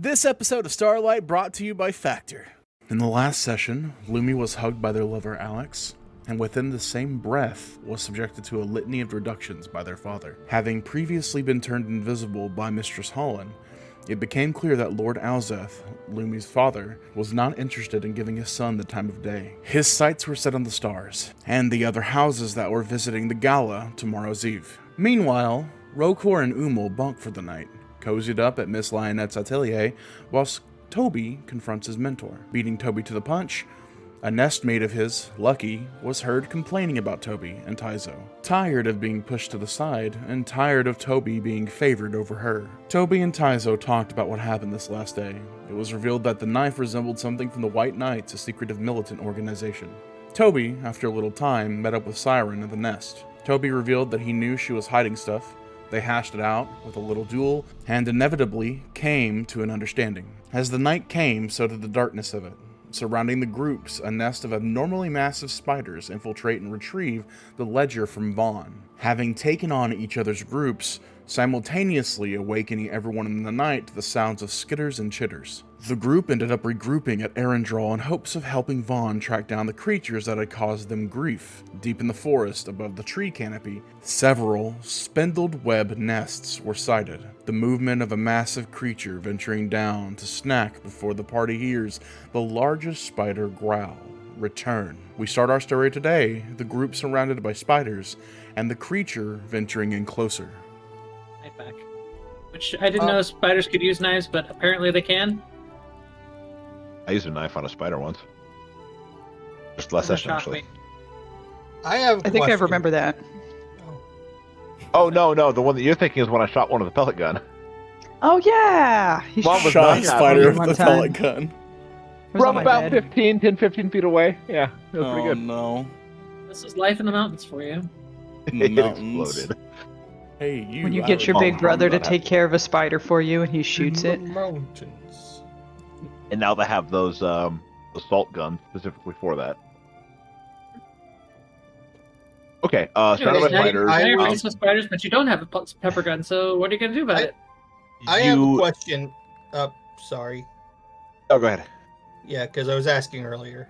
This episode of Starlight brought to you by Factor. In the last session, Lumi was hugged by their lover Alex, and within the same breath was subjected to a litany of reductions by their father. Having previously been turned invisible by Mistress Holland, it became clear that Lord Alzeth, Lumi's father, was not interested in giving his son the time of day. His sights were set on the stars, and the other houses that were visiting the gala tomorrow's eve. Meanwhile, Rokor and Umul bunk for the night, cozied up at Miss Lionette's atelier, whilst Toby confronts his mentor. Beating Toby to the punch, a nestmate of his, Lucky, was heard complaining about Toby and Taizo. Tired of being pushed to the side, and tired of Toby being favored over her, Toby and Taizo talked about what happened this last day. It was revealed that the knife resembled something from the White Knights, a secretive militant organization. Toby, after a little time, met up with Siren at the nest. Toby revealed that he knew she was hiding stuff. They hashed it out with a little duel, and inevitably came to an understanding. As the night came, so did the darkness of it. Surrounding the groups, a nest of abnormally massive spiders infiltrate and retrieve the ledger from Vaughn, having taken on each other's groups, simultaneously awakening everyone in the night to the sounds of skitters and chitters. The group ended up regrouping at Arendral in hopes of helping Vaughn track down the creatures that had caused them grief. Deep in the forest above the tree canopy, several spindled web nests were sighted. The movement of a massive creature venturing down to snack before the party hears the largest spider growl. Return. We start our story today, the group surrounded by spiders, and the creature venturing in closer. Knife back. Which I didn't know spiders could use knives, but apparently they can. I used a knife on a spider once. Just last session, actually. I think I remember that. Oh, no, the one that you're thinking is when I shot one with a pellet gun. Oh, yeah! He Mom was Shot a not spider happy. with the pellet gun. From about 10, 15 feet away. Yeah, it was pretty good. No. This is life in the mountains for you. It Mountains. exploded. Hey, you. When you I get would- your big brother to that. take care of a spider for you and he shoots it. Mountains. And now they have those assault guns specifically for that. Okay, surrounded by Anyways, now spiders. you're faced with spiders, but you don't have a pepper gun, so what are you going to do about it? I have a question. Sorry. Oh, go ahead. Yeah, because I was asking earlier.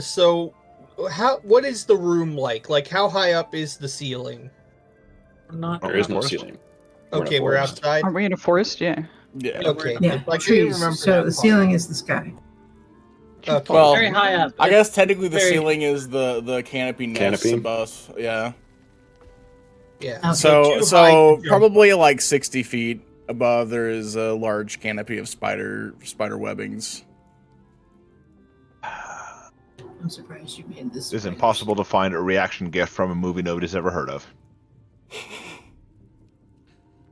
So, what is the room like? Like, how high up is the ceiling? Not There There is no forest? ceiling. Okay, we're forest. outside. Aren't we in a forest? Yeah. Yeah. Okay, Yeah, like, I didn't trees. remember So that the part. ceiling is the sky. Okay. Well, very high up. I guess technically the Very- ceiling is the canopy nest Canopy? above. Yeah. Yeah. Okay. So too high so to jump. probably like 60 feet above there is a large canopy of spider webbings. I'm surprised you made this. It's way. impossible to find a reaction gift from a movie nobody's ever heard of.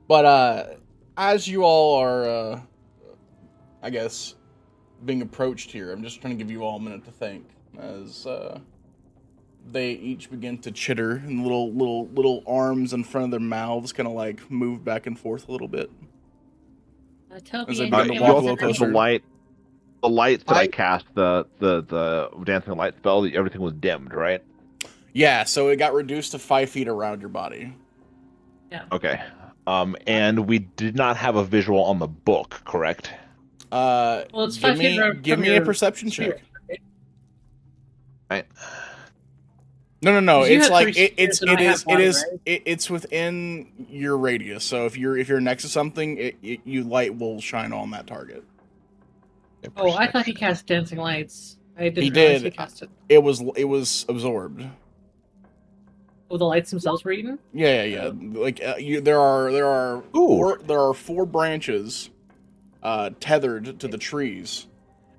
But as you all are, I guess, being approached here, I'm just trying to give you all a minute to think as they each begin to chitter and little arms in front of their mouths kind of like move back and forth a little bit. Toby, As I and begin to you walk can a little answer- closer. The lights that I I- cast, the dancing light spell, everything was dimmed, right? Yeah, so it got reduced to 5 feet around your body. Okay. And we did not have a visual on the book, correct? Well, it's 5 feet around give from me a your perception spirit, check. right? Right. No. Because you It's have like three spheres and I have body, right? it's within your radius. So if you're next to something, you light will shine on that target. Oh, I thought he cast dancing lights. I didn't He realize did. he cast it. It was absorbed. Oh, the lights themselves were eaten? Yeah. Like there are four branches tethered to the trees,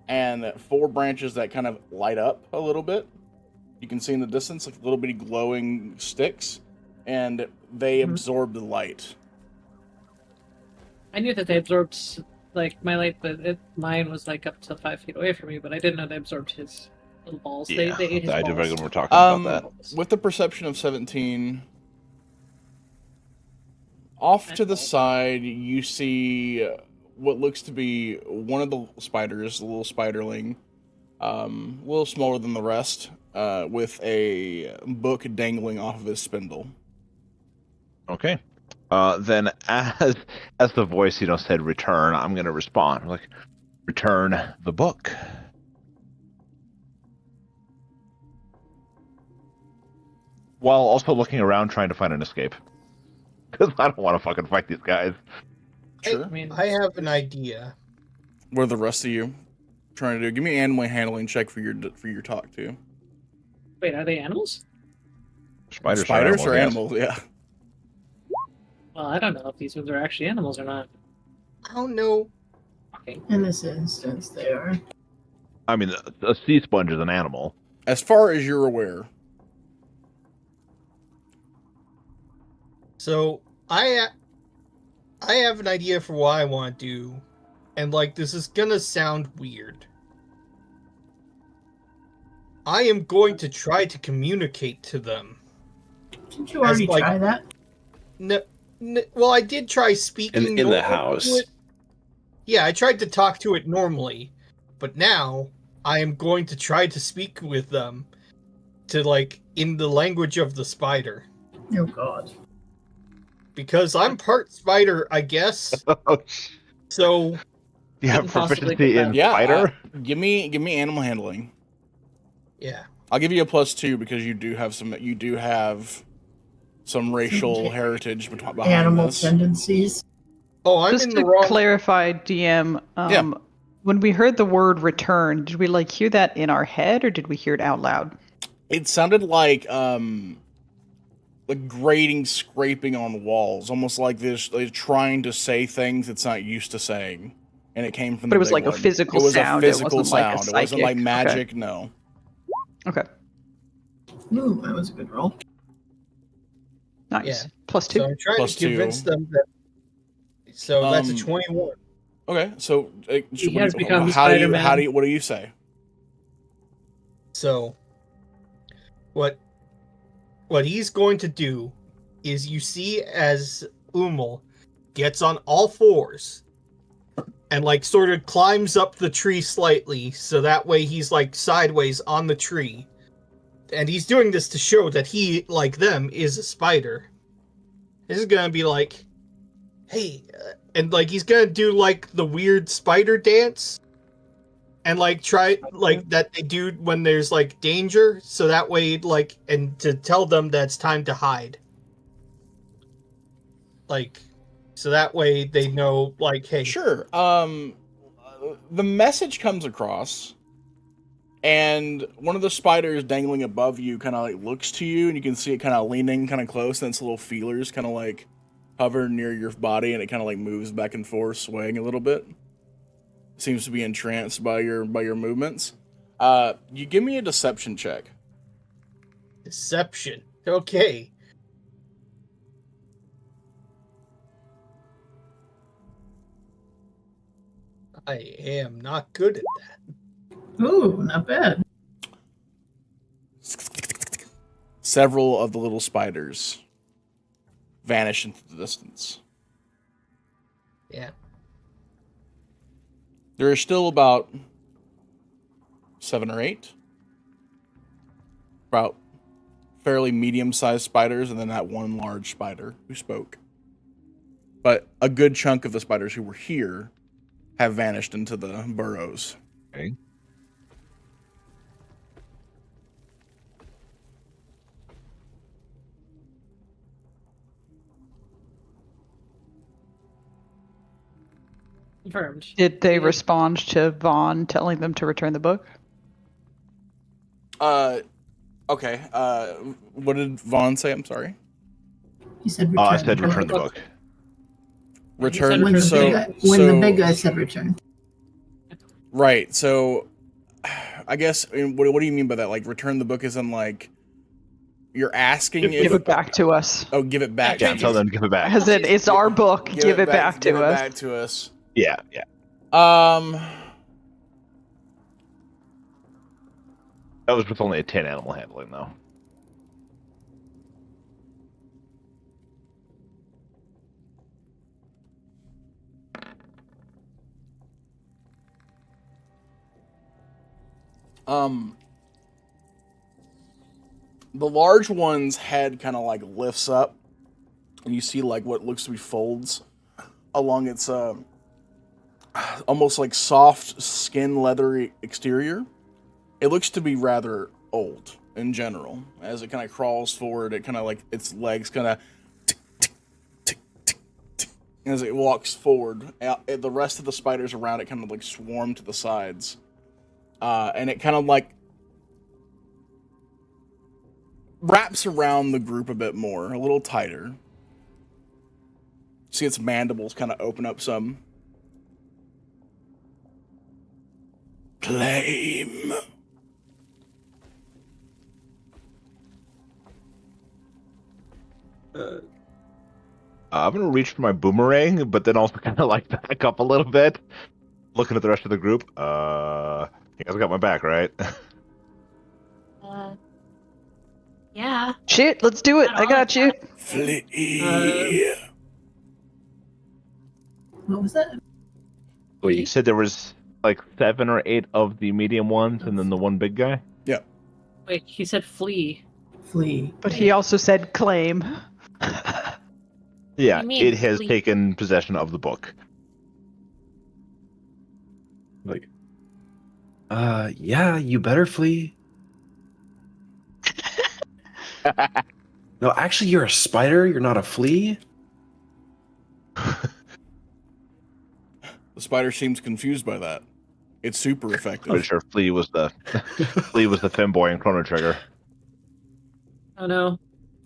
and 4 branches that kind of light up a little bit. You can see in the distance like little bitty glowing sticks, and they absorb the light. I knew that they absorbed like my light, but mine was like up to 5 feet away from me. But I didn't know they absorbed his little balls. Yeah, they ate his I balls. did remember talking about that. With the perception of 17, off to the side, you see what looks to be one of the spiders, the little spiderling, a little smaller than the rest, with a book dangling off of his spindle. Okay. Then as the voice, said return, I'm going to respond. I'm like, return the book. While also looking around trying to find an escape. Because I don't want to fucking fight these guys. Sure. I have an idea. What are the rest of you trying to do? Give me an animal handling check for your talk too. Wait, are they animals? Spiders or animals, yeah. Well, I don't know if these ones are actually animals or not. I don't know. Okay. In this instance, they are. I mean, a sea sponge is an animal. As far as you're aware. So I have an idea for what I want to do, and this is gonna sound weird. I am going to try to communicate to them. Didn't you already try that? No, well, I did try speaking in the house. Yeah, I tried to talk to it normally, but now I am going to try to speak with them to in the language of the spider. Oh God. Because I'm part spider, I guess. So You have proficiency in spider? Give me animal handling. Yeah. I'll give you a +2 because you do have some racial heritage behind animal this. tendencies. Oh, I'm Just in to the wrong. clarify, DM. When we heard the word "return," did we hear that in our head, or did we hear it out loud? It sounded like grating, scraping on walls, almost like this, trying to say things it's not used to saying, and it came from. But the it was big a one. physical sound. It was a physical wasn't like a sound. It wasn't like psychic. magic. Okay. No. Okay. Ooh, that was a good roll. Nice. Yeah. +2. So I'm trying to convince them that. So that's a 21. Okay, so He has become what do you say? So what he's going to do is, you see, as Umel gets on all fours and sort of climbs up the tree slightly, so that way he's sideways on the tree, and he's doing this to show that he, like them, is a spider. This is gonna be hey, and he's gonna do the weird spider dance, and try that they do when there's danger, so that way and to tell them that it's time to hide, so that way they know hey. Sure. The message comes across, and one of the spiders dangling above you kind of looks to you, and you can see it kind of leaning kind of close, and its little feelers kind of hover near your body, and it kind of moves back and forth, swaying a little bit. Seems to be entranced by your movements. You give me a deception check. Deception. Okay. I am not good at that. Ooh, not bad. Several of the little spiders vanish into the distance. Yeah. There are still about 7 or 8. About fairly medium-sized spiders, and then that one large spider who spoke. But a good chunk of the spiders who were here have vanished into the burrows. Okay. Confirmed. Did they respond to Vaughn telling them to return the book? Okay. What did Vaughn say? I'm sorry. He said return. I said return the book. Return. When the big guy said return. Right. So, I guess, what do you mean by that? Return the book is in you're asking Give it back to us. Oh, give it back. Yeah, tell them to give it back. As it's our book. Give it back to us. Give it back to us. Yeah. That was with only a 10 animal handling, though. The large one's head kind of lifts up, and you see like what looks to be folds along its almost like soft skin leathery exterior. It looks to be rather old in general. As it kind of crawls forward, it kind of like its legs kind of as it walks forward. The rest of the spiders around it kind of like swarm to the sides, and it kind of like wraps around the group a bit more, a little tighter. See its mandibles kind of open up some. Claim. I'm gonna reach for my boomerang, but then also kind of like back up a little bit, looking at the rest of the group. You guys got my back, right? Yeah. Shit, let's do it. I got you. Flee. What was that? You Wait. said there was like 7 or 8 of the medium ones, and then the one big guy. Wait, he said flee. Flee. But he also said claim. Yeah, You mean it has flee? taken possession of the book. Like, yeah, you better flee. No, actually, you're a spider. You're not a flea. The spider seems confused by that. It's super effective. Pretty sure Flea was the femboy in Chrono Trigger. Oh no.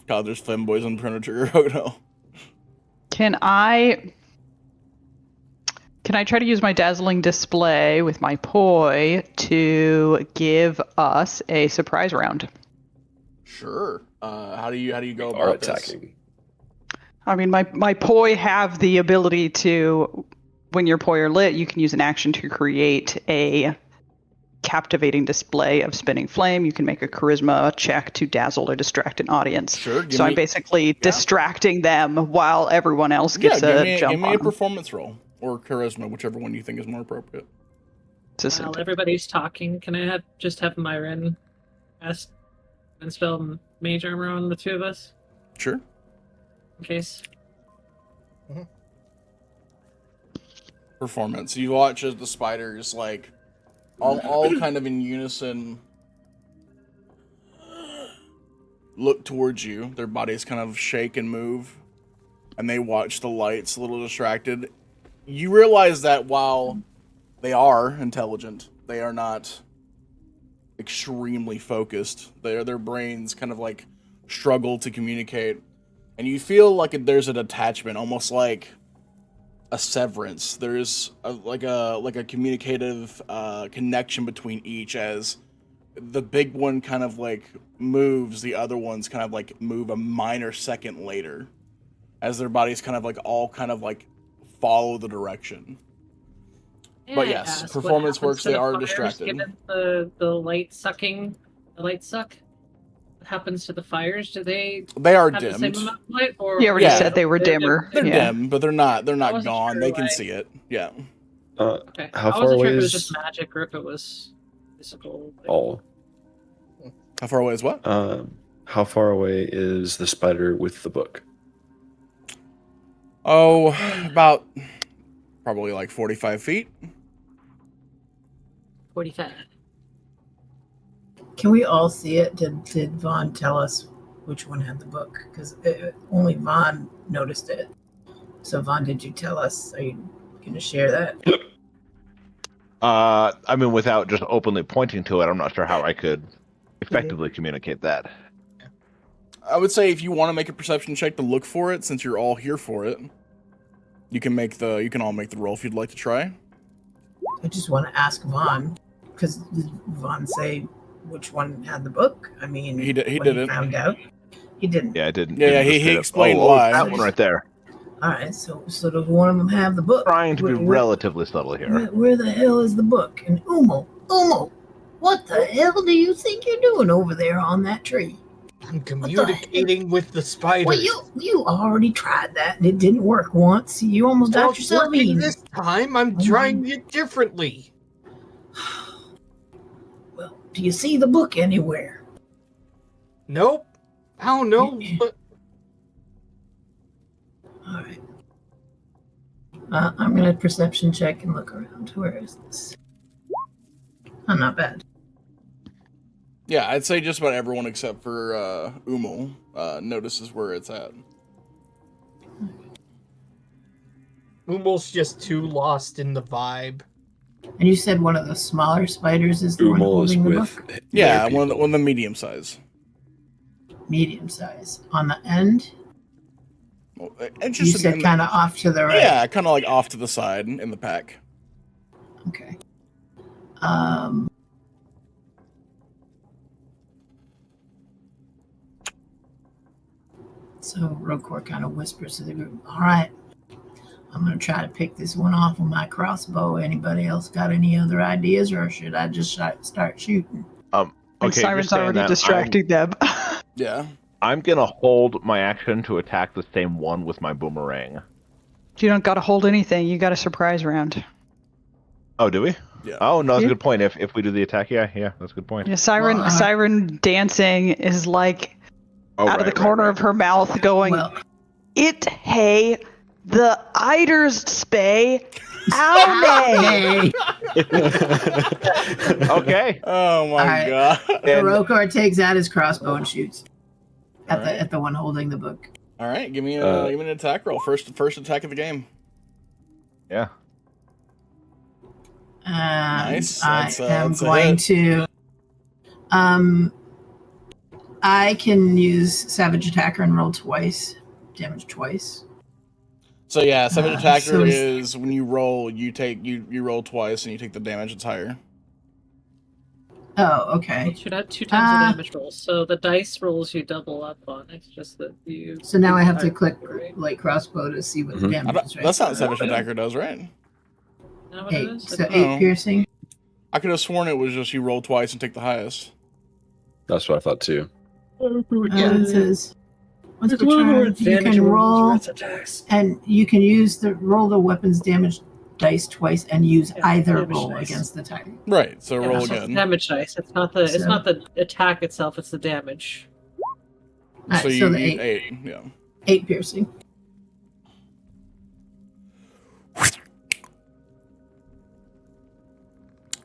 God, there's femboys on Chrono Trigger. Oh no. Can I try to use my dazzling display with my poi to give us a surprise round? Sure. How do you go Are about this? attacking. I mean, my poi have the ability to, when your poi are lit, you can use an action to create a captivating display of spinning flame. You can make a charisma check to dazzle or distract an audience. Sure. So I'm basically distracting them while everyone else gets a jump give me on a them. performance roll or charisma, whichever one you think is more appropriate. It's a While simple- everybody's talking, can I just have Myron cast and spell mage armor on the two of us Sure. in case? Performance. You watch as the spiders like all kind of in unison look towards you. Their bodies kind of shake and move, and they watch the lights a little distracted. You realize that while they are intelligent, they are not extremely focused. Their brains kind of like struggle to communicate, and you feel like there's a detachment, almost like a severance. There's like a communicative connection between each, as the big one kind of like moves, the other ones kind of like move a minor second later, as their bodies kind of like all kind of like follow the direction. May But I yes, ask what performance happens works, to they the are fires distracted. Given the light suck. What happens to the fires? Do they They are have the dimmed. same amount of light? Or You already Yeah. said they were dimmer. They're Yeah. dim, but they're not I wasn't gone. sure They can why. see it. Yeah. Okay. How I far wasn't sure away if it was is just magic or if it was physical. all? How far away is what? How far away is the spider with the book? Oh, about probably like 45 feet. 45. Can we all see it? Did Vaughn tell us which one had the book? Because only Vaughn noticed it. So Vaughn, did you tell us? Are you going to share that? I mean, without just openly pointing to it, I'm not sure how I could effectively communicate that. I would say if you want to make a perception check to look for it, since you're all here for it, you can all make the roll if you'd like to try. I just want to ask Vaughn, because did Vaughn say which one had the book? I mean, He when didn't. found out. He didn't. Yeah, I didn't. Yeah, didn't he just straight up, explained oh, why. that one right there. All right, so does one of them have the book? Trying to be Where- relatively subtle here. Where the hell is the book? And Umo, what the hell do you think you're doing over there on that tree? I'm communicating with the spider. Well, you already tried that and it didn't work once. You almost got yourself working eaten. this time. I'm trying it differently. Well, do you see the book anywhere? Nope. I don't know, but All right. I'm gonna perception check and look around. Where is this? Oh, not bad. Yeah, I'd say just about everyone except for Umul notices where it's at. Umul's just too lost in the vibe. And you said one of the smaller spiders is the one Umul is holding the with book? Yeah, their one of people. the medium size. Medium size. On the end? Well, You interesting. said kind of off to the right. Yeah, kind of like off to the side in the pack. Okay. So Rokor kind of whispers to the group, all right, I'm going to try to pick this one off with my crossbow. Anybody else got any other ideas, or should I just start shooting? And Okay, Siren's you're saying already that distracting them. Yeah. I'm gonna hold my action to attack the same one with my boomerang. You don't got to hold anything. You got a surprise round. Oh, do we? Yeah. Oh, no, that's Yeah. a good point. If we do the attack, yeah, that's a good point. Yeah, Siren, Well, Siren dancing is like out of the corner of her mouth going, Well, it hey, the eiders spay, ow hey, Okay. Oh my Alright. god. And Rokor takes out his crossbow and shoots at Alright. the one holding the book. All right, give me an attack roll. First attack of the game. yeah. Nice. I That's, am that's a going hit. to. I can use Savage Attacker and roll twice, damage twice. So yeah, Savage Attacker so is when you roll, you roll twice and you take the damage that's higher. Oh, okay. You should add 2 times the damage rolls, so the dice rolls you double up on. It's just that you. So now I have to Alright, click right. like crossbow to see what the Mhm. damage is. Right? That's not what Savage Attacker does, right? Is that what it 8. is? So Okay. 8 piercing. I could have sworn it was just you roll twice and take the highest. That's what I thought too. It says once There's per one more turn, you advantage can when roll, it's attacks. and you can use roll the weapon's damage dice twice and use Yeah, either damage roll dice. against the target. Right. So Yeah, roll so it's again. damage dice. It's not the. It's So- not the attack itself. It's the damage. Alright, So so you the need 8. 8. Yeah. 8 piercing.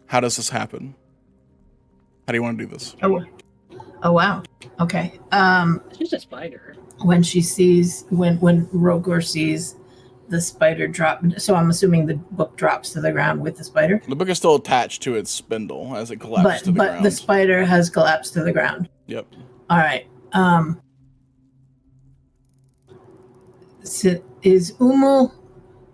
How does this happen? How do you want to do this? Oh wow. Okay. It's just a spider. When she sees when Rokor sees the spider drop, so I'm assuming the book drops to the ground with the spider. The book is still attached to its spindle as it collapses to the But ground. the spider has collapsed to the ground. Yep. All right. Is Umul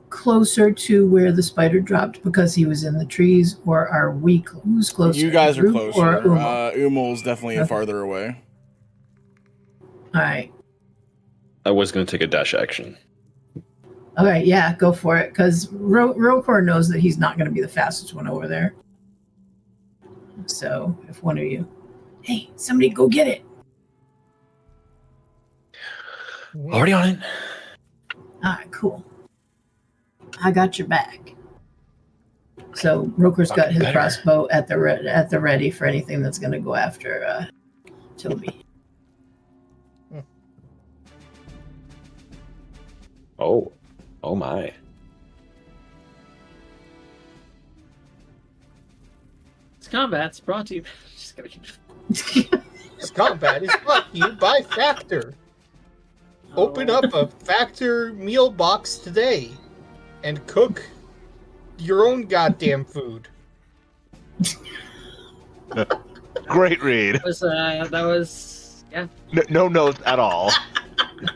closer to where the spider dropped because he was in the trees, or are we? Who's closer? You guys are Group closer. Or Umul? Umul's definitely Okay. farther away. All right. I was going to take a dash action. Okay. Yeah, go for it. Because Rokor knows that he's not going to be the fastest one over there. So if one of you, hey, somebody go get it. Already on it. All right, cool. I got your back. So Roker's got Fucking his better. crossbow at the ready for anything that's going to go after Toby. Oh my. It's combat's brought to you. Just kidding. This combat is brought to you by Factor. Open up a Factor meal box today and cook your own goddamn food. Great read. That was yeah. No notes at all.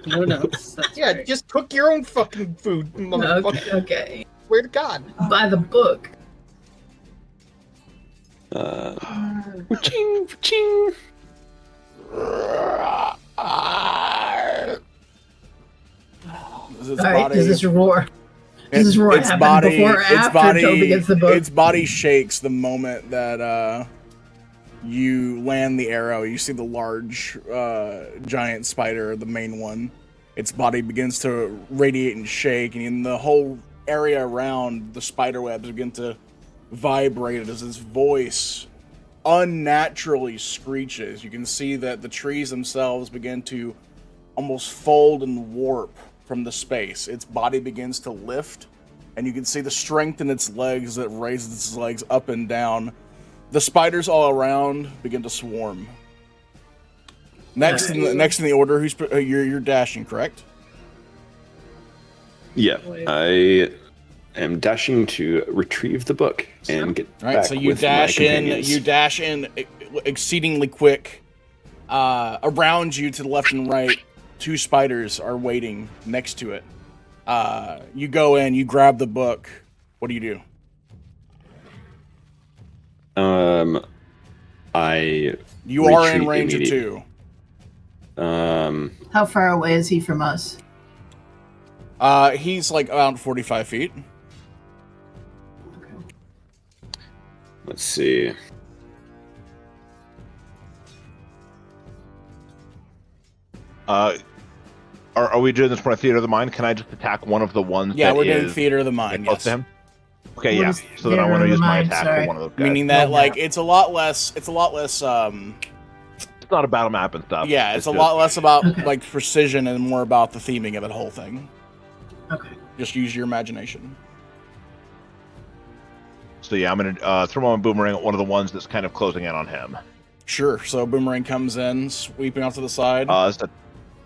No notes. That's Yeah, great. just cook your own fucking food, motherfucker. Okay. Swear to God. By the book. Ching, ching. Is its All right, body- does this roar? Does this roar its happen body, before or its after body, Toby gets the book? Its body shakes the moment that you land the arrow. You see the large giant spider, the main one. Its body begins to radiate and shake, and in the whole area around, the spider webs begin to vibrate as its voice unnaturally screeches. You can see that the trees themselves begin to almost fold and warp from the space. Its body begins to lift, and you can see the strength in its legs that raises its legs up and down. The spiders all around begin to swarm. Next in the order, you're dashing, correct? Yeah, I am dashing to retrieve the book and get All right, back so you with my dash in. companions. You dash in exceedingly quick. Around you to the left and right, 2 spiders are waiting next to it. You go in, you grab the book. What do you do? You are in range of 2. How far away is he from us? He's like around 45 feet. Let's see. Are we doing this for a theater of the mind? Can I just attack one of the ones? Yeah, that we're doing is theater of the mind. close Yes. to him? Okay, What yeah. is So then I theater want to of use the my mind? attack Sorry. for one of those guys. Meaning that No like map. it's a lot less. It's not a battle map and stuff. Yeah, it's a just- lot less about Okay. like precision and more about the theming of the whole thing. Okay. Just use your imagination. So yeah, I'm gonna throw my boomerang at one of the ones that's kind of closing in on him. Sure. So boomerang comes in, sweeping off to the side. Is that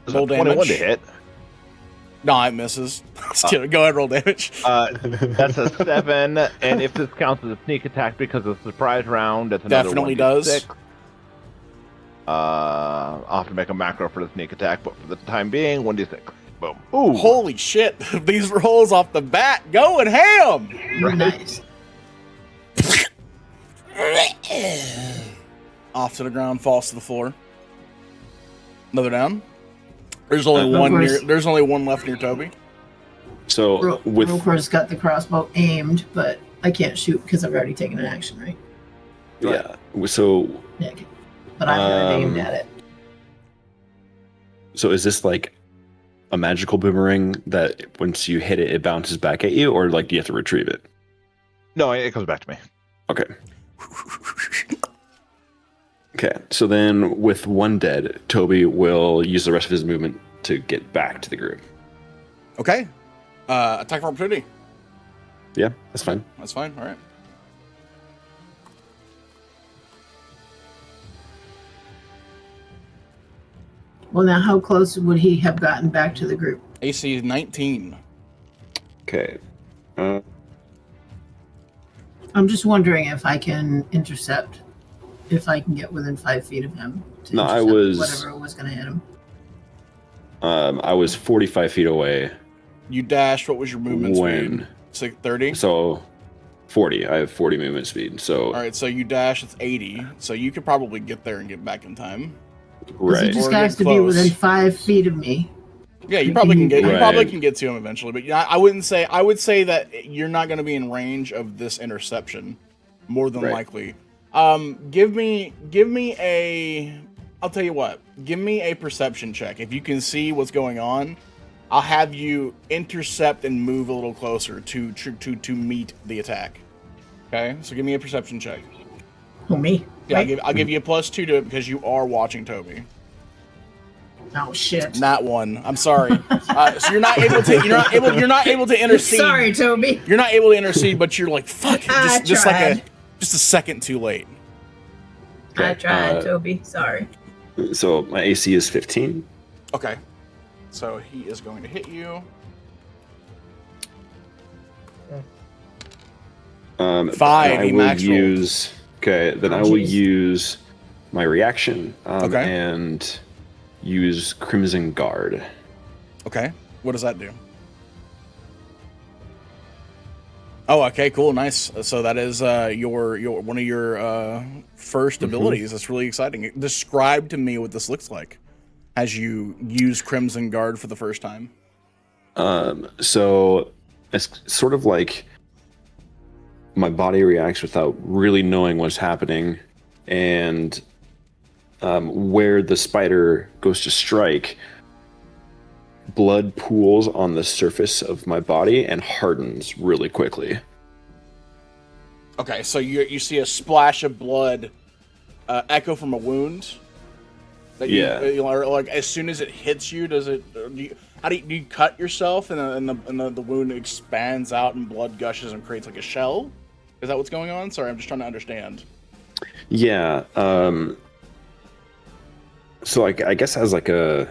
Roll 21 to damage. hit? No, it misses. Just kidding. Go ahead, roll damage. That's a 7, and if this counts as a sneak attack because of the surprise round, that's another Definitely 1d6. does. I'll have to make a macro for the sneak attack, but for the time being, 1d6. Boom. Ooh. Holy shit! These rolls off the bat going ham. Nice. Off to the ground, falls to the floor. Another down. There's only Of one course. near. There's only one left near Toby. So with Roper's got the crossbow aimed, but I can't shoot because I've already taken an action, right? yeah, so Nick. But I've already aimed at it. So is this like a magical boomerang that once you hit it, it bounces back at you, or like do you have to retrieve it? No, it comes back to me. Okay. Okay. So then, with one dead, Toby will use the rest of his movement to get back to the group. Okay. Attack of opportunity. Yeah, that's fine. That's fine. All right. Well, now how close would he have gotten back to the group? AC is 19. Okay. I'm just wondering if I can intercept, if I can get within 5 feet of him. To No, I intercept was- whatever was going to hit him. I was 45 feet away You dashed. What was your movement when. speed? 30. So 40. I have 40 movement speed. So All right. So you dash. It's 80. So you could probably get there and get back in time. Because he right. just Or get has to be close. within 5 feet of me. Yeah, you probably can get. You Right. probably can get to him eventually. But yeah, I wouldn't say. I would say that you're not going to be in range of this interception. More than Right. likely. Give me a. I'll tell you what. Give me a perception check. If you can see what's going on, I'll have you intercept and move a little closer to meet the attack. Okay, so give me a perception check. Who, me? Yeah, Right? I'll give you a +2 to it because you are watching Toby. Oh, shit. Not one. I'm sorry. So you're not able to. You're not able to intercede. Sorry, Toby. You're not able to intercede, but you're like, fuck. I Just like tried. just a second too late. I Okay, tried, Toby. Sorry. So my AC is 15. Okay. So he is going to hit you. 5, I he will max rolled. use. Okay, then Oh, I will jeez. use my reaction. Okay. And use Crimson Guard. Okay. What does that do? Oh, okay, cool, nice. So that is your one of your first abilities. That's really exciting. Describe to me what this looks like as you use Crimson Guard for the first time. So it's sort of like my body reacts without really knowing what's happening, and where the spider goes to strike, blood pools on the surface of my body and hardens really quickly. Okay, so you see a splash of blood echo from a wound. That Yeah. You, like as soon as it hits you, does it? do you cut yourself and the wound expands out and blood gushes and creates like a shell? Is that what's going on? Sorry, I'm just trying to understand. Yeah. So like, I guess as like a,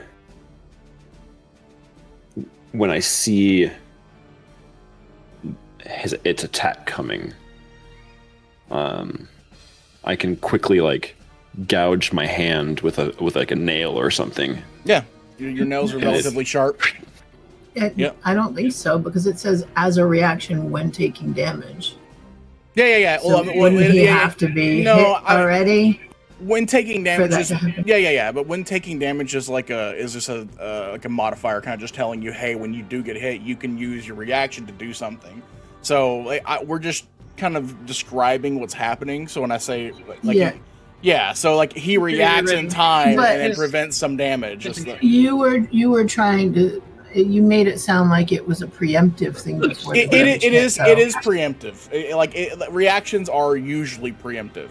when I see its attack coming, I can quickly like gouge my hand with like a nail or something. Yeah, your nails are relatively sharp. Yep. I don't think so, because it says as a reaction when taking damage. Yeah. So Well, wouldn't he have to be hit already? When taking damage, that to happen? yeah. But when taking damage is just a modifier, kind of just telling you, hey, when you do get hit, you can use your reaction to do something. So we're just kind of describing what's happening. So when I say so like he reacts in time and then prevents some damage. You were trying to. You made it sound like it was a preemptive thing before. It is preemptive. Reactions are usually preemptive.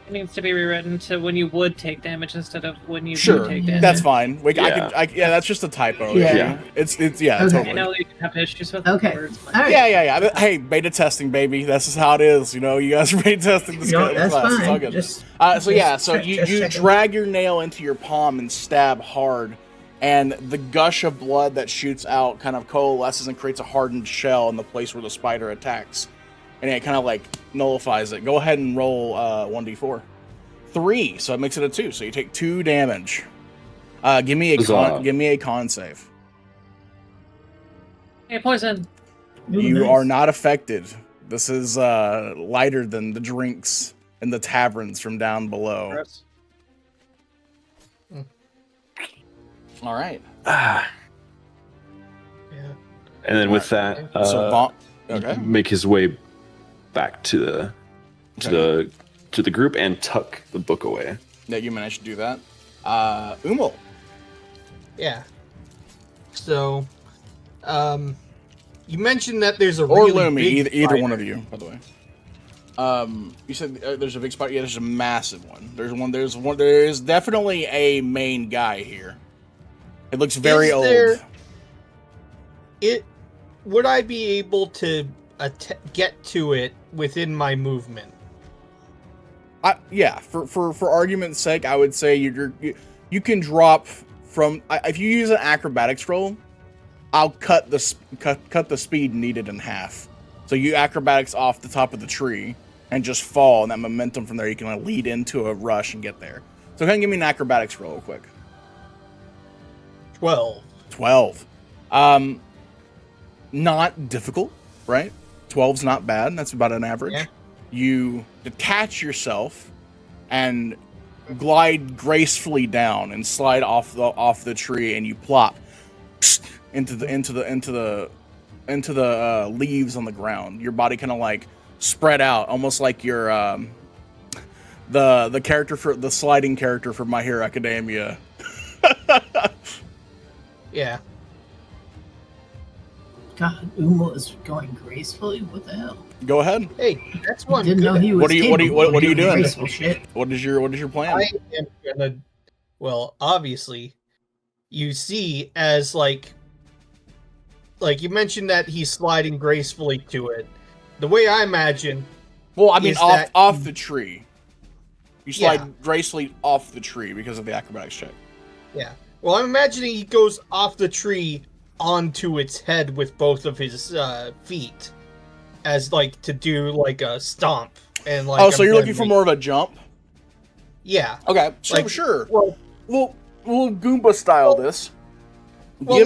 It needs to be rewritten to when you would take damage instead of when you Sure, do take damage. that's fine. That's just a typo. Yeah. It's Okay. totally. I know you have issues with Okay. words. But... All right. Yeah. Hey, beta testing, baby. That's just how it is. You know, you guys are beta testing this class. That's It's all fine. good. So You drag your nail into your palm and stab hard, and the gush of blood that shoots out kind of coalesces and creates a hardened shell in the place where the spider attacks, and it kind of like nullifies it. Go ahead and roll 1d4. 3, so it makes it a 2. So you take 2 damage. Give me a con save. Hey, poison. You are not affected. This is lighter than the drinks in the taverns from down below. Gross. All right. Yeah. And then with that, make his way back to the group and tuck the book away. Yeah, you managed to do that. Umul. Yeah. So, you mentioned that there's a or really Lumi, big either spider. one of you, by the way. You said there's a big spider. Yeah, there's a massive one. There is definitely a main guy here. It looks very old. Would I be able to get to it within my movement? Yeah, for argument's sake, I would say you can drop from if you use an acrobatics roll, I'll cut the speed needed in half. So you acrobatics off the top of the tree and just fall, and that momentum from there you can lead into a rush and get there. So go ahead and give me an acrobatics roll real quick. 12. Not difficult, right? 12's not bad. That's about an average. Yeah. You detach yourself and glide gracefully down and slide off the tree, and you plop into the leaves on the ground. Your body kind of like spread out, almost like your the character for the sliding character for My Hero Academia. Yeah. God, Umul is going gracefully. What the hell? Go ahead. Hey, that's one. Didn't know he was. What are you doing? Graceful shit. What is your plan? I am gonna. Well, obviously, you see as like you mentioned that he's sliding gracefully to it. The way I imagine. Well, I mean, off the tree. You slide gracefully off the tree because of the acrobatics check. Yeah. Well, I'm imagining he goes off the tree onto its head with both of his feet, as like to do like a stomp and like. Oh, so you're looking for more of a jump? Yeah. Okay. So Like, sure. Well, we'll Goomba style this. Well,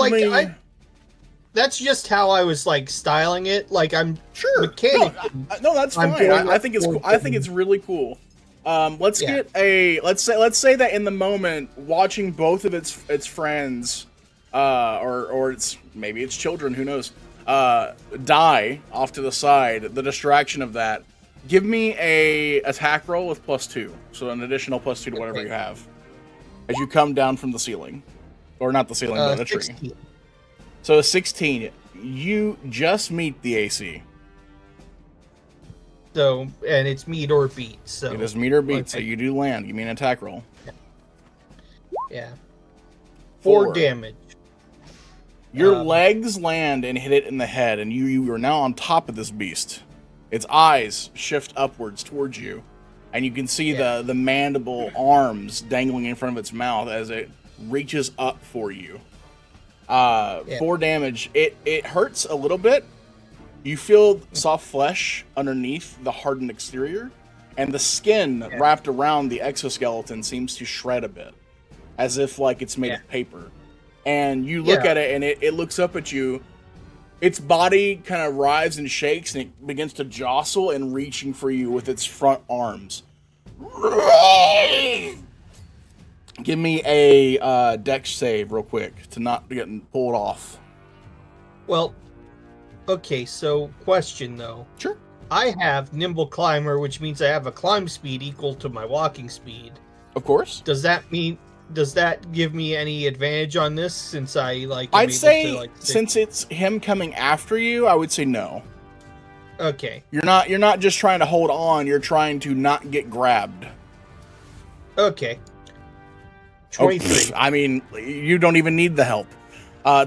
that's just how I was like styling it. Like I'm sure. Mechanically, no, that's fine. I think it's cool. I think it's really cool. Let's say that in the moment, watching both of its friends, or its children, who knows, die off to the side. The distraction of that. Give me a attack roll with +2, so an additional +2 to whatever you have, as you come down from the ceiling, or not the ceiling, but the tree. 16. So a 16, you just meet the AC. So, and it's meet or beat. So it is meet or beat, so you do land. Give me an attack roll. Yeah. 4 damage. Your legs land and hit it in the head, and you are now on top of this beast. Its eyes shift upwards towards you, and you can see the mandible arms dangling in front of its mouth as it reaches up for you. 4 damage. It hurts a little bit. You feel soft flesh underneath the hardened exterior, and the skin wrapped around the exoskeleton seems to shred a bit, as if like it's made of paper. And you look at it, and it looks up at you. Its body kind of writhes and shakes, and it begins to jostle and reaching for you with its front arms. Give me a dex save real quick to not be getting pulled off. Well, okay, so question though. Sure. I have nimble climber, which means I have a climb speed equal to my walking speed. Of course. Does that give me any advantage on this since I like I'd say since it's him coming after you, I would say no. Okay. You're not just trying to hold on, you're trying to not get grabbed. Okay. 23. I mean, you don't even need the help.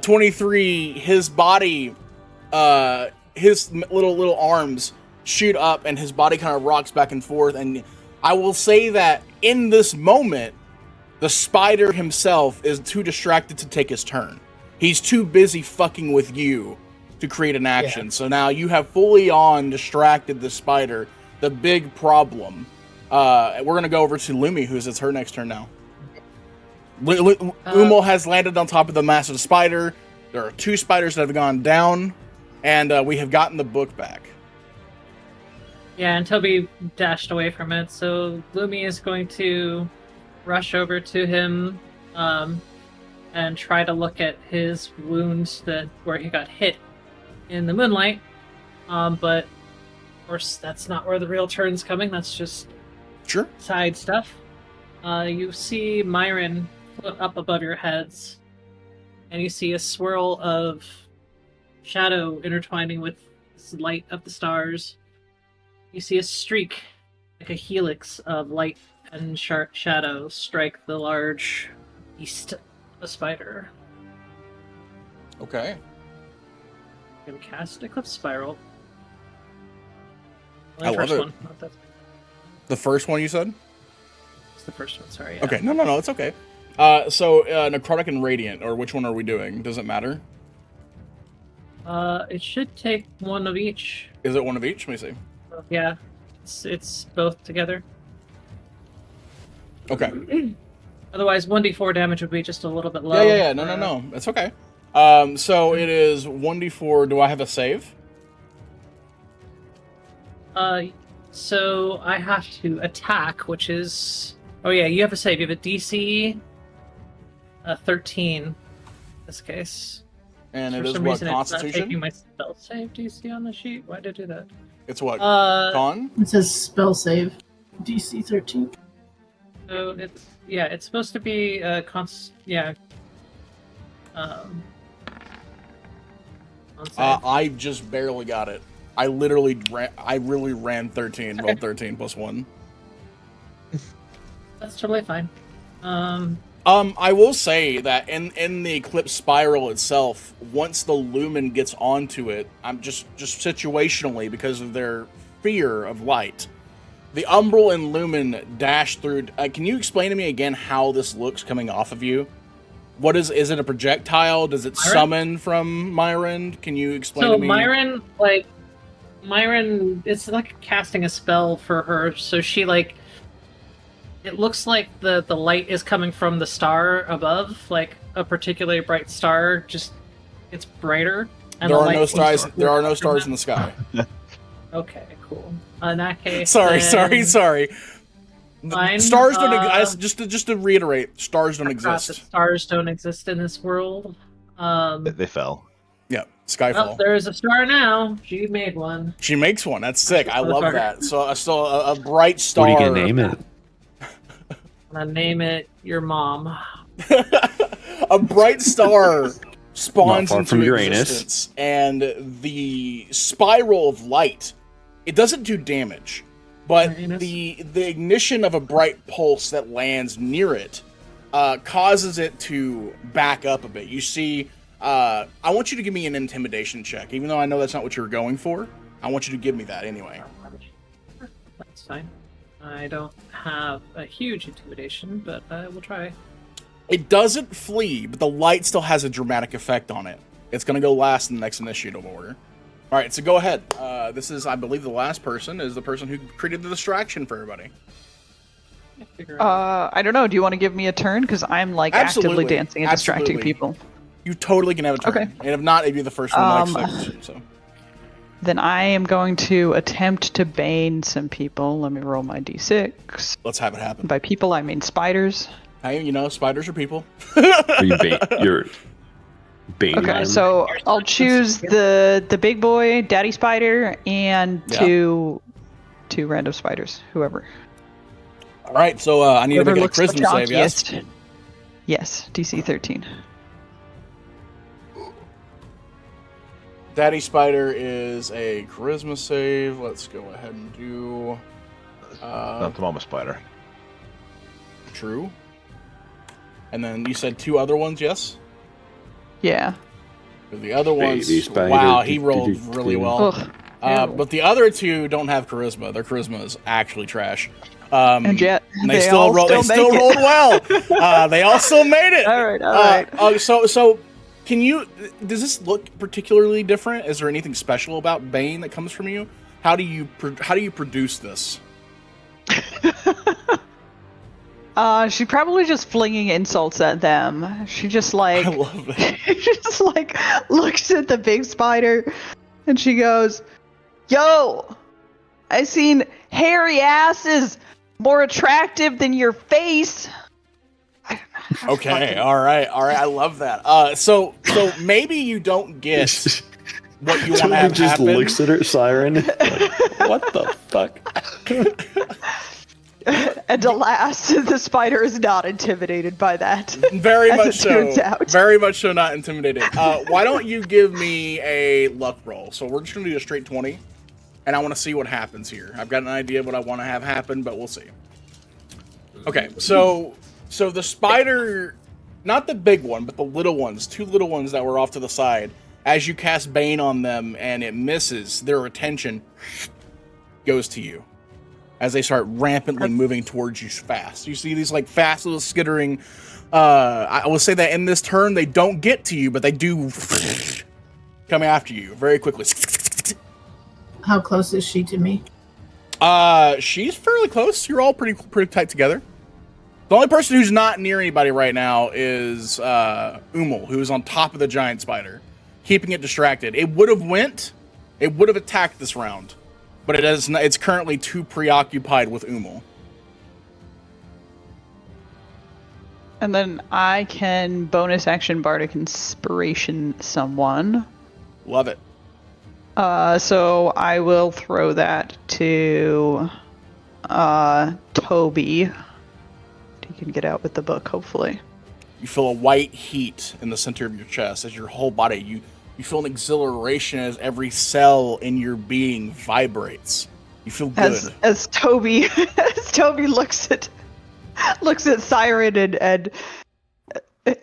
23, his body, his little arms shoot up and his body kind of rocks back and forth. And I will say that in this moment, the spider himself is too distracted to take his turn. He's too busy fucking with you to create an action. Yeah. So now you have fully on distracted the spider, the big problem. We're going to go over to Lumi, it's her next turn now. Umel has landed on top of the massive spider. There are 2 spiders that have gone down, and we have gotten the book back. Yeah, and Toby dashed away from it, so Lumi is going to rush over to him and try to look at his wounds where he got hit in the moonlight. But of course, that's not where the real turn's coming. That's just side stuff. You see Myron float up above your heads, and you see a swirl of shadow intertwining with this light of the stars. You see a streak, like a helix of light and sharp shadow, strike the large beast of a spider. Okay. I'm gonna cast Eclipse Spiral. I love it. The first one you said? It's the first one, sorry. Yeah. Okay, no, it's okay. So Necrotic and Radiant, or which one are we doing? Does it matter? It should take one of each. Is it one of each? Let me see. Yeah, it's both together. Okay. Otherwise, 1d4 damage would be just a little bit low. Yeah. No. It's okay. So it is 1d4. Do I have a save? So I have to attack, which is... Oh yeah, you have a save. You have a DC 13 in this case. And it For is some what, reason, Constitution? It's not taking my spell save DC on the sheet. Why did I do that? It's what? Con? It says spell save DC 13. So it's supposed to be I just barely got it. I really ran 13, rolled 13 plus 1. That's totally fine. I will say that in the Eclipse Spiral itself, once the Lumen gets onto it, I'm just situationally, because of their fear of light, the Umbral and Lumen dash through. Can you explain to me again how this looks coming off of you? What is it a projectile? Does it summon from Myron? Can you explain to me? So Myron, it's like casting a spell for her, so she it looks like the light is coming from the star above, like a particularly bright star, just it's brighter. And there are no stars in the sky. Okay, cool. In that case, sorry. Fine. Stars don't exist. Just to reiterate, stars don't exist. Stars don't exist in this world. They fell. Yeah, Skyfall. Well, there is a star now. She made one. She makes one. That's sick. I love that. So a bright star. What are you gonna name it? I'm gonna name it your mom. A bright star spawns Not far from into Uranus. existence, and the spiral of light, it doesn't do damage, but the ignition of a bright pulse that lands near it causes it to back up a bit. You see I want you to give me an intimidation check, even though I know that's not what you were going for. I want you to give me that anyway. That's fine. I don't have a huge intimidation, but I will try. It doesn't flee, but the light still has a dramatic effect on it. It's going to go last in the next initiative order. All right, so go ahead. This is, I believe, the last person is the person who created the distraction for everybody. I don't know. Do you want to give me a turn? Because I'm like Absolutely. actively dancing and distracting people. You totally can have a turn. Okay. And if not, it'd be the first one the next section. So. Then I am going to attempt to bane some people. Let me roll my d6. Let's have it happen. By people, I mean spiders. Hey, you know, spiders are people. Are you you're bane Okay, them? so I'll choose the big boy, daddy spider, and two random spiders, whoever. All right, so I need to Whoever make a looks the charisma save, yes? chonkiest. Yes, DC 13. Daddy Spider is a charisma save. Let's go ahead and do... Not the mama spider. True. And then you said two other ones, yes? Yeah. The other ones... Baby spider. Wow, he rolled really well. Ugh. But the other two don't have charisma. Their charisma is actually trash. And yet, they still all rolled. They still still make rolled it. well. They all still made it. All right. So can you? Does this look particularly different? Is there anything special about Bane that comes from you? How do you produce this? She probably just flinging insults at them. She just like, I love it. she just like looks at the big spider, and she goes, "Yo, I seen hairy asses more attractive than your face." Okay, all right. I love that. So maybe you don't get what you want to have just happen. looks at her siren. Like, what the fuck? And alas, the spider is not intimidated by that. Very as much it so. turns out. Very much so. Not intimidated. Why don't you give me a luck roll? So we're just gonna do a straight 20, and I want to see what happens here. I've got an idea of what I want to have happen, but we'll see. Okay, so the spider, not the big one, but the little ones, two little ones that were off to the side. As you cast Bane on them and it misses, their attention goes to you. As they start rampantly moving towards you fast. You see these like fast little skittering, I will say that in this turn, they don't get to you, but they do come after you very quickly. How close is she to me? She's fairly close. You're all pretty tight together. The only person who's not near anybody right now is Umel, who's on top of the giant spider, keeping it distracted. It would have attacked this round, but it's currently too preoccupied with Umel. And then I can bonus action bardic inspiration someone. Love it. So I will throw that to Toby. He can get out with the book, hopefully. You feel a white heat in the center of your chest as your whole body, you feel an exhilaration as every cell in your being vibrates. You feel good. As Toby looks at Siren and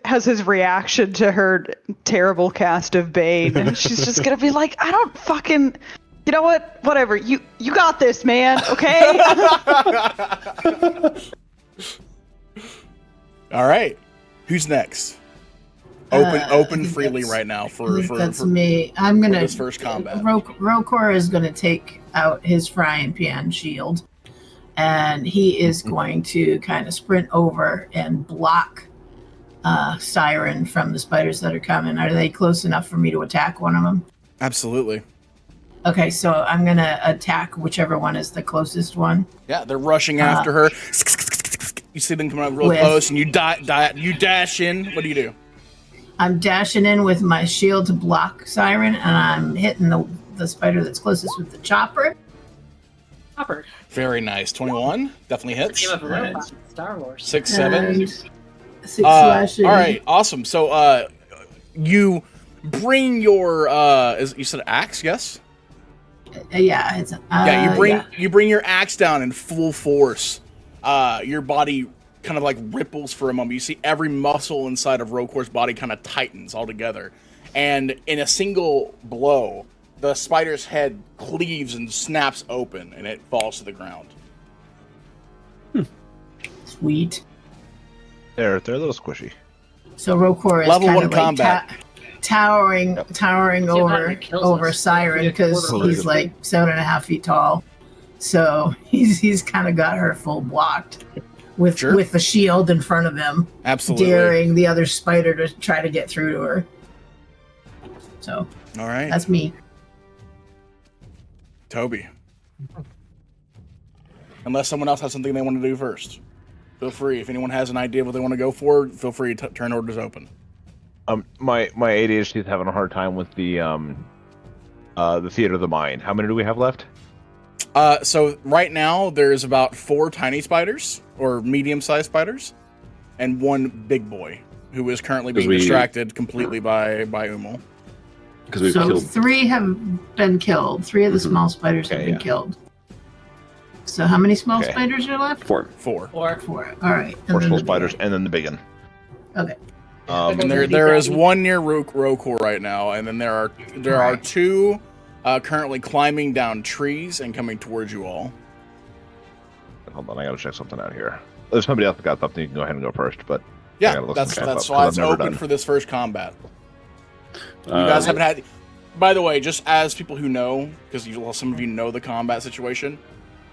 has his reaction to her terrible cast of Bane, and she's just gonna be like, I don't fucking, you know what? Whatever. You got this, man. Okay. All right, who's next? Open freely right now for That's me. I'm gonna. this first combat. Rokor is gonna take out his frying pan shield, and he is going to kind of sprint over and block Siren from the spiders that are coming. Are they close enough for me to attack one of them? Absolutely. Okay, so I'm gonna attack whichever one is the closest one. Yeah, they're rushing after her. You see them coming up real close, and you dash in. What do you do? I'm dashing in with my shield to block Siren, and I'm hitting the spider that's closest with the chopper. Chopper. Very nice. 21 definitely hits. Game of robots in Star Wars. 6, 7. And 6 slashing. All right, awesome. So you bring your you said axe, yes? Yeah, it's you bring your axe down in full force. Your body kind of like ripples for a moment. You see every muscle inside of Rokor's body kind of tightens all together and in a single blow, the spider's head cleaves and snaps open, and it falls to the ground. Sweet. They're a little squishy. So Rokor is Level kind 1 of like combat. towering that it kills over us. Siren because Totally he's like 7.5 feet tall. So he's kind of got her full blocked with Sure. with the shield in front of him, Absolutely. daring the other spider to try to get through to her. So All right. that's me. Toby. Unless someone else has something they want to do first. Feel free. If anyone has an idea of what they want to go for, feel free to turn orders open. My ADHD is having a hard time with the theater of the mind. How many do we have left? So right now there's about 4 tiny spiders or medium-sized spiders, and 1 big boy who is currently being distracted completely by Umul. Because we've So killed 3 have been killed. 3 of the small spiders have Okay, been yeah. killed. So how many small Okay. spiders are left? 4. 4. Or 4. All right. And 4 then small the big spiders, one. and then the big one. Okay. And there is 1 near Rokor right now, and then there are Right. 2 currently climbing down trees and coming towards you all. Hold on, I gotta check something out here. If somebody else got something, you can go ahead and go first. But I Yeah, gotta look that's some crap up, why 'cause it's I've never open done. for this first combat. You guys haven't had. By the way, just as people who know, because some of you know the combat situation,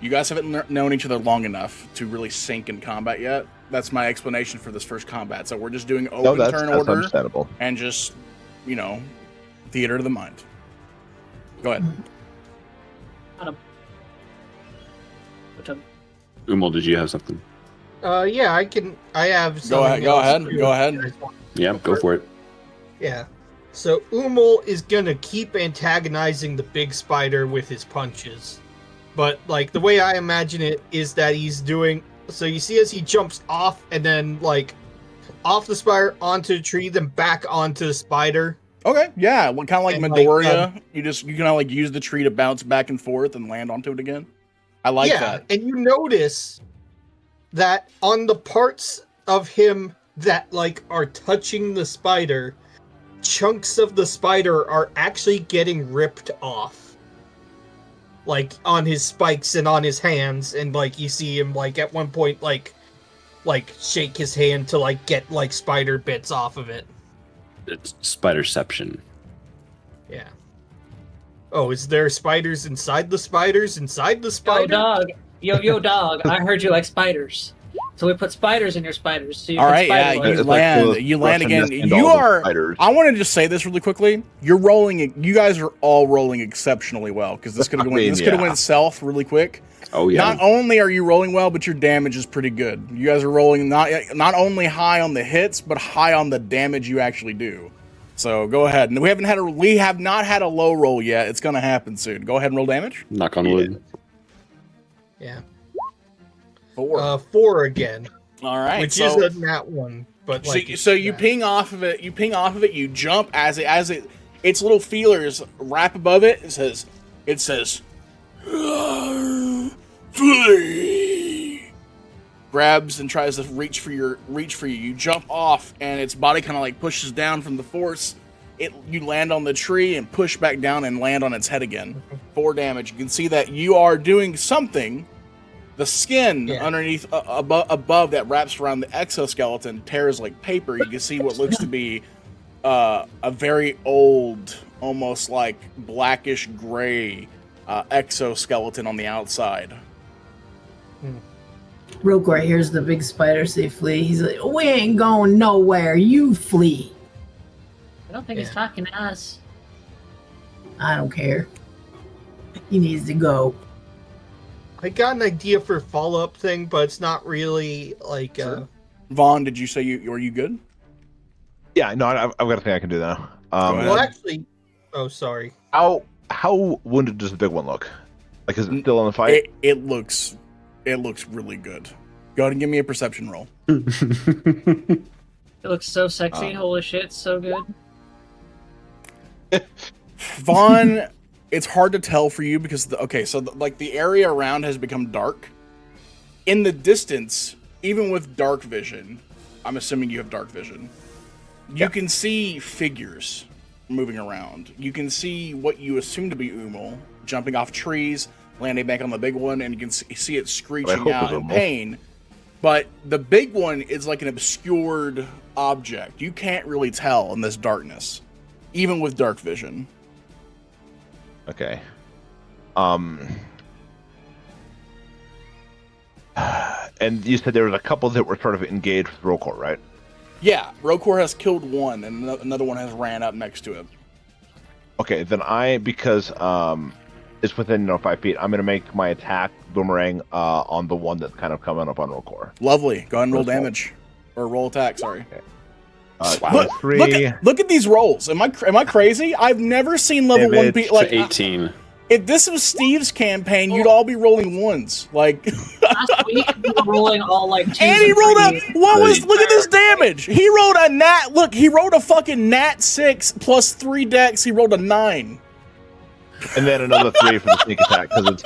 you guys haven't known each other long enough to really sink in combat yet. That's my explanation for this first combat. So we're just doing open No, turn that's order understandable. and just, theater of the mind. Go ahead. Umul, did you have something? Yeah, I have. Go something ahead. Go else ahead. too. Go ahead. Yeah, go for it. Yeah. So Umul is gonna keep antagonizing the big spider with his punches. But like the way I imagine it is that he's doing so you see as he jumps off and then like off the spider onto the tree, then back onto the spider. Okay. Yeah. Kind of like And, like, Midoriya. You kind of like use the tree to bounce back and forth and land onto it again. I like that. And you notice that on the parts of him that like are touching the spider, chunks of the spider are actually getting ripped off. Like on his spikes and on his hands, and like you see him like at one point like shake his hand to like get like spider bits off of it. It's spiderception. Yeah. Oh, is there spiders inside the spiders inside the Yo, spider? dog. Yo, dog. I heard you like spiders. So we put spiders in your spiders. So you All put right, yeah, spider you It's like land. those You land Russian again. and You all the are. spiders. I want to just say this really quickly. You're rolling. You guys are all rolling exceptionally well because this could have went. This could have went south really quick. Oh yeah. Not only are you rolling well, but your damage is pretty good. You guys are rolling not only high on the hits, but high on the damage you actually do. So go ahead. And we have not had a low roll yet. It's gonna happen soon. Go ahead and roll damage. Knock on wood. Yeah. 4. 4 again. All right. Which so, is a nat one, but like so you ping off of it. You ping off of it. You jump as its little feelers wrap above it. It says, flee. Grabs and tries to reach for you. You jump off, and its body kind of like pushes down from the force. You land on the tree and push back down and land on its head again. 4 damage. You can see that you are doing something. The skin underneath, above that wraps around the exoskeleton tears like paper. You can see what looks to be a very old, almost like blackish gray exoskeleton on the outside. Rokor hears the big spider say flee. He's like, we ain't going nowhere. You flee. I don't think he's talking to us. I don't care. He needs to go. I got an idea for a follow-up thing, but it's not really like. Vaughn, did you say were you good? Yeah, no, I've got a thing I can do now. ahead. Well, actually, oh, sorry. How wounded does the big one look? Like, is it still in the fight? It looks really good. Go ahead and give me a perception roll. It looks so sexy. Holy shit, so good. Vaughn, it's hard to tell for you because the area around has become dark. In the distance, even with dark vision, I'm assuming you have dark vision. You can see figures moving around. You can see what you assume to be Umul jumping off trees, landing back on the big one, and you can see it screeching out in pain. But the big one is like an obscured object. You can't really tell in this darkness, even with dark vision. Okay. And you said there was a couple that were sort of engaged with Rokor, right? Yeah, Rokor has killed one, and another one has ran up next to him. Okay, then because it's within 5 feet, I'm gonna make my attack boomerang on the one that's kind of coming up on Rokor. Lovely. Go ahead and roll damage, or roll attack. Sorry. Okay. Wow. Look at these rolls. Am I crazy? I've never seen level 1 like 18. If this was Steve's campaign, you'd all be rolling ones. Like last week we were rolling all like 2s and he rolled a threes. look at this damage. He rolled a nat. Look, he rolled a fucking nat 6 plus 3 dex. He rolled a 9. And then another 3 for the sneak attack because it's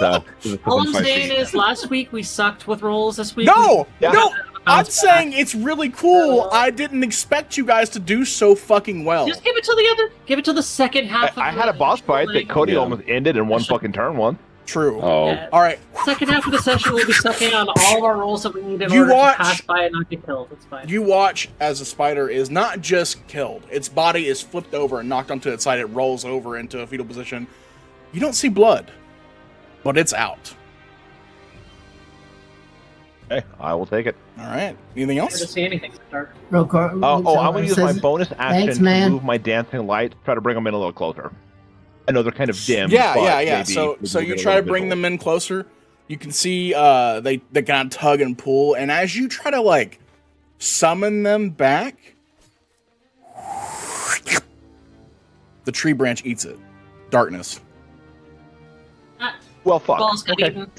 All I'm within 5 saying feet. is, last week we sucked with rolls. This week, No, Yeah. no. I'm back. saying it's really cool. I didn't expect you guys to do so fucking well. Just give it to the other. Give it to the second half. I of had a boss fight that Cody Yeah. almost ended in one fucking turn once. True. Oh, Yeah. All right. Second half of the session, we'll be sucking on all of our rolls that we need in You order watch- to pass by and not get killed. It's fine. You watch as the spider is not just killed. Its body is flipped over and knocked onto its side. It rolls over into a fetal position. You don't see blood, but it's out. Okay, I will take it. All right. Anything I don't else? see anything dark. Rokor. I'm going to use my bonus action Thanks, to man. move my dancing light, try to bring them in a little closer. I know they're kind of dim. Yeah, but yeah. maybe So we'll you get a try to little bring visual. them in closer. You can see they kind of tug and pull, and as you try to like summon them back, the tree branch eats it. Darkness. Well, fuck. Balls got Okay, eaten.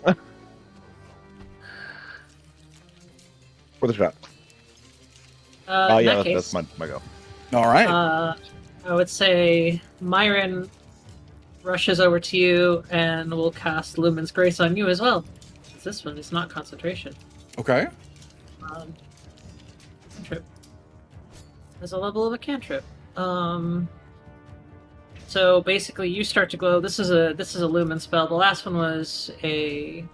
for the shot. In Yeah, that case, that's my go. All right. I would say Myron rushes over to you and will cast Lumen's Grace on you as well. This one is not concentration. Okay. Cantrip. There's a level of a cantrip. So basically, you start to glow. This is a Lumen spell. The last one was a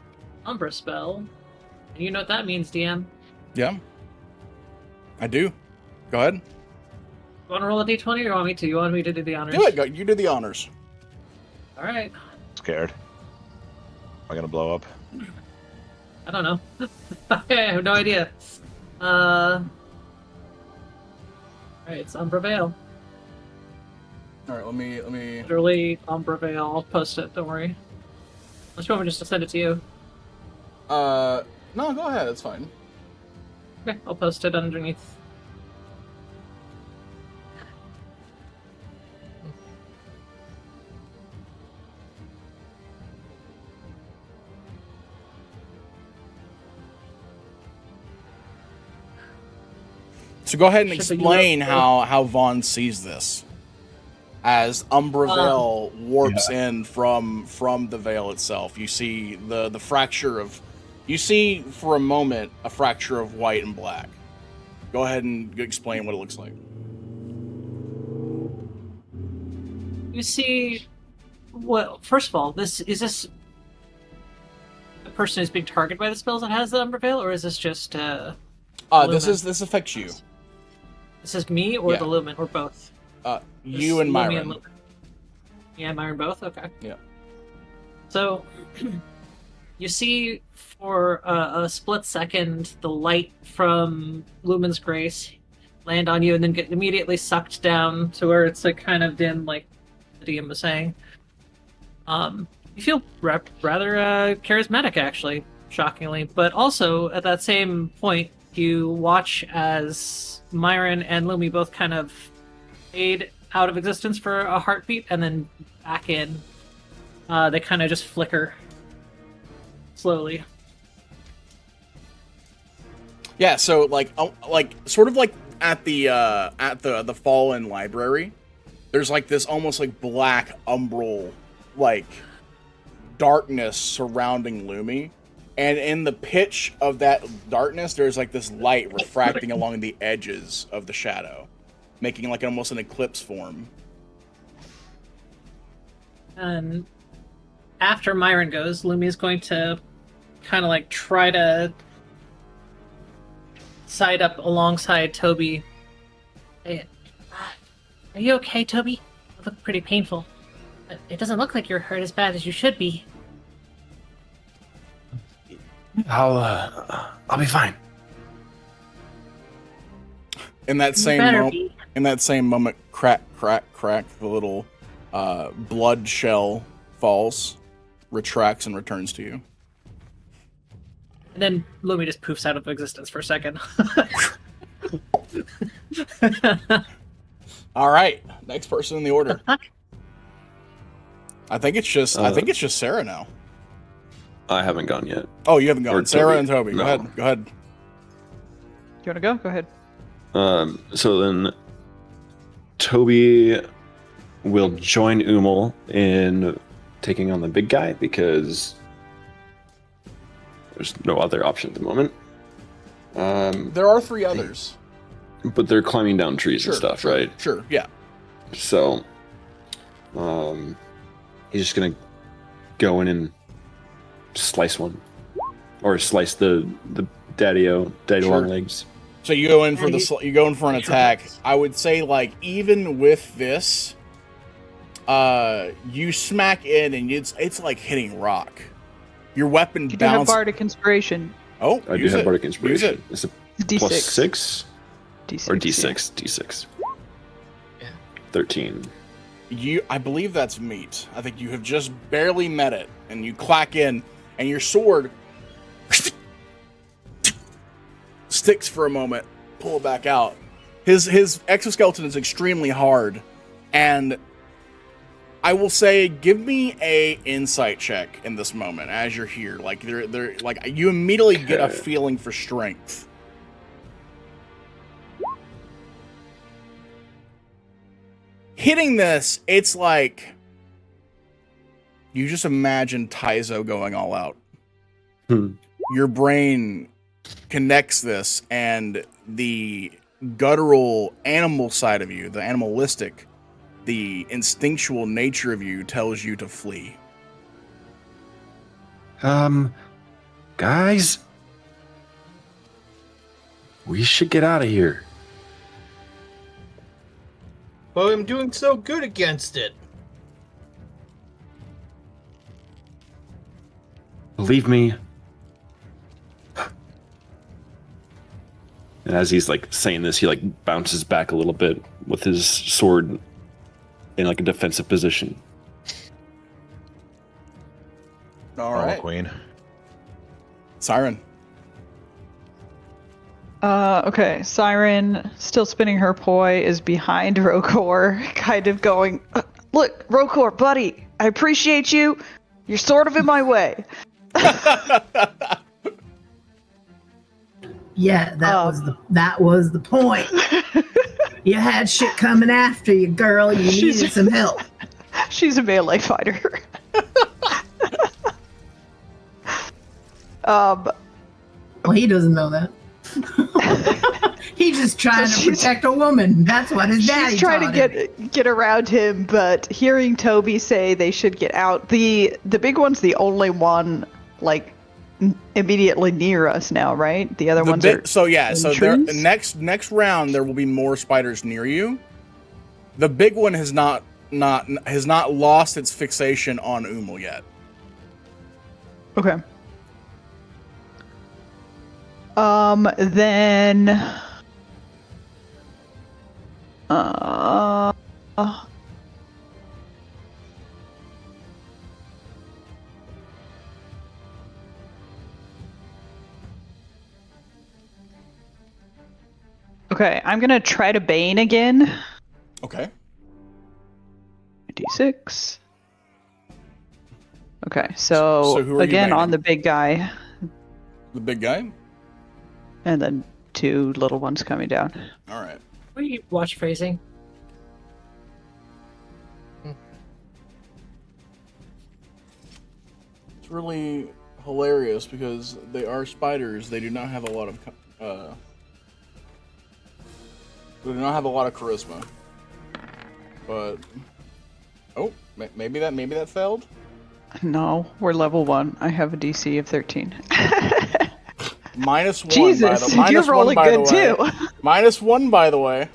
Umbra spell. And you know what that means, DM. Yeah. I do. Go ahead. You want to roll a d20 or you want me to? You want me to do the honors? Do it. Go. You do the honors. All right. Scared. Am I gonna blow up? I don't know. I have no idea. Alright, it's Umbra Veil. All right. Let me. Literally Umbra Veil. I'll post it, don't worry. Unless you want me just to send it to you. No. Go ahead. It's fine. Okay, I'll post it underneath. So go ahead and Should be explain you- how Vaughn sees this as Umbra Veil warps in from the veil itself. You see the fracture of, you see for a moment a fracture of white and black. Go ahead and explain what it looks like. You see, well, first of all, is this a person who's being targeted by the spells that has the Umbra Veil, or is this just This Lumen? this affects you. This is me or Yeah. the Lumen or both? You and Lumi Myron. Lumen. Yeah, Myron both. Okay. Yeah. So, you see for a split second the light from Lumen's Grace land on you, and then get immediately sucked down to where it's like kind of dim, like the DM was saying. You feel rather charismatic, actually, shockingly. But also at that same point, you watch as Myron and Lumi both kind of fade out of existence for a heartbeat and then back in. They kind of just flicker slowly. Yeah, so like sort of like at the fallen library, there's like this almost like black umbral like darkness surrounding Lumi. And in the pitch of that darkness, there's like this light refracting along the edges of the shadow, making like almost an eclipse form. And after Myron goes, Lumi is going to kind of like try to side up alongside Toby. Hey, are you okay, Toby? You look pretty painful. But it doesn't look like you're hurt as bad as you should be. I'll be fine. In that same moment, crack, the little blood shell falls, retracts, and returns to you. And then Lumi just poofs out of existence for a second. All right, next person in the order. I think it's just Sarah now. I haven't gone yet. Oh, you haven't gone. Or Sarah Toby. and Toby. No. Go ahead. You want to go? Go ahead. So then Toby will join Umel in taking on the big guy because there's no other option at the moment. There are 3 others. But they're climbing down trees and stuff, right? Sure, yeah. So he's just gonna go in and slice one. Or slice the daddy long legs. So you go in for an attack. I would say, like, even with this, you smack in and it's like hitting rock. Your weapon You do have bounces. Bardic Inspiration. Oh, I do have Bardic Inspiration. Use it. It's a D6. plus 6 D6. or D6. D6. Yeah. 13. I believe that's meat. I think you have just barely met it, and you clack in, and your sword sticks for a moment. Pull it back out. His exoskeleton is extremely hard, and I will say, give me a insight check in this moment as you're here. Like they're like you immediately get a feeling for strength. Hitting this, it's like you just imagine Taizo going all out. Your brain connects this, and the guttural animal side of you, the animalistic, the instinctual nature of you tells you to flee. Guys, we should get out of here. Well, I'm doing so good against it. Believe me. And as he's like saying this, he like bounces back a little bit with his sword in like a defensive position. All right, Queen. Siren. Okay, Siren, still spinning her poi, is behind Rokor, kind of going, look, Rokor, buddy, I appreciate you. You're sort of in my way. Yeah, that was the point. You had shit coming after you, girl. You needed some help. She's a melee fighter. Well, he doesn't know that. He's just trying to protect a woman. That's what his daddy She's trying taught to get around him, but hearing Toby say they should get out, the big one's the only one like immediately near us now, right? The other ones are So there, trees? next round there will be more spiders near you. The big one has not lost its fixation on Umel yet. Okay. Then okay, I'm gonna try to Bane again. Okay. D6. Okay, so who are you again on baning? the big guy, The big guy? and then 2 little ones coming down. All right. We watch phrasing. It's really hilarious because they are spiders. They do not have a lot of charisma. But Oh, maybe that failed. No, we're level 1. I have a DC of 13. -1. Jesus, by the, you're -1 rolling by the good way. too. -1 by the way.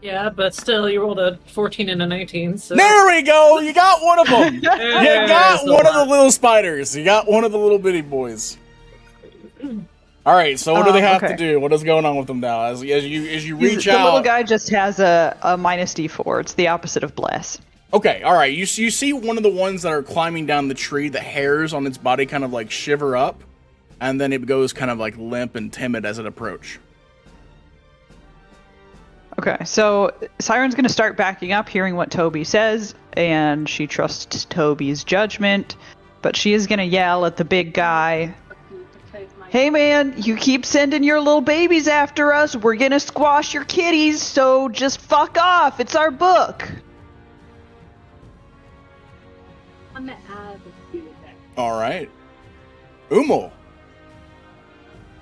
Yeah, but still, you rolled a 14 and a 19, so... There we go. You got one of them. You got There's one a of the lot. little spiders. You got one of the little bitty boys. All right. So what do they have to Okay. do? What is going on with them now? As you reach The out, little guy just has a -D4. It's the opposite of bless. Okay, all right. You see one of the ones that are climbing down the tree. The hairs on its body kind of like shiver up, and then it goes kind of like limp and timid as it approach. Okay, so Siren's going to start backing up, hearing what Toby says, and she trusts Toby's judgment, but she is going to yell at the big guy, "Hey man, you keep sending your little babies after us, we're going to squash your kitties, so just fuck off, it's our book." I'm gonna add the food there. All right, Umul.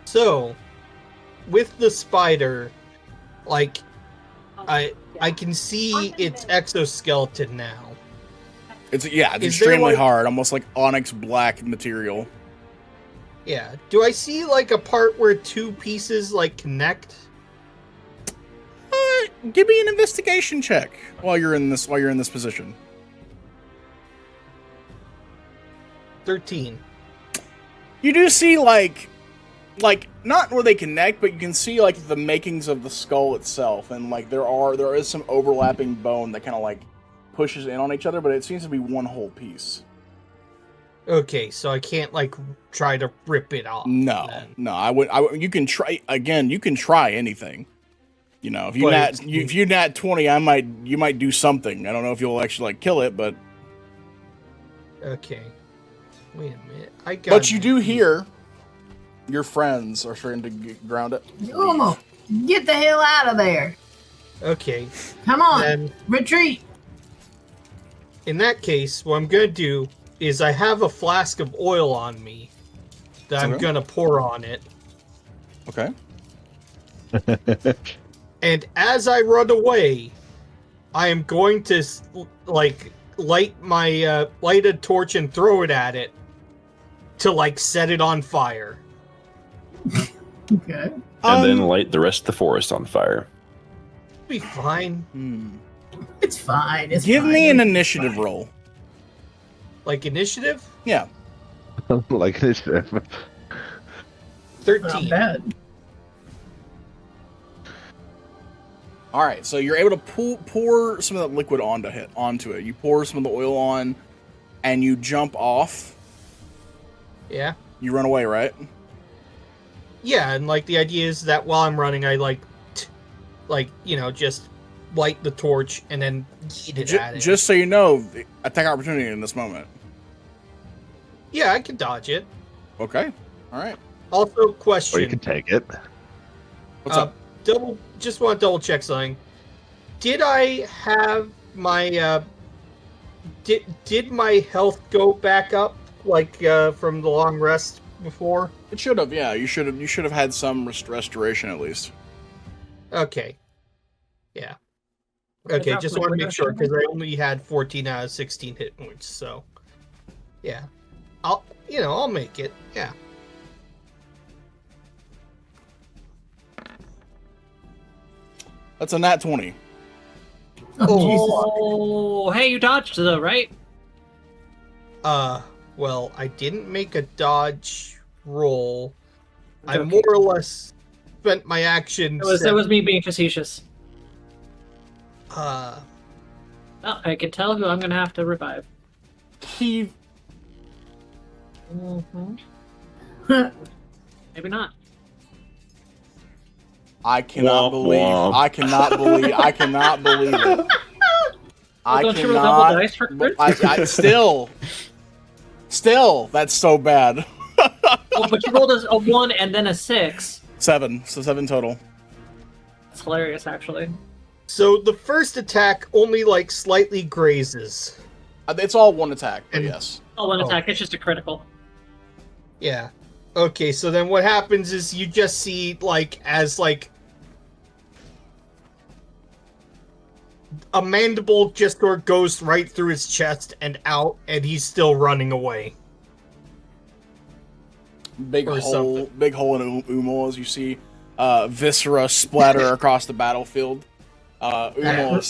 So, with the spider, like, I can see its exoskeleton now. It's Is there, extremely like- hard, almost like onyx black material. Yeah. Do I see like a part where two pieces like connect? Give me an investigation check while you're in this position. 13. You do see like not where they connect, but you can see like the makings of the skull itself, and like there is some overlapping bone that kind of like pushes in on each other, but it seems to be one whole piece. Okay, so I can't like try to rip it off. No, then. no, I would. You can try again. You can try anything. You know, if you nat 20, you might do something. I don't know if you'll actually like kill it, but Okay. Wait a minute. but you do hear your friends are starting to ground it. Umo, get the hell out of there. Okay. Come on, Then retreat. in that case, what I'm gonna do is I have a flask of oil on me that I'm Okay. gonna pour on it, Okay. and as I run away, I am going to like light a torch and throw it at it to like set it on fire. Okay. And then light the rest of the forest on fire. Be fine. It's fine. It's Give fine. me an It's initiative fine. roll. Like initiative? Yeah. Like this. 13. Not bad. All right, so you're able to pour some of that liquid onto it. You pour some of the oil on, and you jump off. Yeah. You run away, right? Yeah, and like the idea is that while I'm running, I just light the torch and then yeet it at it. Just so you know, attack opportunity in this moment. Yeah, I can dodge it. Okay. All right. Also, Or you question. can take it. What's up? Just want to double check something. Did I have my did my health go back up like from the long rest before? It should have. Yeah, you should have had some restoration at least. Okay. Yeah. Okay, just want to make sure because I only had 14 out of 16 hit points. So, yeah, I'll make it. Yeah. That's a nat 20. Oh, hey, you dodged though, right? Well, I didn't make a dodge roll. I Okay. more or less spent my action. That was me being facetious. Uh, Oh, I can tell who I'm gonna have to revive. He. Maybe not. I cannot Womp believe. womp. I cannot believe. I cannot believe it. I don't you roll cannot. double dice for crit? I still, that's so bad. Oh, but you rolled a 1 and then a 6. 7, so 7 total. It's hilarious, actually. so the first attack only like slightly grazes. It's all one attack, but And- yes. Oh, one attack. It's just a critical. Yeah. Okay, so then what happens is you just see like as like a mandible just sort of goes right through his chest and out, and he's still running away. Big Or hole something. in Umul as you see viscera splatter across the battlefield. Umul is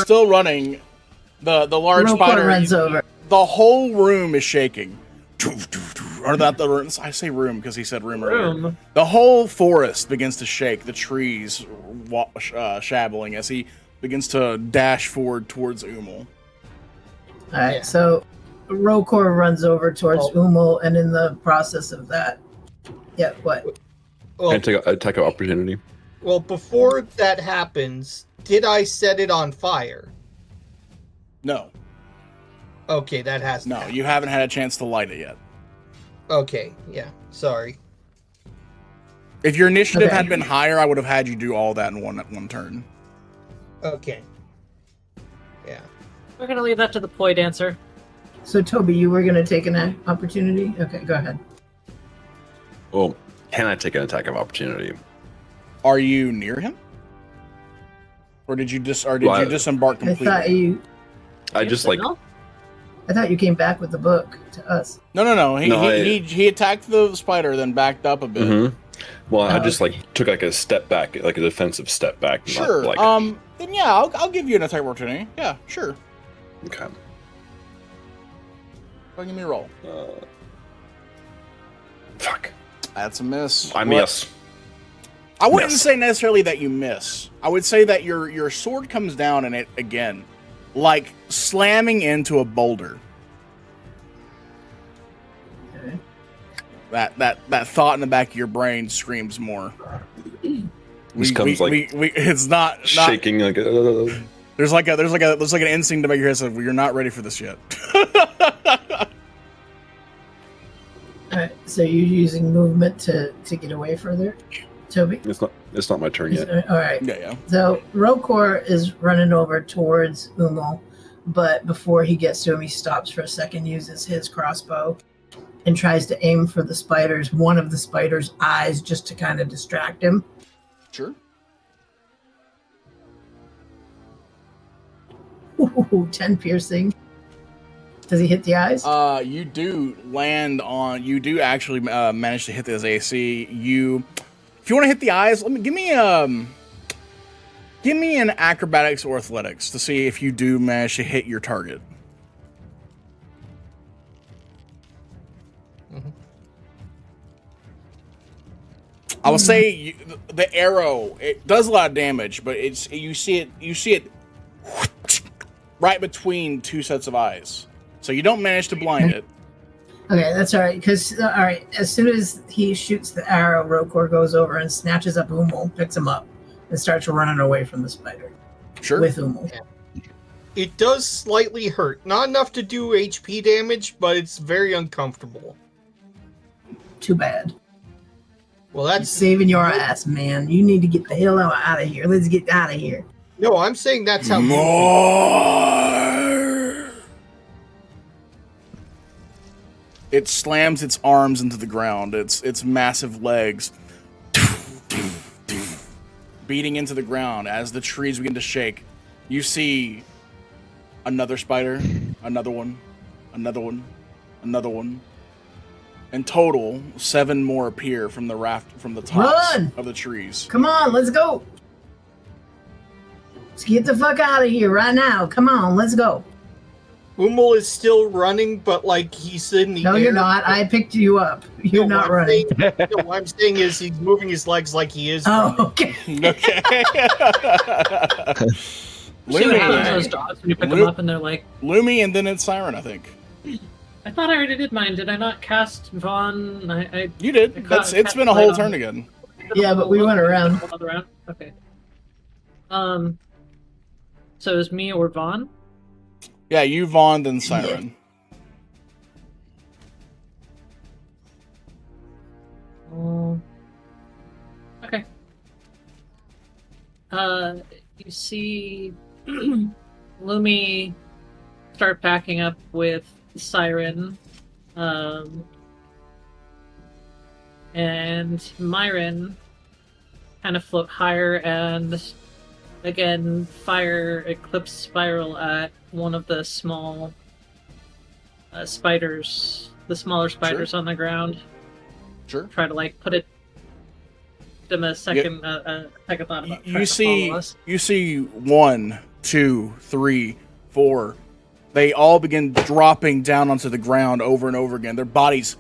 still running. The large Roquor spider runs over. The whole room is shaking. Or not the room. I say room because he said room earlier. Room. The whole forest begins to shake. The trees shabbling as he begins to dash forward towards Umul. Alright, Yeah. so Roquor runs over towards Umul, and in the process of that, yeah, what? Well, And take attack of opportunity. well, before that happens, did I set it on fire? No, Okay, that has no, you haven't had a chance to light it yet. Okay, yeah, sorry. If your initiative Okay. had been higher, I would have had you do all that in one turn. Okay. Yeah. We're gonna leave that to the ploy dancer. So Toby, you were gonna take an opportunity? Okay, go ahead. Well, can I take an attack of opportunity? Are you near him, or did you disembark I completely? I just like I thought you came back with the book to us. No. No, He attacked the spider, then backed up a bit. Mhm. Well, I Oh, just like took like a step back, like a defensive step back. not, Sure. Like, Then yeah, I'll give you an attack opportunity. Yeah, sure. okay. Go give me a roll. Fuck. That's a miss. I What- miss. I wouldn't Miss. say necessarily that you miss. I would say that your sword comes down and it again, like slamming into a boulder. Okay. That thought in the back of your brain screams more. This comes like it's not shaking like. There's like an instinct to make your head say, well, you're not ready for this yet. Alright, so you're using movement to get away further, Toby? It's not my turn yet. Alright. Yeah. So Roquor is running over towards Umul, but before he gets to him, he stops for a second, uses his crossbow, and tries to aim for one of the spider's eyes, just to kind of distract him. Sure. Ooh, 10 piercing. Does he hit the eyes? You do actually manage to hit this AC. If you want to hit the eyes, give me an acrobatics or athletics to see if you do manage to hit your target. Mhm. I will say the arrow, it does a lot of damage, but you see it right between two sets of eyes. So you don't manage to blind it. Okay, that's all right. Because as soon as he shoots the arrow, Roquor goes over and snatches up Umul, picks him up, and starts running away from the spider Sure. with Umul. It does slightly hurt. Not enough to do HP damage, but it's very uncomfortable. Too bad. Well, You're that's... saving your ass, man. You need to get the hell out of here. Let's get out of here. No, I'm saying that's how... More. It slams its arms into the ground. Its massive legs beating into the ground as the trees begin to shake. You see another spider, another one, another one, another one. In total, 7 more appear from the tops Run! of the trees. Come on, let's go. Let's get the fuck out of here right now. Come on, let's go. Umul is still running, but like he's in the No, air. you're not. I picked you up. You're No, not what I'm running. saying- no, what I'm saying is he's moving his legs like he is. Oh, running. okay. Okay. See what happens to Lumi, those dogs when you pick them up and they're like, Lumi, and then it's Siren, I think. I thought I already did mine. Did I not cast Vaughn? I You did. It's been a whole turn again. Yeah, but we went around. Another round? Okay. So is me or Vaughn? Yeah, you, Vaughn, then Siren. Okay. You see Lumi start packing up with Siren, and Myron kind of float higher and again, fire Eclipse Spiral at one of the small spiders, the smaller spiders on the ground. Sure. Try to like put it. Them a second, second thought about. You see 1, 2, 3, 4. They all begin dropping down onto the ground over and over again. Their bodies,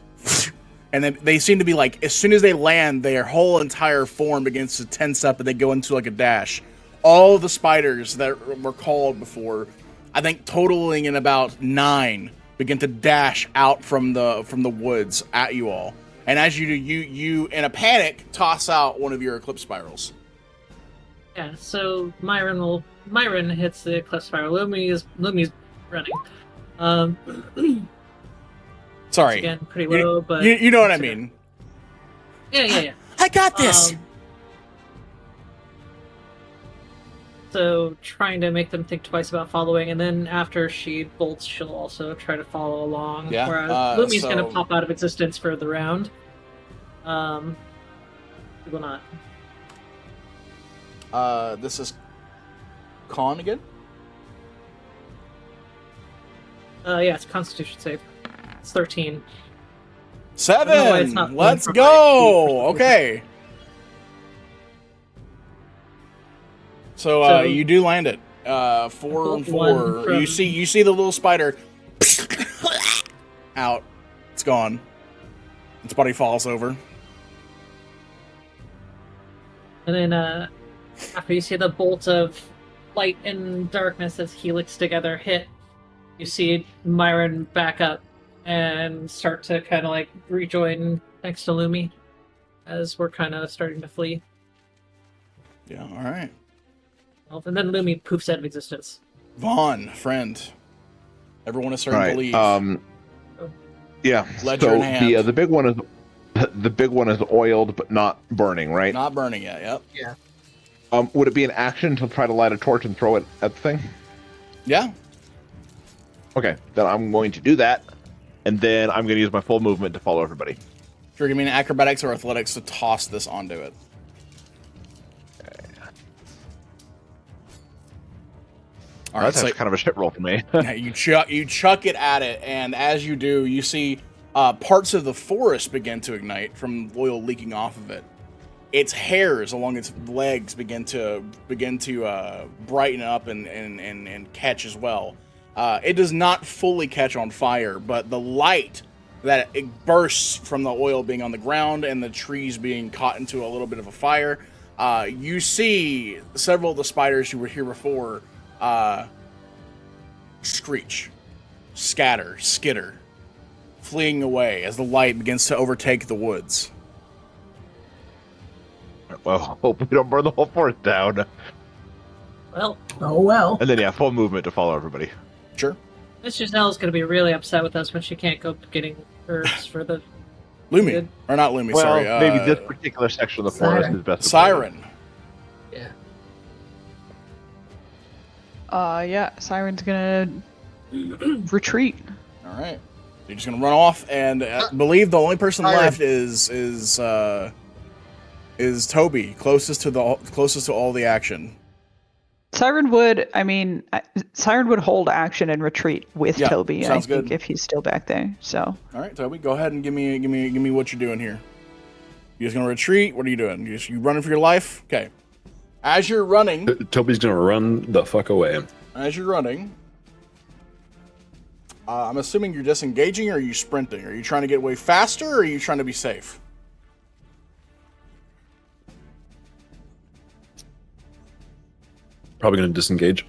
and then they seem to be like, as soon as they land, their whole entire form begins to tense up, and they go into like a dash. All the spiders that were called before, I think totaling in about 9, begin to dash out from the woods at you all. And as you do, you in a panic toss out one of your Eclipse Spirals. Yeah, so Myron hits the Eclipse Spiral. Lumi's running. Sorry. Again, pretty low, but you know what I mean. Yeah. I got this. So trying to make them think twice about following, and then after she bolts, she'll also try to follow along. Yeah, Whereas Lumi's going to pop out of existence for the round. He will not. This is Con again? Yeah, it's Constitution save. It's 13. 7! Let's go! Okay. So you do land it. 4 and 4. You see the little spider out. It's gone. Its body falls over. And then after you see the bolt of light and darkness as helix together hit, you see Myron back up and start to kind of like rejoin next to Lumi as we're kind of starting to flee. Yeah, alright. And then Lumi poofs out of existence. Vaughn, friend. Everyone is starting to leave. Yeah. Ledger in hand. The big one is oiled but not burning, right? Not burning yet. Yep. Yeah. Would it be an action to try to light a torch and throw it at the thing? Yeah. Okay, then I'm going to do that, and then I'm going to use my full movement to follow everybody. Sure, give me an acrobatics or athletics to toss this onto it. All right, that's kind of a shit roll for me. You chuck it at it, and as you do, you see parts of the forest begin to ignite from oil leaking off of it. Its hairs along its legs begin to brighten up and catch as well. It does not fully catch on fire, but the light that it bursts from the oil being on the ground and the trees being caught into a little bit of a fire, you see several of the spiders who were here before screech, scatter, skitter, fleeing away as the light begins to overtake the woods. Well, hope we don't burn the whole forest down. Well. Oh well. And then full movement to follow everybody. Sure. Miss Giselle's going to be really upset with us when she can't go getting herbs for the... Lumi. Or not Lumi, well, sorry. Maybe this particular section of the forest is best. Siren. Yeah. Yeah, Siren's gonna retreat. All right. You're just gonna run off, and believe the only person Siren. left is Toby, closest to all the action. Siren would hold action and retreat with Toby. Sounds I think good. if he's still back there. So. All right, Toby, go ahead and give me what you're doing here. You just gonna retreat? What are you doing? You running for your life? Okay. As you're running, Toby's gonna run the fuck away. As you're running, I'm assuming you're disengaging, or are you sprinting? Are you trying to get away faster, or are you trying to be safe? Probably gonna disengage.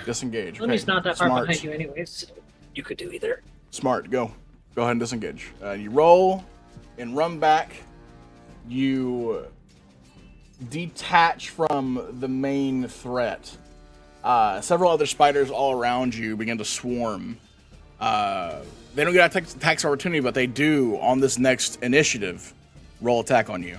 Disengage. Lumi's Okay. not that far Smart. behind you anyways, so you could do either. Smart. Go ahead and disengage. You roll and run back. You detach from the main threat. Several other spiders all around you begin to swarm. They don't get attacks of opportunity, but they do on this next initiative. Roll attack on you.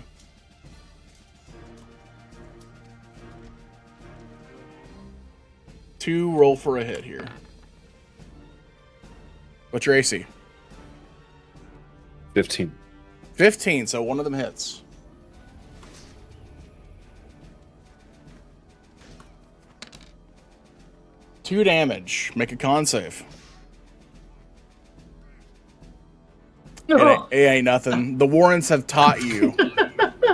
Two, roll for a hit here. What's your AC? 15. 15, so one of them hits. 2 damage. Make a con save. It ain't nothing. The Warrens have taught you.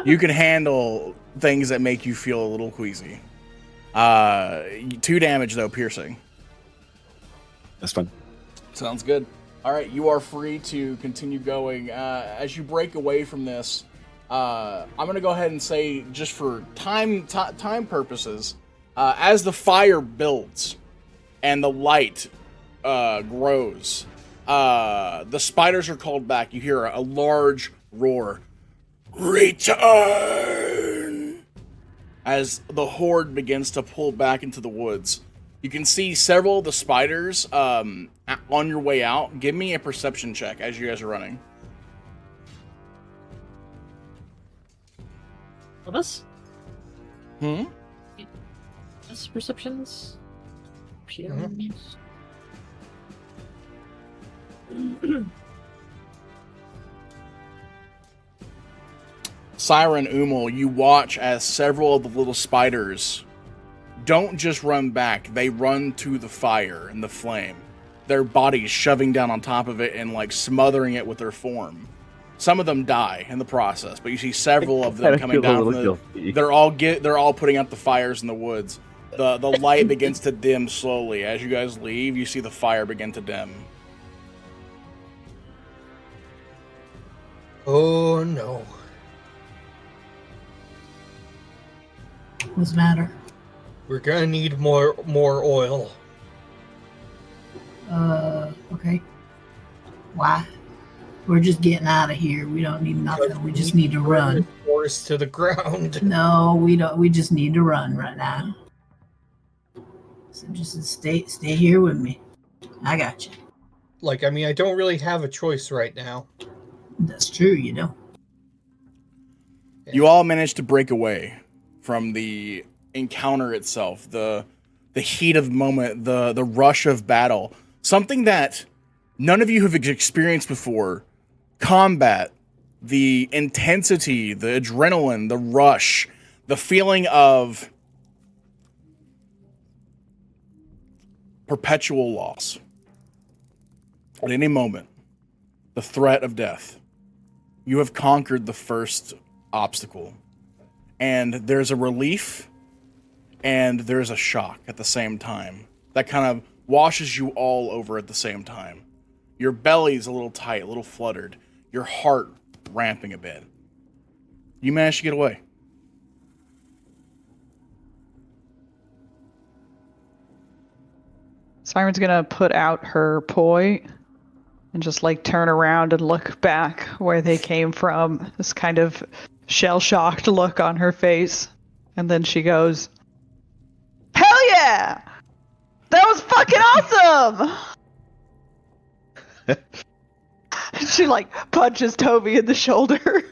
You can handle things that make you feel a little queasy. 2 damage, though, piercing. That's fine. Sounds good. All right, you are free to continue going. As you break away from this, I'm going to go ahead and say, just for time purposes, as the fire builds and the light grows, the spiders are called back. You hear a large roar. Return! As the horde begins to pull back into the woods. You can see several of the spiders on your way out. Give me a perception check as you guys are running. What us? Hmm? Us perceptions? Siren Umul, you watch as several of the little spiders don't just run back, they run to the fire and the flame. Their bodies shoving down on top of it and like smothering it with their form. Some of them die in the process, but you see several of them coming down. They're all putting out the fires in the woods. The light begins to dim slowly. As you guys leave, you see the fire begin to dim. Oh no. What's the matter? We're gonna need more oil. Okay. Why? We're just getting out of here. We don't need nothing. We just need to run. Force to the ground. No, we don't. We just need to run right now. So just stay here with me. I got you. Like, I mean, I don't really have a choice right now. That's true. You don't. You all managed to break away from the encounter itself, the heat of the moment, the rush of battle. Something that none of you have experienced before. Combat, the intensity, the adrenaline, the rush, the feeling of perpetual loss. At any moment, the threat of death. You have conquered the first obstacle. And there's a relief and there's a shock at the same time that kind of washes you all over at the same time. Your belly's a little tight, a little fluttered. Your heart ramping a bit. You managed to get away. Siren's gonna put out her poi and just like turn around and look back where they came from. This kind of shell-shocked look on her face. And then she goes, "Hell yeah! That was fucking awesome!" She like punches Toby in the shoulder.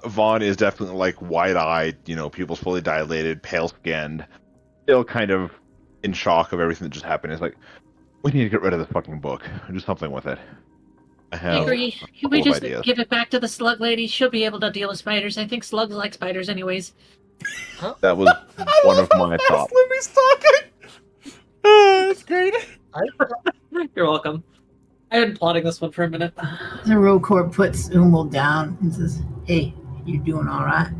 Vaughn is definitely like wide-eyed, pupils fully dilated, pale-skinned, still kind of in shock of everything that just happened. It's like, we need to get rid of this fucking book and do something with it. I have agree. a Can we couple of just ideas. give it back to the slug lady? She'll be able to deal with spiders. I think slugs like spiders anyways. That was one of my thoughts. Libby's talking. That's great. You're welcome. I've been plotting this one for a minute. The Rocorp puts Umul down and says, "Hey, you doing all right?"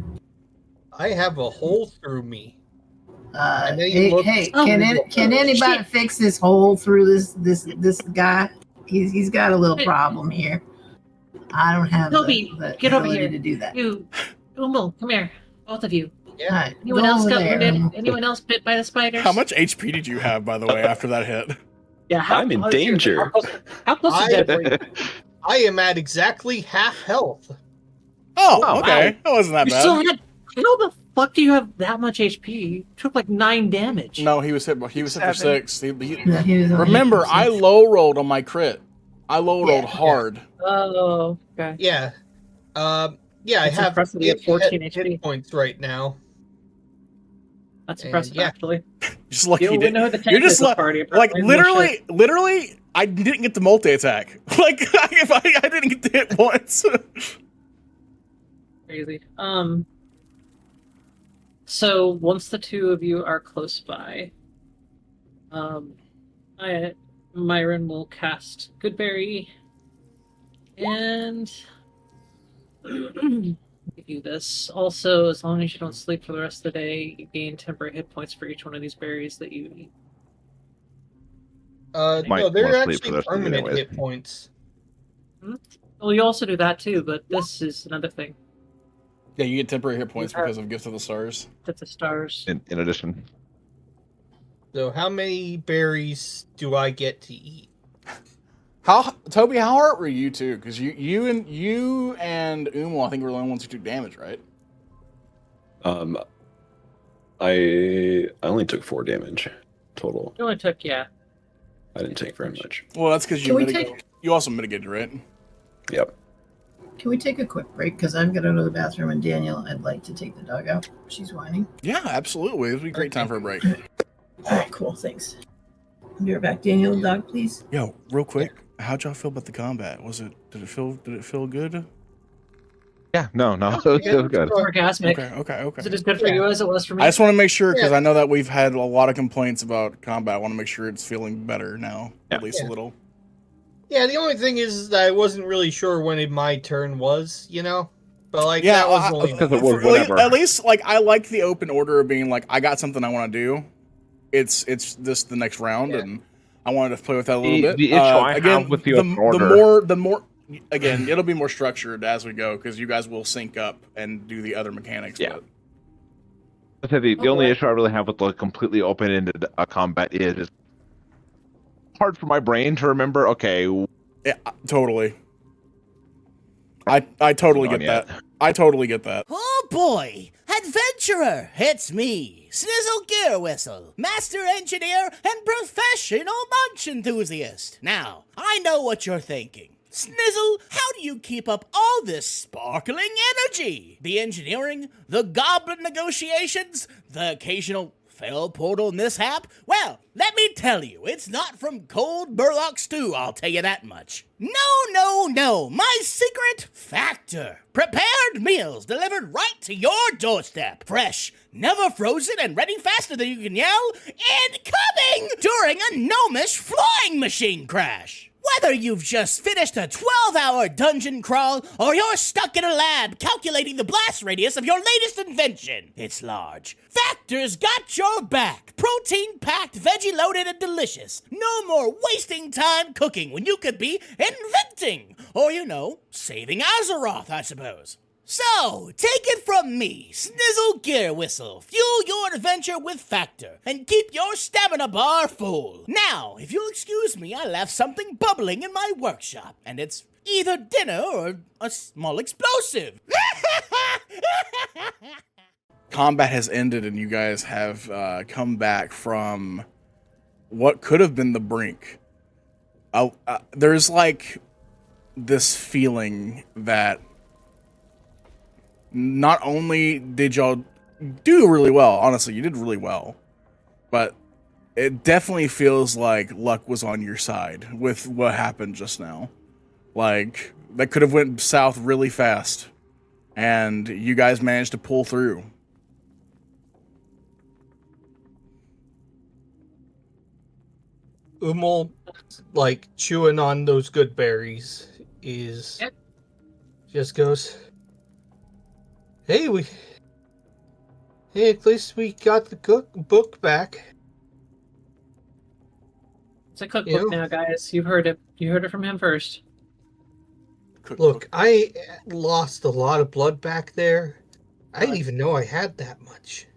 I have a hole through me. And then Hey, you look- can anybody fix this hole through this guy? He's got a little problem here. I don't have Toby, the get over ability here. to do that. You, Umul, come here. Both of you. Yeah. All right, Anyone go else over got there, wounded? Umul. Anyone else bit by the spiders? How much HP did you have, by the way, after that hit? Yeah, I'm in danger. How close is I- dead for you? I am at exactly half health. Oh, okay. That wasn't that You bad. still had. How the fuck do you have that much HP? You took like 9 damage. No, he was hit for 6. Yeah, he was only Remember, hit for I 6. low rolled on my crit. I low rolled Yeah. hard. Oh, okay. Yeah. I That's have impressive. You have 14 hit HP. points right now. That's And, impressive, yeah. actually. Just lucky You you wouldn't know who didn't. the tank You're just is this like, party. like apparently. No shit. literally, I didn't get the multi attack. Like, if I didn't get to hit once. Crazy. So once the two of you are close by, Myron will cast Goodberry and give you this. Also, as long as you don't sleep for the rest of the day, you gain temporary hit points for each one of these berries that you eat. Might No, they're wanna sleep for actually the rest of the day permanent anyways. hit points. Well, you also do that too, but this is another thing. Yeah, you get temporary hit points You have- because of Gift of the Stars. That's the stars. In addition, So how many berries do I get to eat? Toby, how hurt were you two? Because you and Umo, I think were the only ones who took damage, right? I only took 4 damage total. You only took, yeah. I didn't take very much. Well, that's because you Can we mitigated. You also mitigated, right? Yep. Can we take a quick break? Because I'm going to go to the bathroom, and Daniel, I'd like to take the dog out. She's whining. Yeah, absolutely. It would be a great time for a break. All right, cool. Thanks. I'll be right back. Daniel, the dog, please. Yo, real quick, how'd y'all feel about the combat? Did it feel good? yeah, no, it was good. Orgasmic. Okay. Is it as good for you as it was for me? I just want to make sure because I know that we've had a lot of complaints about combat. I want to make sure it's feeling better now, at least a little. Yeah, the only thing is that I wasn't really sure when my turn was, But like Yeah, that was only because it was whatever. At least like I like the open order of being like I got something I want to do. It's this the next round, and I wanted to play with that a little bit. The issue I have with the open order. the more again, it'll be more structured as we go because you guys will sync up and do the other mechanics. Yeah. But I say the only issue I really have with the completely open-ended combat is it's hard for my brain to remember. Okay, yeah, totally. I totally get that. I totally get that. Oh boy! Adventurer! It's me, Snizzle Gearwhistle, master engineer and professional munch enthusiast. Now, I know what you're thinking. Snizzle, how do you keep up all this sparkling energy? The engineering, the goblin negotiations, the occasional fell portal mishap? Well, let me tell you, it's not from cold burlock stew, I'll tell you that much. No, my secret factor. Prepared meals delivered right to your doorstep. Fresh, never frozen, and ready faster than you can yell, and coming during a gnomish flying machine crash. Whether you've just finished a 12-hour dungeon crawl or you're stuck in a lab calculating the blast radius of your latest invention, it's large. Factor's got your back. Protein-packed, veggie-loaded, and delicious. No more wasting time cooking when you could be inventing. Or, saving Azeroth, I suppose. So, take it from me, Snizzle Gearwhistle. Fuel your adventure with Factor, and keep your stamina bar full. Now, if you'll excuse me, I left something bubbling in my workshop, and it's either dinner or a small explosive. Combat has ended, and you guys have come back from what could have been the brink. There's like this feeling that not only did y'all do really well, honestly, you did really well, but it definitely feels like luck was on your side with what happened just now. Like, that could have went south really fast, and you guys managed to pull through. Umul, like chewing on those good berries, just goes, Hey, at least we got the book back. It's a cookbook now, guys. You heard it. You heard it from him first. Look, I lost a lot of blood back there. I didn't even know I had that much.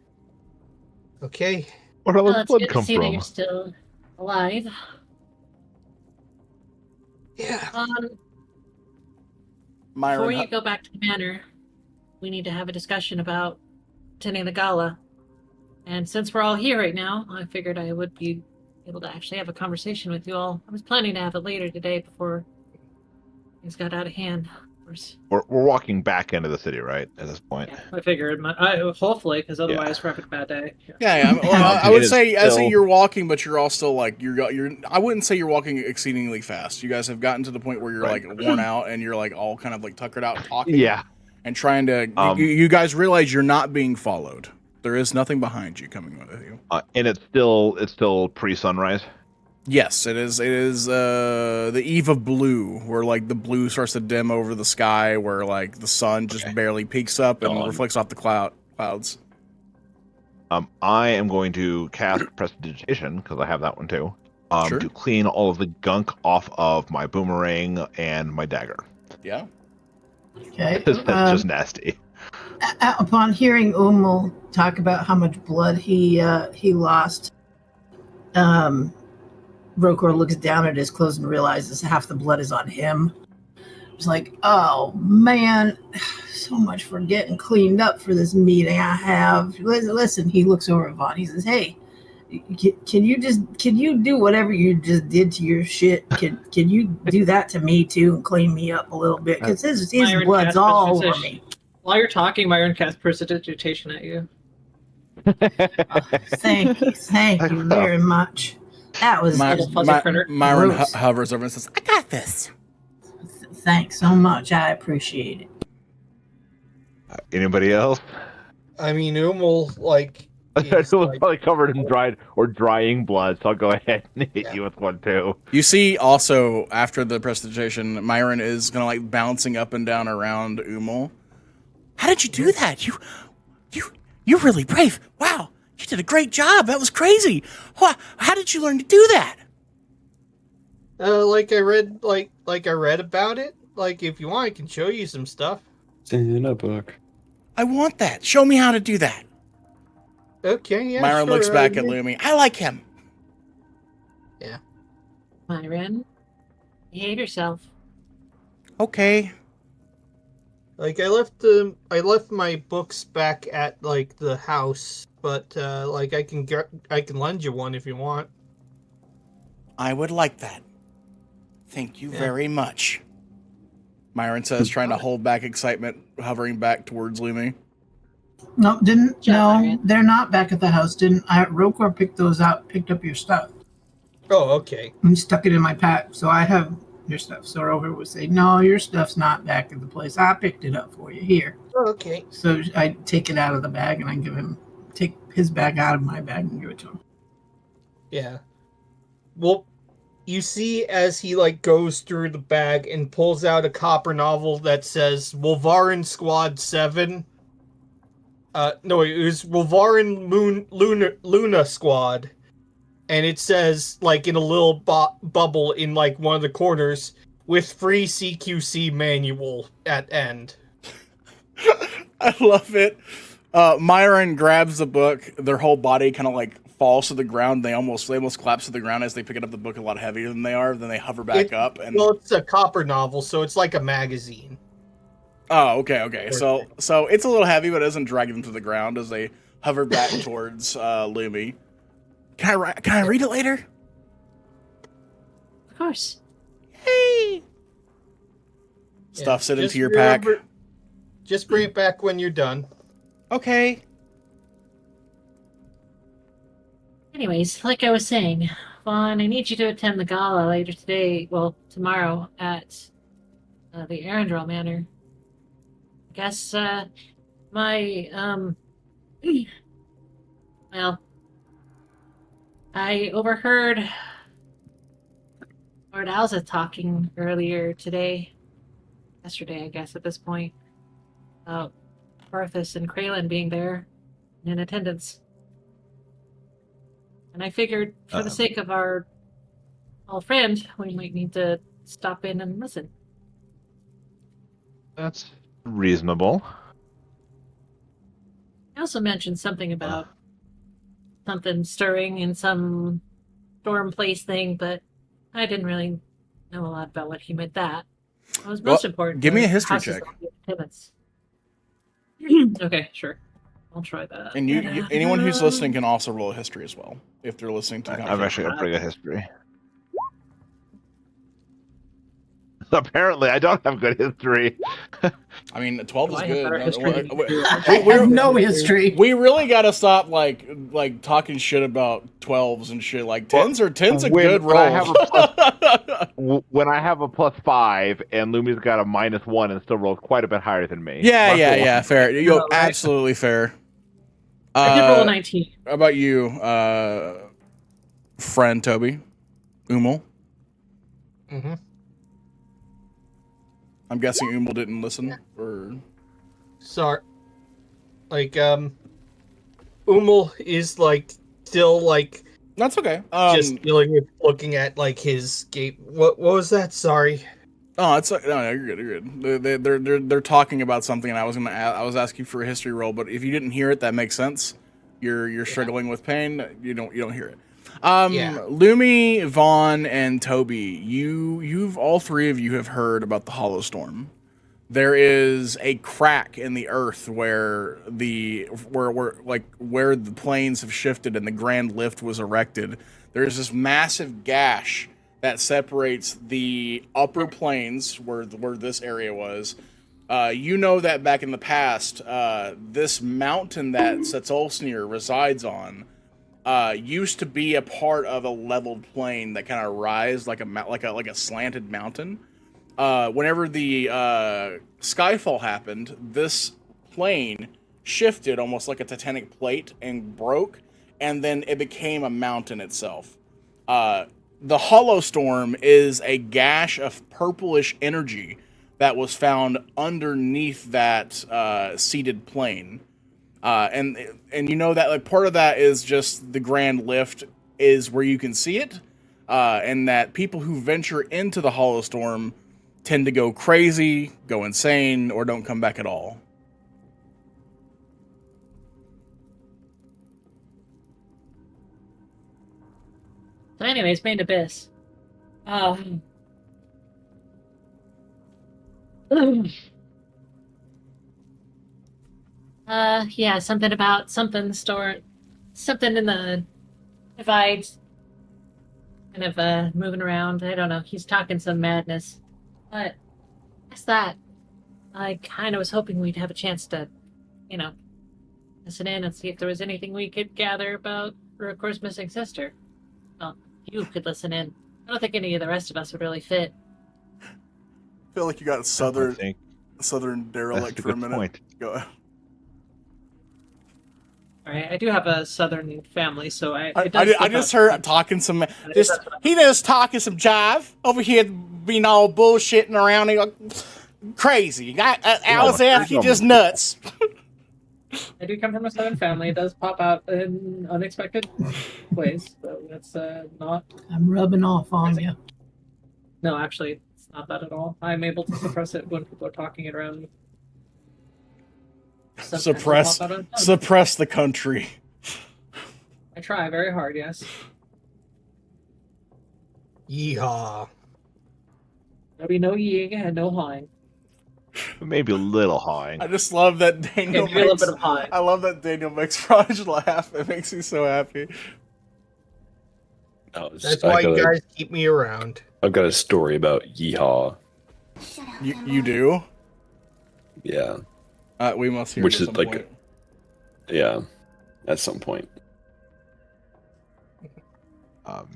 Okay? Where did all Well, this it's blood good to come see that from? you're still alive. Yeah. Myron, Before you go back to the manor, we need to have a discussion about attending the gala. And since we're all here right now, I figured I would be able to actually have a conversation with you all. I was planning to have it later today before things got out of hand. Of course. We're walking back into the city, right? At this point. Yeah, I figured. Hopefully, because otherwise we're having a bad day. Yeah. I would say, I say you're walking, but you're all still like you're. I wouldn't say you're walking exceedingly fast. You guys have gotten to the point where you're like worn out and you're like all kind of like tuckered out talking. Yeah. And trying to. You guys realize you're not being followed. There is nothing behind you coming with you. And it's still pre-sunrise. Yes, it is. It is the eve of blue, where like the blue starts to dim over the sky, where like the sun just barely peeks up and reflects off the clouds. I am going to cast Prestidigitation because I have that one too. Sure. To clean all of the gunk off of my boomerang and my dagger. Yeah. Okay. That's just nasty. Upon hearing Umul talk about how much blood he lost, Rokor looks down at his clothes and realizes half the blood is on him. It's like, oh man, so much for getting cleaned up for this meeting I have. Listen, he looks over at Vaughn. He says, hey, can you do whatever you just did to your shit? Can you do that to me too and clean me up a little bit? Because his blood's all over me. While you're talking, Myron casts Prestidigitation at you. Thank you very much. That was Myron hovers over and says, I got this. Thanks so much. I appreciate it. Anybody else? I mean, Umul, like... It was probably covered in drying blood, so I'll go ahead and hit you with one too. You see, also after the prestidigitation, Myron is kind of like bouncing up and down around Umul. How did you do that? You're really brave. Wow, you did a great job. That was crazy. How did you learn to do that? Like I read about it. Like, if you want, I can show you some stuff. It's in a book. I want that. Show me how to do that. Okay, yeah. Myron sure, looks back at Lumi. I like him. Yeah. Myron, behave yourself. Okay. Like I left my books back at like the house, but like I can lend you one if you want. I would like that. Thank you very much. Myron says, trying to hold back excitement, hovering back towards Lumi. No, they're not back at the house. Rokor picked those out, picked up your stuff. Oh, okay. And stuck it in my pack, so I have your stuff. So Rokor would say, no, your stuff's not back at the place. I picked it up for you here. Oh, okay. So I take it out of the bag and I take his bag out of my bag and give it to him. Yeah. Well, you see as he like goes through the bag and pulls out a copper novel that says Wolvarin Squad 7. No, it was Wolvarin Luna Squad. And it says, like, in a little bubble in, like, one of the corners, with free CQC manual at end. I love it. Myron grabs the book. Their whole body kind of, like, falls to the ground. They almost collapse to the ground as they pick it up the book a lot heavier than they are. Then they hover back up. And well, it's a copper novel, so it's like a magazine. Oh, okay. So it's a little heavy, but it doesn't drag them to the ground as they hover back towards Lumi. Can I read it later? Of course. Hey. Stuffs it into your pack. Just bring it back when you're done. Okay. Anyways, like I was saying, Vaughn, I need you to attend the gala later today, tomorrow at the Arundel Manor. I guess, I overheard Lord Alza talking earlier yesterday, I guess, at this point, about Barthas and Kraylin being there in attendance. And I figured, for the sake of our old friend, we might need to stop in and listen. That's reasonable. I also mentioned something about something stirring in some storm place thing, but I didn't really know a lot about what he meant that. What was most important. Give me a history check. Okay, sure. I'll try that. And anyone who's listening can also roll a history as well, if they're listening to. I've actually got a pretty good history. Apparently, I don't have good history. I mean, 12 is good. I have no history. We really got to stop like talking shit about 12s and shit. Like 10s are a good roll. When I have a +5 and Lumi's got a -1 and still rolls quite a bit higher than me. Yeah, fair. Absolutely fair. I did roll a 19. How about you, friend Toby? Umel? Mm-hmm. I'm guessing Umel didn't listen, or... Sorry. Like, Umel is, like, still, like... That's okay. Just dealing with looking at, like, his gate. What was that? Sorry. Oh, it's like, no, you're good. You're good. They're talking about something, and I was asking for a history roll, but if you didn't hear it, that makes sense. You're struggling with pain. You don't hear it. Lumi, Vaughn, and Toby, you've all three of you have heard about the Hollow Storm. There is a crack in the earth where the planes have shifted and the grand lift was erected. There's this massive gash that separates the upper plains where this area was. You know that back in the past, this mountain that Setolsnir resides on used to be a part of a leveled plain that kind of rise like a slanted mountain. Whenever the Skyfall happened, this plane shifted almost like a tectonic plate and broke, and then it became a mountain itself. The Hollow Storm is a gash of purplish energy that was found underneath that seated plane. And you know that like part of that is just the grand lift is where you can see it, and that people who venture into the Hollow Storm tend to go crazy, go insane, or don't come back at all. So anyways, Main Abyss. Yeah, something about something in the divides. Kind of moving around. I don't know. He's talking some madness. But that's that. I kind of was hoping we'd have a chance to, listen in and see if there was anything we could gather about Rukor's missing sister. Well, you could listen in. I don't think any of the rest of us would really fit. I feel like you got southern derelict for a minute. Point. Go ahead. All right, I do have a southern family, so I just heard talking some. He just talking some jive over here, being all bullshitting around. He like, crazy. Alizef, he just nuts. I do come from a southern family. It does pop out in unexpected ways, so that's not. I'm rubbing off on you. No, actually, it's not that at all. I'm able to suppress it when people are talking it around. Suppress the country. I try very hard, yes. Yeehaw. There'll be no yeeing and no hawing. Maybe a little hawing. I just love that Daniel a little bit of hawing. I love that Daniel makes Raj laugh. It makes me so happy. That's why you guys keep me around. I've got a story about yeehaw. You do? Yeah. We must hear Which it is at some like, point. yeah, at some point. But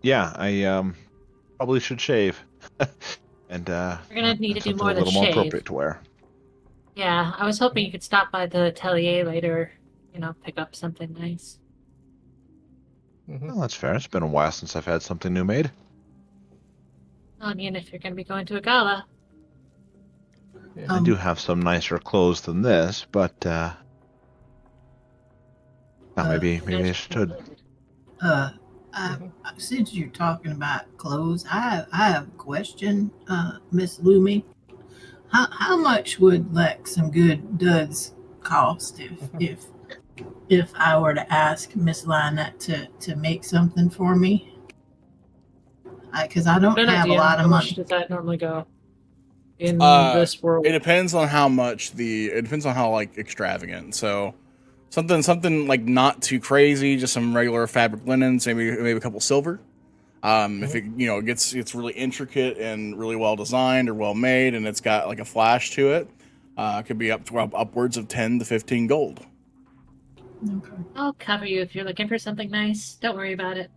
yeah, I probably should shave. And We're gonna need to do something more a than little more shave. appropriate to wear. Yeah, I was hoping you could stop by the atelier later, pick up something nice. Well, that's fair. It's been a while since I've had something new made. I mean, if you're gonna be going to a gala. I do have some nicer clothes than this, but maybe I should. Since you're talking about clothes, I have a question, Miss Lumi. How much would like some good duds cost if I were to ask Miss Lynette to make something for me? Because I don't have a lot of How money. much does that normally go in this world? It depends on how much it depends on how like extravagant. So something like not too crazy, just some regular fabric linens, maybe a couple silver. If it gets really intricate and really well designed or well made, and it's got like a flash to it, it could be upwards of 10 to 15 gold. Okay. I'll cover you if you're looking for something nice. Don't worry about it.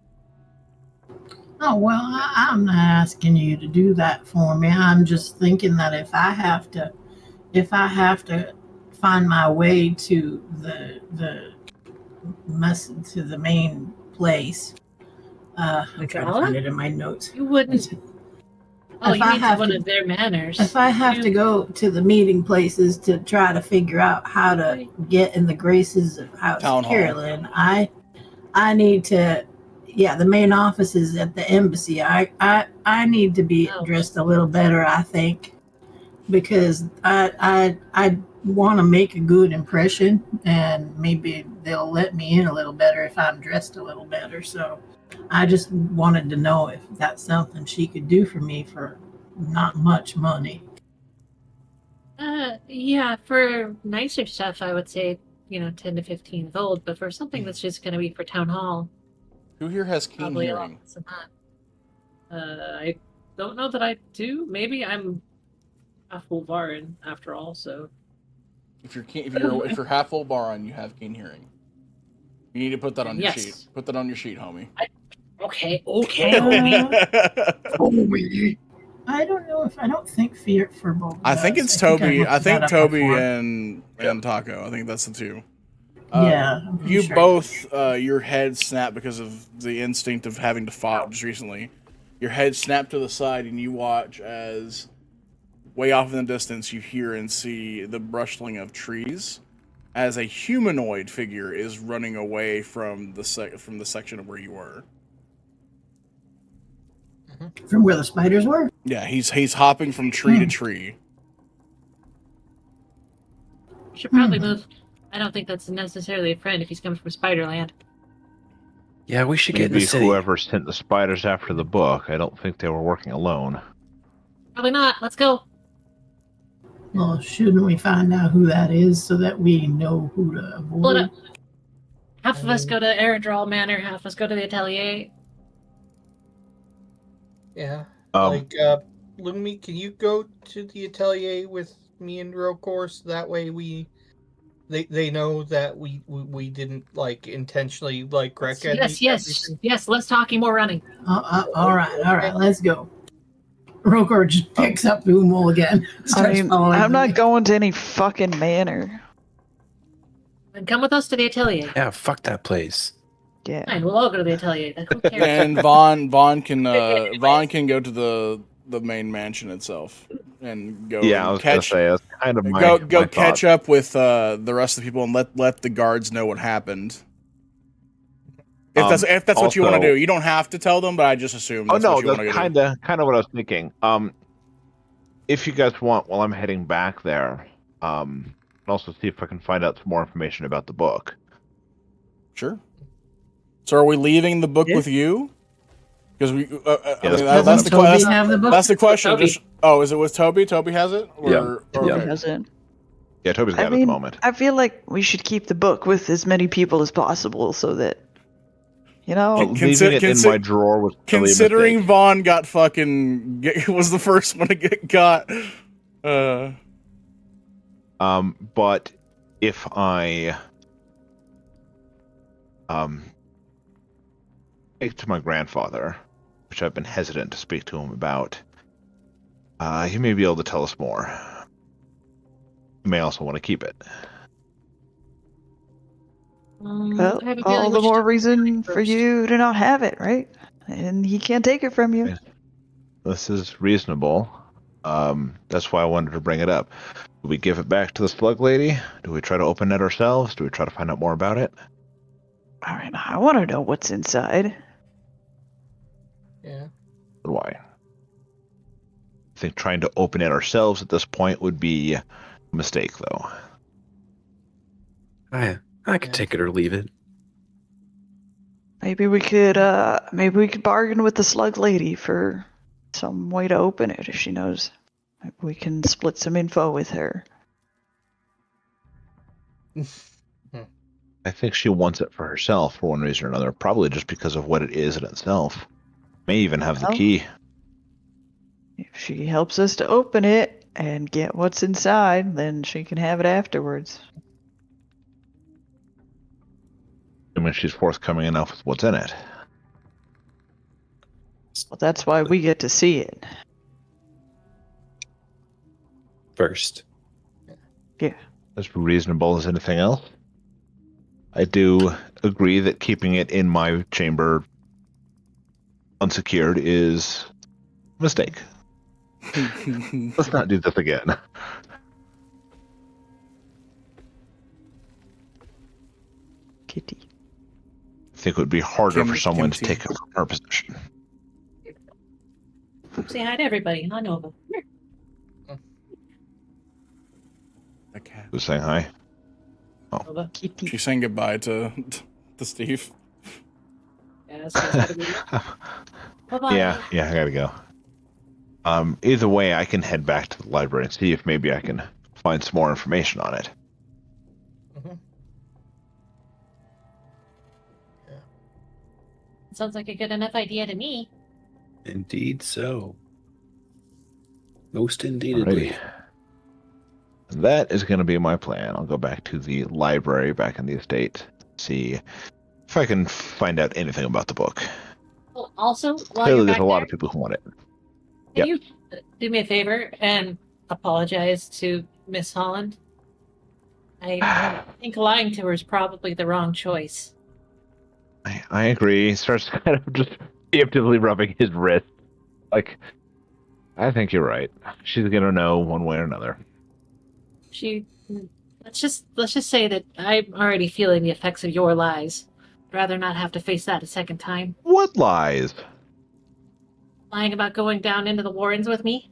Oh, well, I'm not asking you to do that for me. I'm just thinking that if I have to find my way to the main place. I'm trying to find it in my notes. You wouldn't. Oh, If you I mean to have one to- of their manners. If I have to go to the meeting places to try to figure out how to get in the graces of House Town hall. Carolyn, I need to. Yeah, the main office is at the embassy. I need to be dressed a little better, I think, because I want to make a good impression, and maybe they'll let me in a little better if I'm dressed a little better. So I just wanted to know if that's something she could do for me for not much money. Yeah, for nicer stuff, I would say, 10 to 15 gold, but for something that's just going to be for town hall, Who here has keen probably a lot hearing? less than that. I don't know that I do. Maybe I'm half Wolvarin after all, so. If you're half full Baron, you have keen hearing. You need to put that on your Yes. sheet. Put that on your sheet, homie. Okay, homie. I don't know if I don't think fear for both. I think it's Toby. I think Toby and Taco. I think that's the two. Yeah, I'm pretty You sure. both, your head snapped because of the instinct of having to fight just recently. Your head snapped to the side, and you watch as, way off in the distance, you hear and see the brustling of trees, as a humanoid figure is running away from the section of where you were. From where the spiders were. Yeah, he's hopping from tree to tree. Should probably move. I don't think that's necessarily a friend if he's coming from Spiderland. Yeah, we should get in Maybe the city. whoever sent the spiders after the book. I don't think they were working alone. Probably not. Let's go. Well, shouldn't we find out who that is so that we know who to Split avoid? up. Half of us go to Eridral Manor, half of us go to the Atelier. Yeah. Um, Lumi, can you go to the Atelier with me and Rokor so that way they know that we didn't intentionally wreck Yes. Less talking, more running. All right, let's go. Rokor just picks up Umul again. starts following I'm him. not going to any fucking manor. Then come with us to the Atelier. Yeah, fuck that place. Yeah. Fine, we'll all go to the Atelier. Then who cares? And Vaughn can go to the main mansion itself and go. Yeah, I was gonna say that's kind of my go catch up with the rest of the people and let the guards know what happened. If that's what you want to do, you don't have to tell them, but I just assume. That's what you want to that's kind of what I was thinking. If you guys want, while I'm heading back there, I'll also see if I can find out some more information about the book. Sure. So are we leaving the book with you? Because we that's the question. Toby. Is it with Toby? Toby has it? Okay. Doesn't. Yeah, Toby's got it at the moment. I feel like we should keep the book with as many people as possible so that, Leaving it in my drawer was really a considering mistake. Vaughn got was the first one to get got. But if I speak to my grandfather, which I've been hesitant to speak to him about, he may be able to tell us more. He may also want to keep it. Well, I have a feeling all we the should more talk reason for first. you to not have it, right? And he can't take it from you. Yeah. This is reasonable. That's why I wanted to bring it up. Do we give it back to the slug lady? Do we try to open it ourselves? Do we try to find out more about it? All right, I want to know what's inside. Yeah. Why? I think trying to open it ourselves at this point would be a mistake, though. I could take it or leave it. Maybe we could bargain with the slug lady for some way to open it if she knows. Maybe we can split some info with her. I think she wants it for herself for one reason or another, probably just because of what it is in itself. May even have the Well, key. If she helps us to open it and get what's inside, then she can have it afterwards. I mean, she's forthcoming enough with what's in it. Well, that's why we get to see it. First. Yeah. as reasonable as anything else. I do agree that keeping it in my chamber unsecured is a mistake. Let's not do this again. Kitty. I think it would be harder for someone to Kimchi. take over her position. Say hi to everybody. I know them. A cat. Who's saying hi? Nova. Kitty. She's saying goodbye to Steve. Yeah, so it's gotta be- Bye-bye. Yeah, I gotta go. Either way, I can head back to the library and see if maybe I can find some more information on it. Sounds like a good enough idea to me. Indeed so. Most indeedly. Alrighty. That is going to be my plan. I'll go back to the library back in the estate, see if I can find out anything about the book. Well, also, while Clearly, you're there's back a lot there, of people who want it. can you do me a favor and apologize to Miss Holland? I think lying to her is probably the wrong choice. I agree. He starts kind of just preemptively rubbing his wrist. Like, I think you're right. She's going to know one way or another. Let's just say that I'm already feeling the effects of your lies. I'd rather not have to face that a second time. What lies? Lying about going down into the Warrens with me?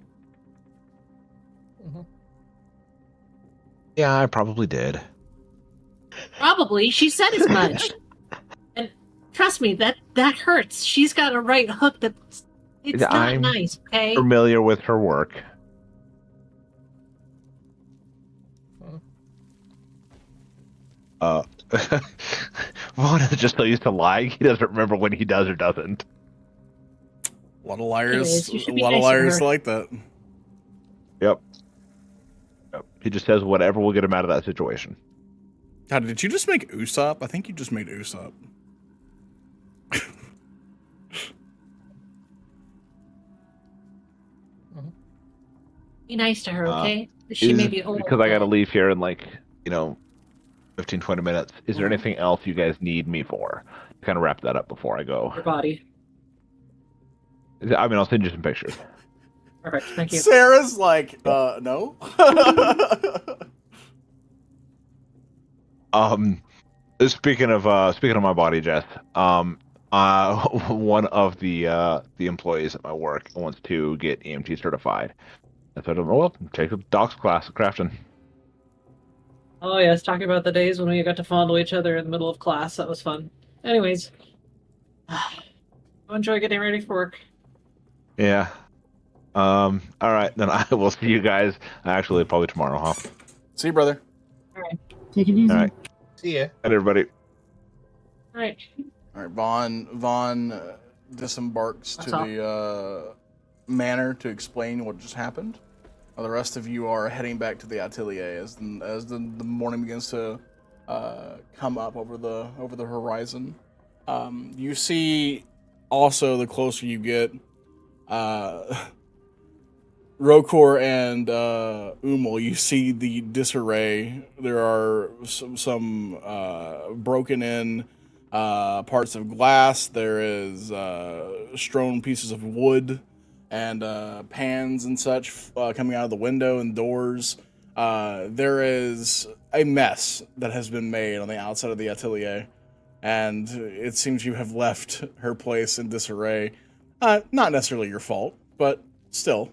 Yeah, I probably did. Probably. She said as much. And trust me, that hurts. She's got a right hook that's not I'm nice, okay? Familiar with her work. Vaughn is just so used to lying, he doesn't remember when he does or doesn't. A lot of liars. Anyways, you A should be lot of nice to liars her. like that. Yep. He just says whatever will get him out of that situation. God, did you just make Usopp? I think you just made Usopp. Be nice to her, okay? She may be old. Because I got to but- leave here in 15, 20 minutes. Is there anything else you guys need me for? To kind of wrap that up before I go. Your body. I mean, I'll send you some pictures. Perfect. Thank you. Sarah's like, no. Speaking of my body, Jess. One of the employees at my work wants to get EMT certified. I said, well, take a doc's class of crafting. Oh yes, talking about the days when we got to fondle each other in the middle of class. That was fun. Anyways, I'll enjoy getting ready for work. Yeah. All right, then I will see you guys. Actually, probably tomorrow, huh? See you, brother. All right. Take it easy. All right. See ya. And everybody. All right. All right, Vaughn disembarks That's to all. the manor to explain what just happened. The rest of you are heading back to the atelier as the morning begins to come up over the horizon. You see, also the closer you get, Rokor and Umul, you see the disarray. There are some broken in parts of glass. There is strewn pieces of wood and pans and such coming out of the window and doors. There is a mess that has been made on the outside of the atelier, and it seems you have left her place in disarray. Not necessarily your fault, but still.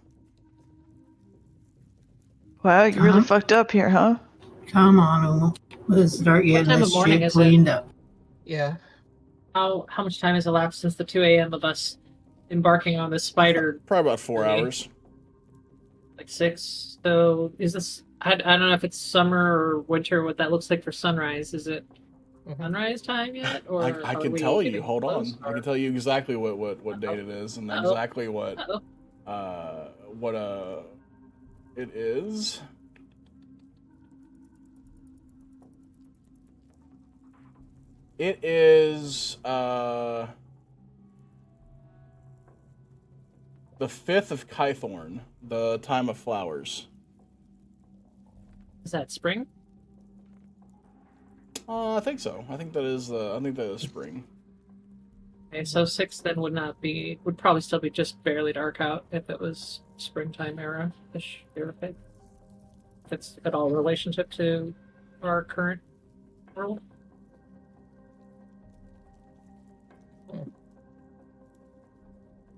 Wow, you really fucked up here, huh? Come on, Uma. Let's start getting time this of morning shit is it? cleaned up. Yeah. How much time has elapsed since the 2 a.m. of us embarking on this spider? Probably about 4 Okay. hours. Like 6. So is this? I don't know if it's summer or winter. What that looks like for sunrise? Is it sunrise time yet? Or I are can we tell you. getting Hold on. close, I or- can tell you exactly what date it is and Uh-oh. exactly what Uh-oh. it is. It is the 5th of Kythorn, the time of flowers. Is that spring? I think so. I think that is spring. Okay, so 6 then would probably still be just barely dark out if it was springtime era-ish. If it's at all relationship to our current world.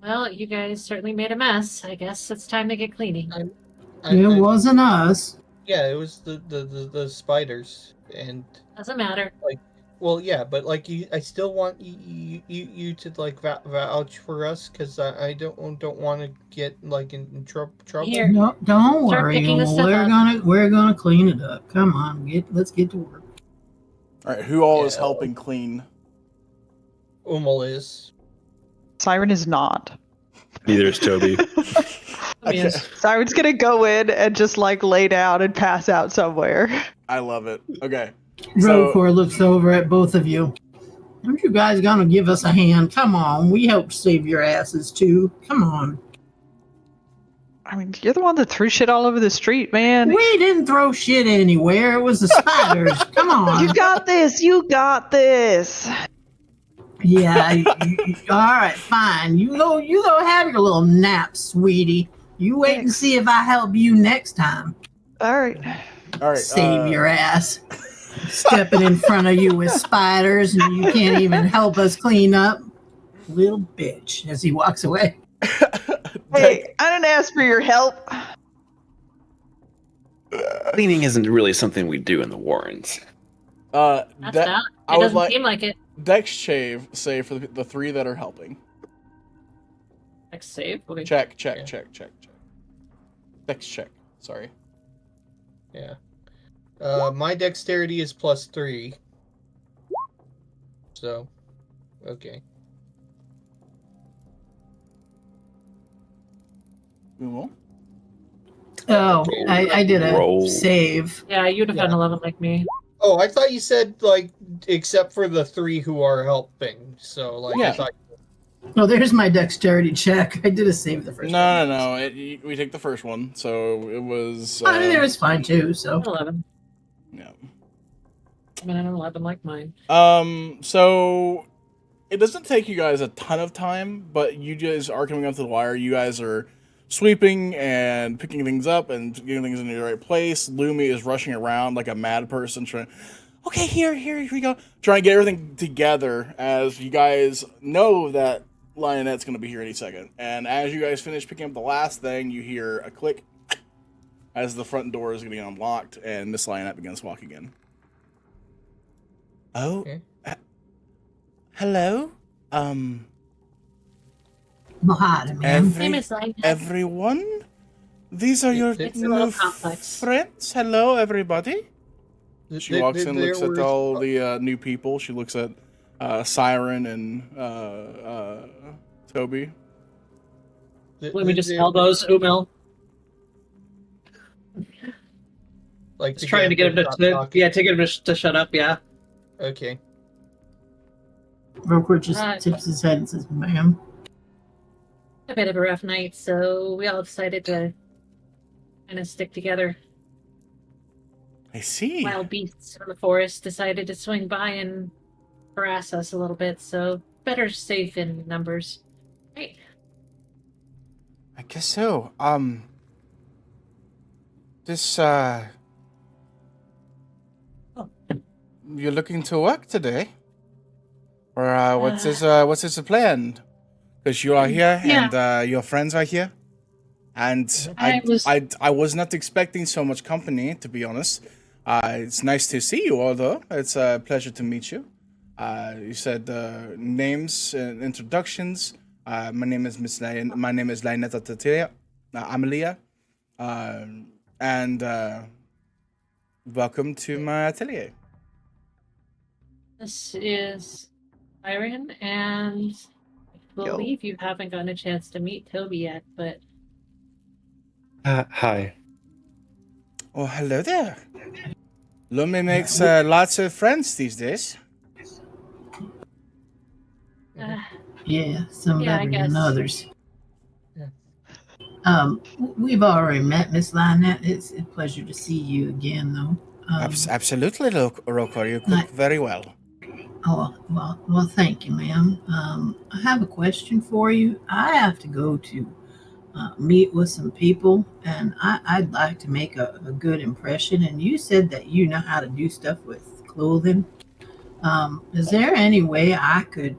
Well, you guys certainly made a mess. I guess it's time to get cleaning. It wasn't us. Yeah, it was the spiders, and Doesn't matter. well, yeah, but like I still want you to like vouch for us because I don't want to get like in trouble. Here. No, don't Start worry. picking this stuff We're gonna clean it up. Come on, let's get to work. All right, who all is Yeah. helping clean? Umel is. Siren is not. Neither is Toby. Okay. Siren's gonna go in and just like lay down and pass out somewhere. I love it. Okay. Rokor looks over at both of you. Aren't you guys gonna give us a hand? Come on, we helped save your asses too. Come on. I mean, you're the one that threw shit all over the street, man. We didn't throw shit anywhere. It was the spiders. Come on. You got this. You got this. Yeah. All right, fine. You go have your little nap, sweetie. You wait and see if I help you next time. All right. All right. Save your ass. Stepping in front of you with spiders and you can't even help us clean up. Little bitch, as he walks away. Hey, I didn't ask for your help. Cleaning isn't really something we do in the Warrens. That's not. I It would doesn't like seem like it. Dex save for the 3 that are helping. Next save. Okay. Check. Yeah. Dex check. Sorry. Yeah. My dexterity is +3. So, okay. Umo? Oh, I did a Roll. save. Yeah, you'd have done Yeah. 11 like me. Oh, I thought you said like except for the 3 who are helping. So like Yeah. I thought. Oh, there's my dexterity check. I did a save the first time. No. We take the first one, so it was. I mean, it was fine too. So 11. Yeah. I mean, an 11 like mine. So it doesn't take you guys a ton of time, but you guys are coming up to the wire. You guys are sweeping and picking things up and getting things into the right place. Lumi is rushing around like a mad person trying, okay, here we go. Trying to get everything together as you guys know that Lionette's going to be here any second. And as you guys finish picking up the last thing, you hear a click as the front door is getting unlocked and Miss Lionette begins walking in. Oh, Okay. hello? Mahada, man. Hey, Miss Light. Everyone? These are your It's a new little complex. friends? Hello, everybody. She There- walks in, there looks at was- all the new people. She looks at Siren and Toby. Let me just elbows Umil. Like Just trying to get him to get him to shut up. Yeah. Okay. Rokor just Right. tips his head and says, "Ma'am." A bit of a rough night, so we all decided to kind of stick together. I see. Wild beasts from the forest decided to swing by and harass us a little bit, so better safe in numbers. Right. I guess so. This you're looking to work today, or what's his plan? Because you are here and your friends are here, and I was not expecting so much company, to be honest. It's nice to see you all, though. It's a pleasure to meet you. You said names and introductions. My name is My name is Lionetta Amelia, and welcome to my atelier. This is Iron, and I believe you haven't gotten a chance to meet Toby yet, but Hi. Oh, hello there. Lumi makes lots of friends these days. Yeah, some Yeah, I better guess. than others. Yeah. We've already met, Miss Lynette. It's a pleasure to see you again, though. Absolutely, Rokor. You cook very well. Oh, well, thank you, ma'am. I have a question for you. I have to go to meet with some people, and I'd like to make a good impression. And you said that you know how to do stuff with clothing. Is there any way I could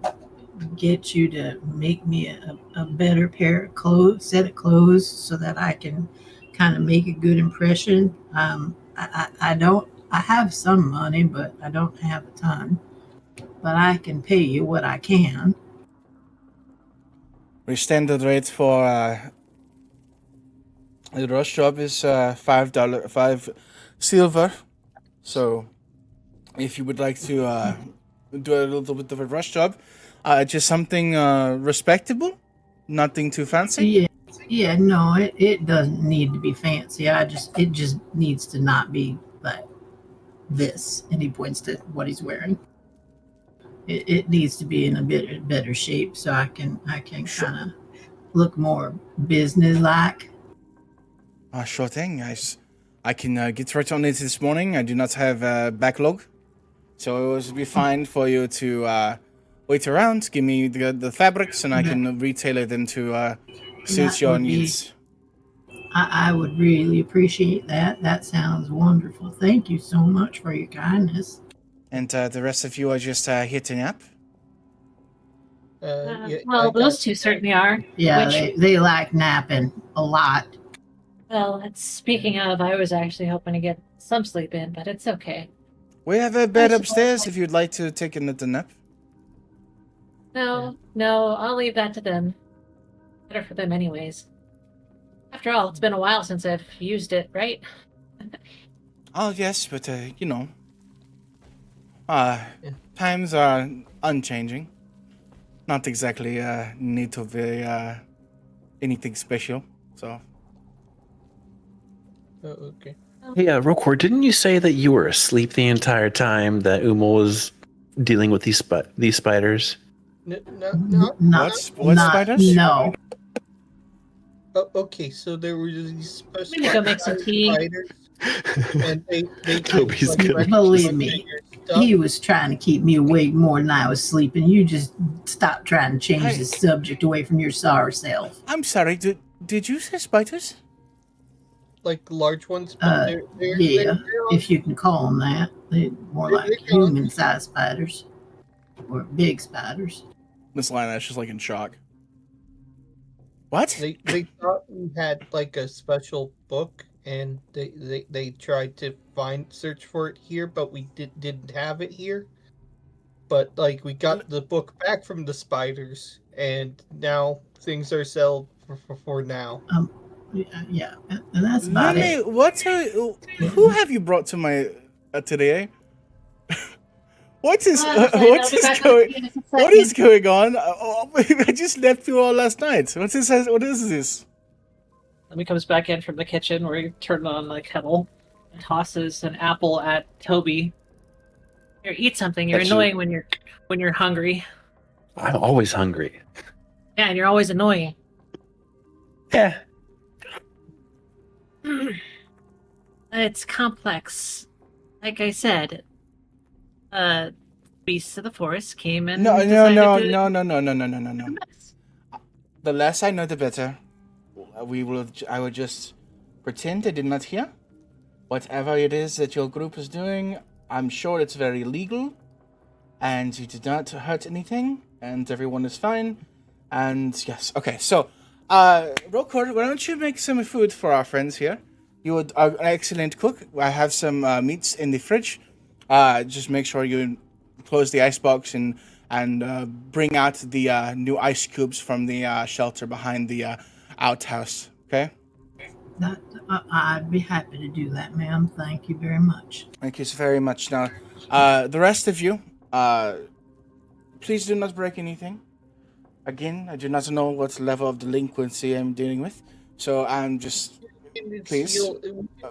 get you to make me a better pair of clothes, set of clothes, so that I can kind of make a good impression? I don't. I have some money, but I don't have a ton. But I can pay you what I can. The standard rate for the rush job is $5, 5 silver. So, if you would like to do a little bit of a rush job, just something respectable, nothing too fancy. Yeah, no, it doesn't need to be fancy. It just needs to not be like this. And he points to what he's wearing. It needs to be in a bit better shape so I can kind of look more business-like. Sure thing, guys. I can get right on it this morning. I do not have a backlog, so it would be fine for you to wait around, give me the fabrics, and I can retailor them to suit your needs. I would really appreciate that. That sounds wonderful. Thank you so much for your kindness. And the rest of you are just here to nap? Well, those two certainly are. Yeah, they like napping a lot. Well, speaking of, I was actually hoping to get some sleep in, but it's okay. We have a bed upstairs if you'd like to take a little nap. No, I'll leave that to them. Better for them anyways. After all, it's been a while since I've used it, right? Oh, yes, but, you know, times are unchanging. Not exactly need to be anything special, so. Oh, okay. Hey, Rokor, didn't you say that you were asleep the entire time that Umul was dealing with these spiders? No. What spiders? No. Oh, okay, so there were these special We need to go make some tea. spiders, and they Toby's gonna- Believe me, he was trying to keep me awake more than I was sleeping. You just stop trying to change the subject away from your sorry self. I'm sorry, did you say spiders? like large ones. But Yeah, if you can call them that. They're more like human-sized spiders or big spiders. Miss Lina's just like in shock. What? They thought we had like a special book, and they tried to search for it here, but we didn't have it here. But like we got the book back from the spiders, and now things are sold for now. Yeah, and that's about it. Who have you brought to my today? What is going on? I just left you all last night. What is this? Then he comes back in from the kitchen where he turned on the kettle and tosses an apple at Toby. Here, eat something. You're annoying when you're hungry. I'm always hungry. Yeah, and you're always annoying. Yeah. It's complex. Like I said, beasts of the forest came and No. decided The less I know, the better. I will just pretend I did not hear. Whatever it is that your group is doing, I'm sure it's very legal, and you did not hurt anything, and everyone is fine. And yes, okay. So, Rokor, why don't you make some food for our friends here? You are an excellent cook. I have some meats in the fridge. Just make sure you close the icebox and bring out the new ice cubes from the shelter behind the outhouse. Okay. I'd be happy to do that, ma'am. Thank you very much. Thank you so very much. Now, the rest of you, please do not break anything. Again, I do not know what level of delinquency I'm dealing with, so I'm just, please,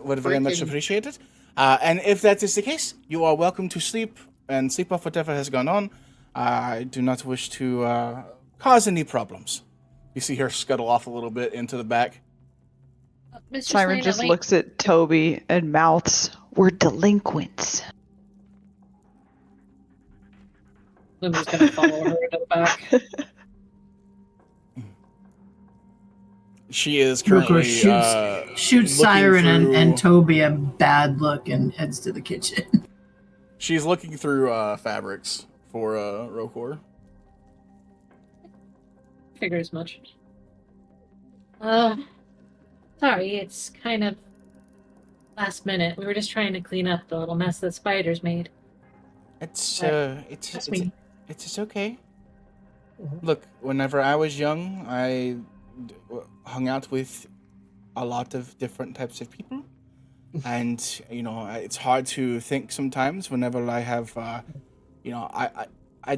would very much appreciate it. And if that is the case, you are welcome to sleep off whatever has gone on. I do not wish to cause any problems. You see her scuttle off a little bit into the back. Siren just looks at Toby and mouths, We're delinquents. Lumi's gonna follow her to the back. She is Roko currently shoots looking Siren and through- Toby a bad look and heads to the kitchen. She's looking through fabrics for Rokor. Figure as much. Sorry, it's kind of last minute. We were just trying to clean up the little mess that spiders made. It's me. it's okay. Look, whenever I was young, I hung out with a lot of different types of people, and it's hard to think sometimes. Whenever I have, I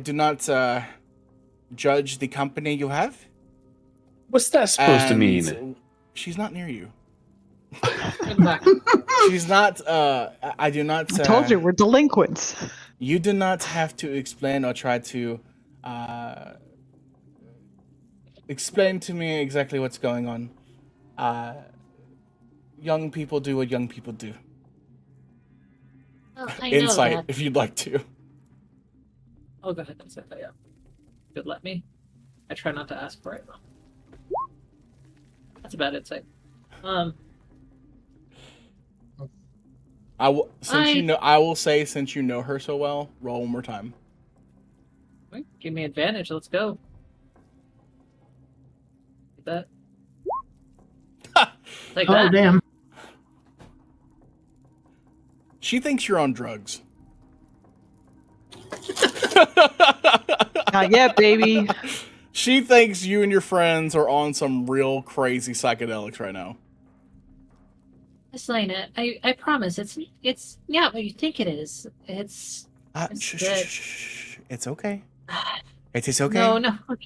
do not judge the company you have. What's that supposed to And mean? She's not near you. Come back. She's not. I do not. I told you, we're delinquents. You do not have to explain or try to explain to me exactly what's going on. Young people do what young people do. Well, I know Insight, that. if you'd like to. I'll go ahead and say that, yeah. Good, let me. I try not to ask for it. That's about insight. I will say, since you know her so well, roll one more time. Wait, give me advantage, let's go. Get that. Like Oh, that. damn. She thinks you're on drugs. Not yet, baby. She thinks you and your friends are on some real crazy psychedelics right now. Miss Lena, I promise it's not what you think it is. It's Shh, good. shh, shh. It's okay. It is okay. No,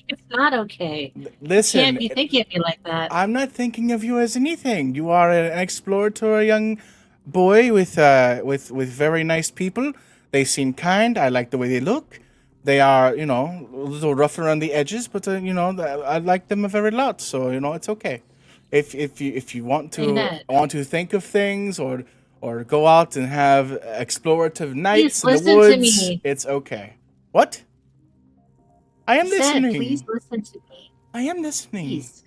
it's not okay. Listen, You can't be thinking of me like that. I'm not thinking of you as anything. You are an exploratory young boy with very nice people. They seem kind. I like the way they look. They are, a little rough around the edges, but I like them a very lot. So it's okay. If you want to think of things or go out and have explorative nights in the listen to woods, me. it's okay. What? I am listening. Please listen to me. I am listening. Please.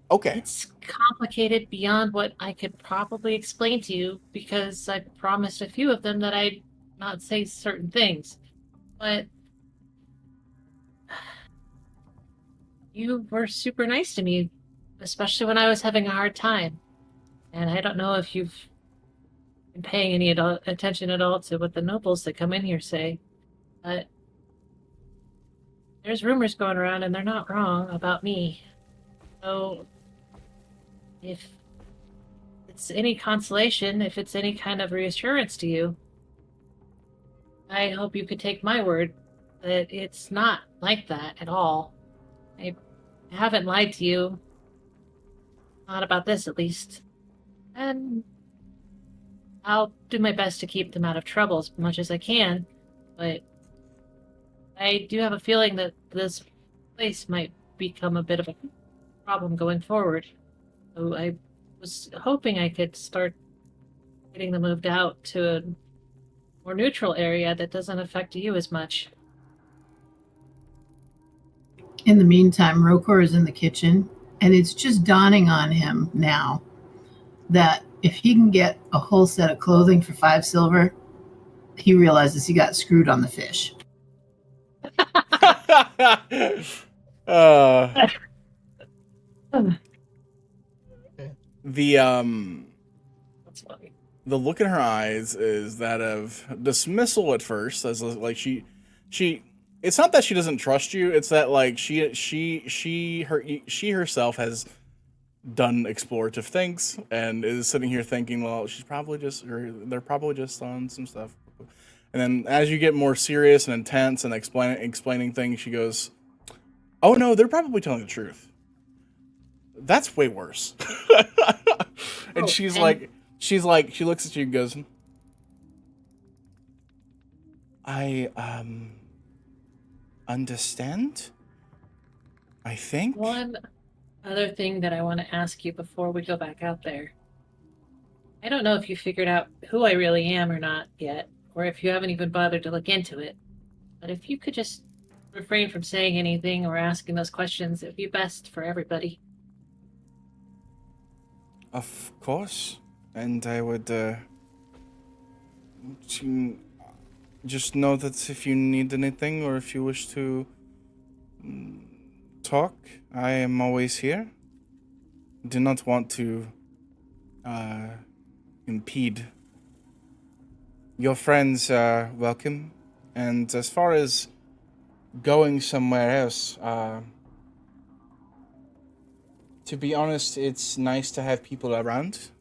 Okay. It's complicated beyond what I could probably explain to you because I promised a few of them that I'd not say certain things. But you were super nice to me, especially when I was having a hard time. And I don't know if you've been paying any attention at all to what the nobles that come in here say, but there's rumors going around and they're not wrong about me. So if it's any consolation, if it's any kind of reassurance to you, I hope you could take my word that it's not like that at all. I haven't lied to you. Not about this, at least. And I'll do my best to keep them out of trouble as much as I can, but I do have a feeling that this place might become a bit of a problem going forward. So I was hoping I could start getting them moved out to a more neutral area that doesn't affect you as much. In the meantime, Rokor is in the kitchen, and it's just dawning on him now that if he can get a whole set of clothing for 5 silver, he realizes he got screwed on the fish. That's funny. The look in her eyes is that of dismissal at first, as like she it's not that she doesn't trust you, it's that like she herself has done explorative things and is sitting here thinking, well, they're probably just on some stuff. And then as you get more serious and intense and explaining things, she goes, oh no, they're probably telling the truth. That's way worse. And she looks at you and goes, I understand, I think. One other thing that I want to ask you before we go back out there. I don't know if you figured out who I really am or not yet, or if you haven't even bothered to look into it. But if you could just refrain from saying anything or asking those questions, it would be best for everybody. Of course. And I would, just know that if you need anything or if you wish to talk, I am always here. Do not want to impede. Your friends are welcome. And as far as going somewhere else, to be honest, it's nice to have people around.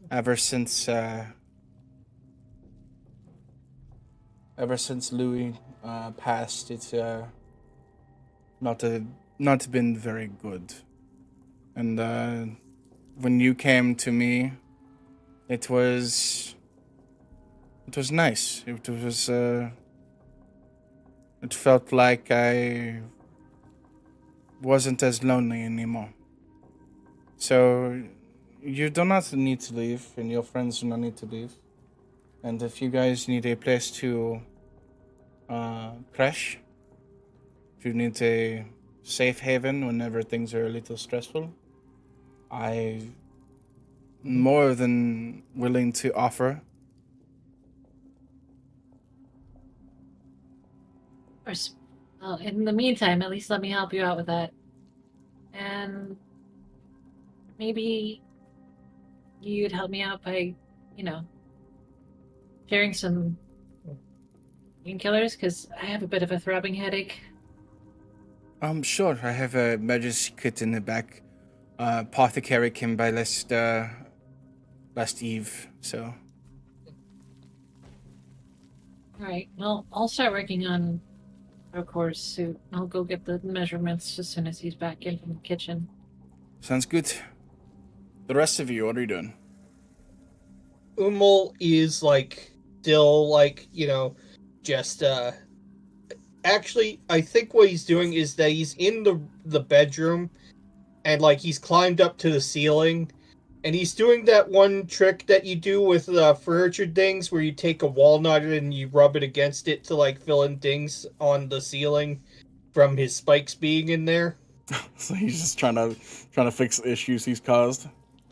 Ever since Louis passed, it's not been very good. And when you came to me, it was nice. It felt like I wasn't as lonely anymore. So you do not need to leave, and your friends do not need to leave. And if you guys need a place to crash, if you need a safe haven whenever things are a little stressful, I'm more than willing to offer. Of course. Well, in the meantime, at least let me help you out with that. And maybe you'd help me out by, sharing some painkillers, because I have a bit of a throbbing headache. Sure. I have a emergency kit in the back. Apothecary came by last eve, so. Alright, well, I'll start working on Rokor's suit. I'll go get the measurements as soon as he's back in from the kitchen. Sounds good. The rest of you, what are you doing? Umul is still just actually I think what he's doing is that he's in the bedroom and he's climbed up to the ceiling and he's doing that one trick that you do with furniture dings where you take a walnut and you rub it against it to fill in dings on the ceiling from his spikes being in there. So he's just trying to fix the issues he's caused.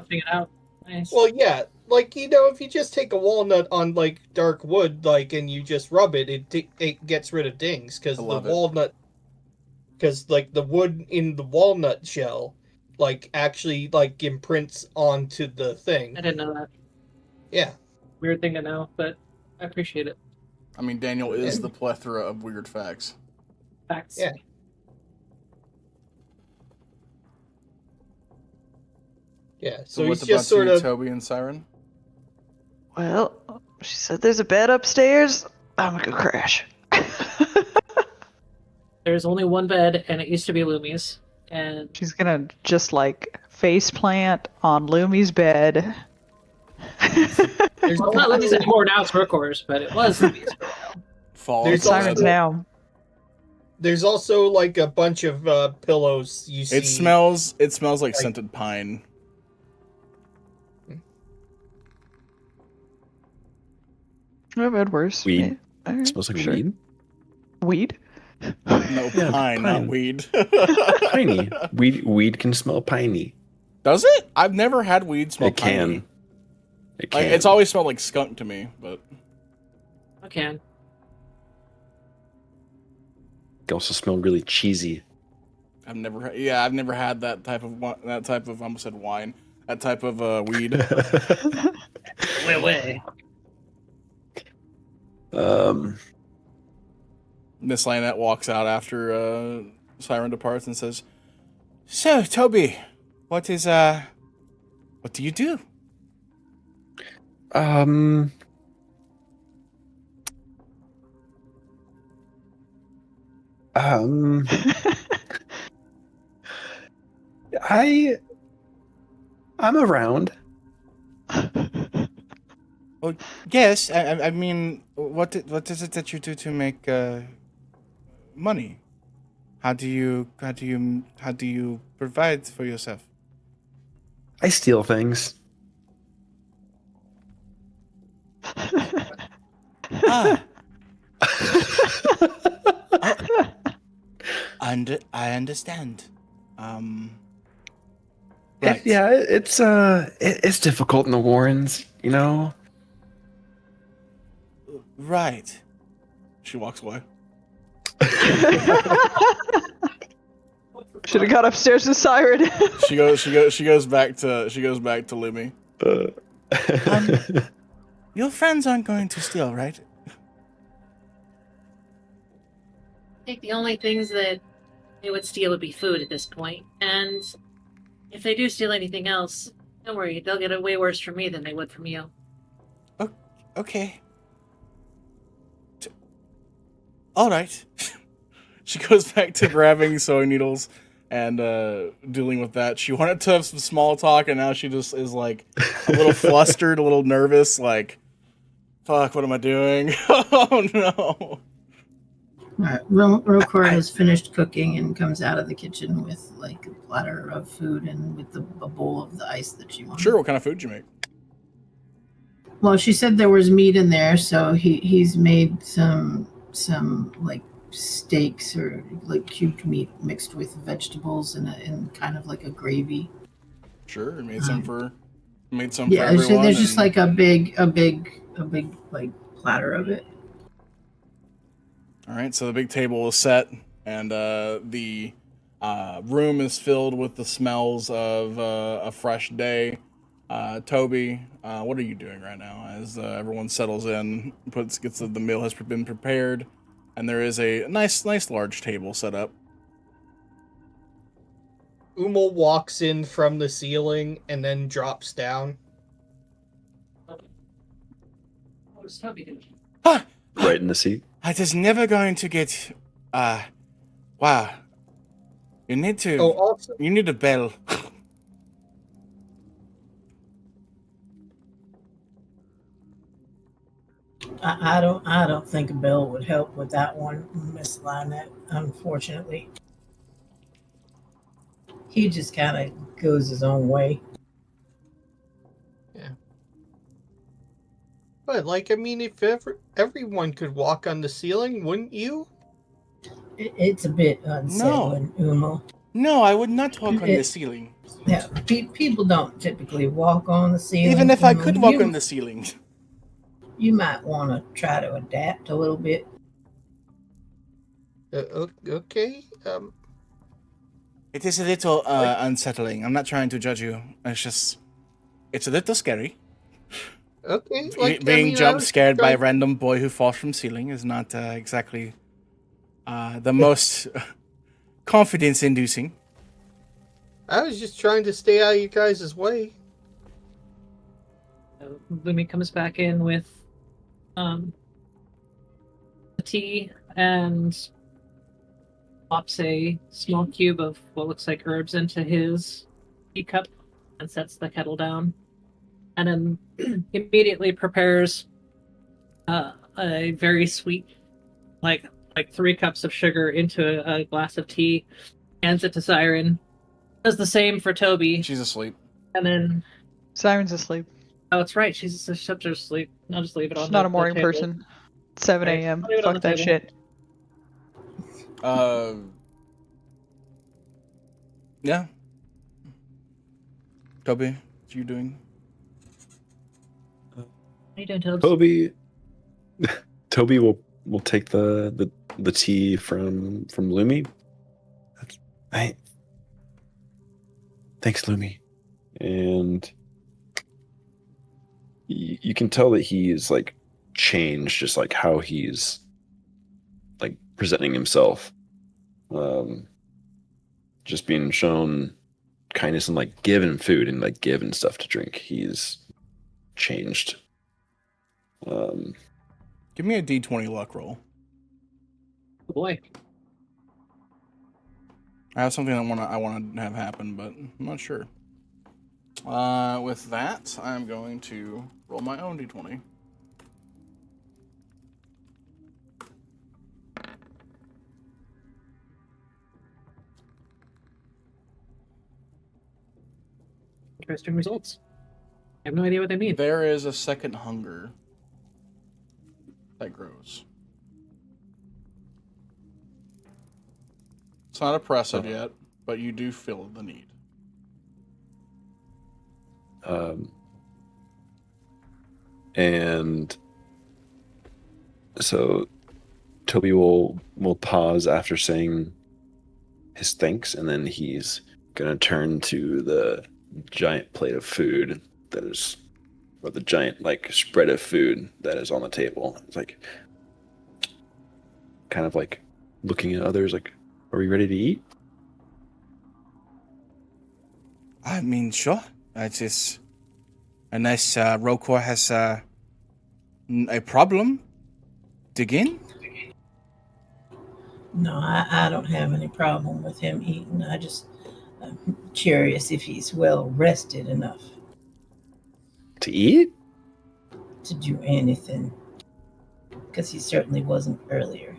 Figure it out. Nice. Well, yeah, if you just take a walnut on dark wood, and you just rub it, it gets rid of dings because the walnut, because the wood in the walnut shell, actually imprints onto the thing. I didn't know that. Yeah. Weird thing to know, but I appreciate it. I mean, Daniel is the plethora of weird facts. Facts. Yeah. Yeah, so what he's about just sort you, of Toby and Siren? Well, she said there's a bed upstairs. I'm gonna go crash. There's only one bed, and it used to be Lumi's. And She's gonna just face plant on Lumi's bed. there's well, it's not Lumi's anymore now, it's Rokor's, but it was Lumi's. Fall. There's Siren's now. There's also a bunch of pillows you see. It smells like scented pine. I've had worse. Weed. Yeah. All right, Smells like sure. weed. Weed? No, Yeah, pine, not pine. weed. Piney. Weed can smell piney. Does it? I've never had weed smell It can. piney. It can. It's always smelled like skunk to me, but I can. It can also smell really cheesy. I've never had that type of I almost said wine. That type of weed. Way. Miss Lynette walks out after Siren departs and says, "So, Toby, what do you do?" I'm around. Well, yes. I mean, what is it that you do to make money? How do you provide for yourself? I steal things. Ah. I understand. Right. It's difficult in the Warrens, you know. Right. She walks away. Should have got upstairs with Siren. She goes back to Lumi. Your friends aren't going to steal, right? I think the only things that they would steal would be food at this point. And if they do steal anything else, don't worry, they'll get it way worse from me than they would from you. Okay. All right. She goes back to grabbing sewing needles and dealing with that. She wanted to have some small talk, and now she just is like a little flustered, a little nervous, like, fuck, what am I doing? Oh no. All right, Rokor has finished cooking and comes out of the kitchen with like a platter of food and with a bowl of the ice that she wanted. Sure, what kind of food you make? Well, she said there was meat in there, so he's made some like steaks or like cubed meat mixed with vegetables and kind of like a gravy. Sure, made some for Yeah, for everyone. there's just like a big like platter of it. All right, so the big table is set, and the room is filled with the smells of a fresh day. Toby, what are you doing right now as everyone settles in, gets the meal has been prepared, and there is a nice large table set up. Umel walks in from the ceiling and then drops down. What was Toby doing? Right in the seat. It is never going to get. Wow. You need to. Oh, also, You need a bell. I don't think a bell would help with that one, Miss Lynette, unfortunately. He just kind of goes his own way. but like, I mean, if everyone could walk on the ceiling, wouldn't you? It's a bit unsettling, Umo. No, I would not walk on the It- ceiling. Yeah, people don't typically walk on the ceiling. Even if I Umo. could walk You- on the ceiling. You might want to try to adapt a little bit. Okay. It is a little unsettling. I'm not trying to judge you. It's a little scary. Okay. Like, Being I mean, jump scared by a trying- random boy who falls from ceiling is not exactly the most confidence-inducing. I was just trying to stay out of you guys' way. Lumi comes back in with the tea and pops a small cube of what looks like herbs into his teacup and sets the kettle down. And then immediately prepares a very sweet, like 3 cups of sugar into a glass of tea, hands it to Siren, does the same for Toby, She's asleep. and then Siren's asleep. oh, it's right, she's just asleep. I'll just leave it on. She's not the a morning table. person. 7 Okay, a.m. I'll leave it on Fuck the that table. shit. Yeah. Toby, what are you doing? How you doing, Tobes? Toby will take the tea from Lumi. Thanks, Lumi. And you can tell that he's like changed, just like how he's like presenting himself. Just being shown kindness and like given food and like given stuff to drink. He's changed. Give me a D20 luck roll. Oh boy. I have something I want to have happen, but I'm not sure. With that, I'm going to roll my own D20. Interesting results. I have no idea what they mean. There is a second hunger that grows. It's not oppressive yet, but you do feel the need. And so Toby will pause after saying his thanks, and then he's gonna turn to the giant plate of food that is, or the giant like spread of food that is on the table. It's like kind of like looking at others like, are we ready to eat? I mean, sure. It's just unless Rokor has a problem. Dig in. No, I don't have any problem with him eating. I'm curious if he's well rested enough To eat? to do anything. Because he certainly wasn't earlier.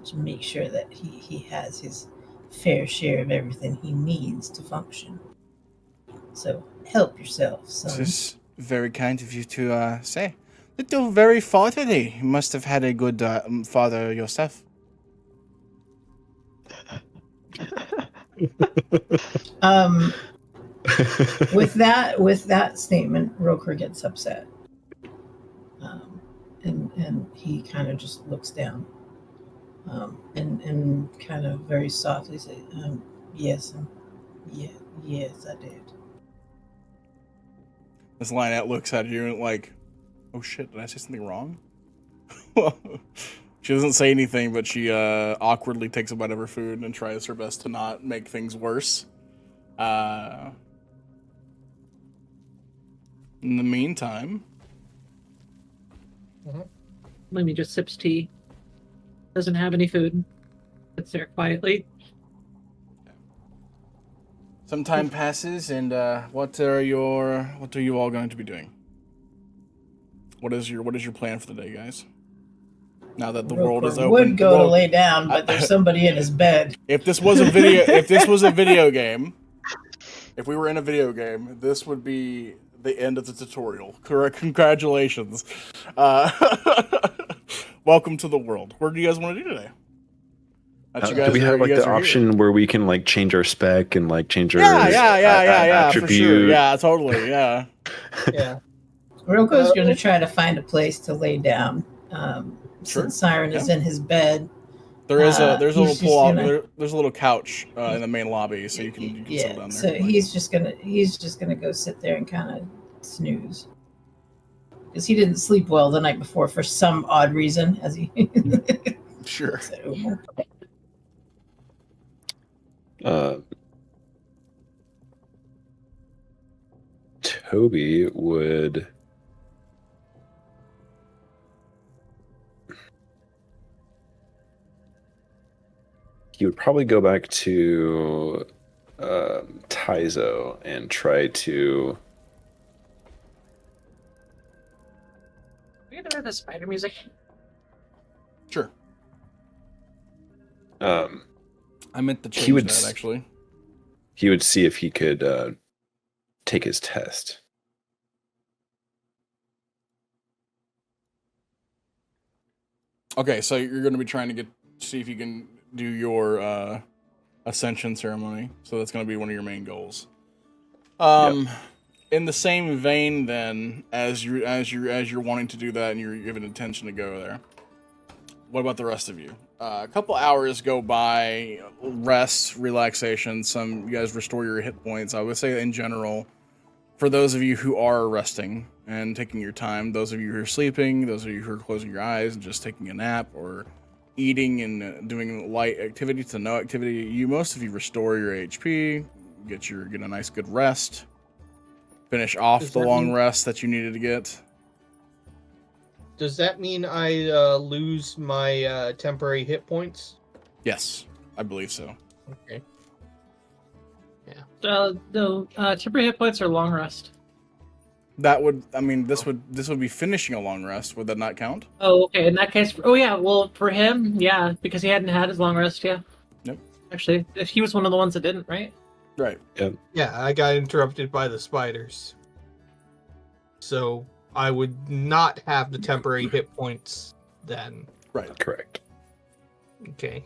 To make sure that he has his fair share of everything he needs to function. So help yourself, son. This is very kind of you to say. Little very fatherly. You must have had a good father yourself. With that statement, Roker gets upset, and he kind of just looks down, and kind of very softly say, "Yes, yes, I did." This Lionette looks at you and like, oh shit, did I say something wrong? She doesn't say anything, but she awkwardly takes a bite of her food and tries her best to not make things worse. In the meantime... Lumi just sips tea. Doesn't have any food. Sits there quietly. Some time passes, and what are you all going to be doing? What is your plan for the day, guys? Now that the world is open, would go to lay down, but there's somebody in his bed. If this was a video game, if we were in a video game, this would be the end of the tutorial. Correct? Congratulations. Welcome to the world. What do you guys want to do today? Do we have like the option where we can like change our spec and like change our attribute? For sure. Yeah, totally. Yeah. Yeah. Roko's going to try to find a place to lay down. Since Siren is in his bed. There's a little couch in the main lobby, so you can sit down there. So he's just gonna go sit there and kind of snooze, because he didn't sleep well the night before for some odd reason. As he sure. So, Toby would. He would probably go back to Taizo and try to. We gonna hear the spider music? Sure. I meant to change that actually. He would see if he could take his test. Okay, so you're going to be trying to see if you can do your ascension ceremony. So that's going to be one of your main goals. In the same vein, then, as you're wanting to do that and you're given intention to go there, what about the rest of you? A couple hours go by, rest, relaxation. You guys restore your hit points. I would say in general, for those of you who are resting and taking your time, those of you who are sleeping, those of you who are closing your eyes and just taking a nap or eating and doing light activity to no activity, most of you restore your HP, get a nice good rest, finish off the long rest that you needed to get. Does that mean I lose my temporary hit points? Yes, I believe so. Okay. Yeah. No, temporary hit points are long rest. That would, this would be finishing a long rest. Would that not count? Oh, okay. In that case, well, for him, yeah, because he hadn't had his long rest, yeah. Yep. Actually, if he was one of the ones that didn't, right? Right. Yep. Yeah, I got interrupted by the spiders. So I would not have the temporary hit points then. Right. Correct. Okay.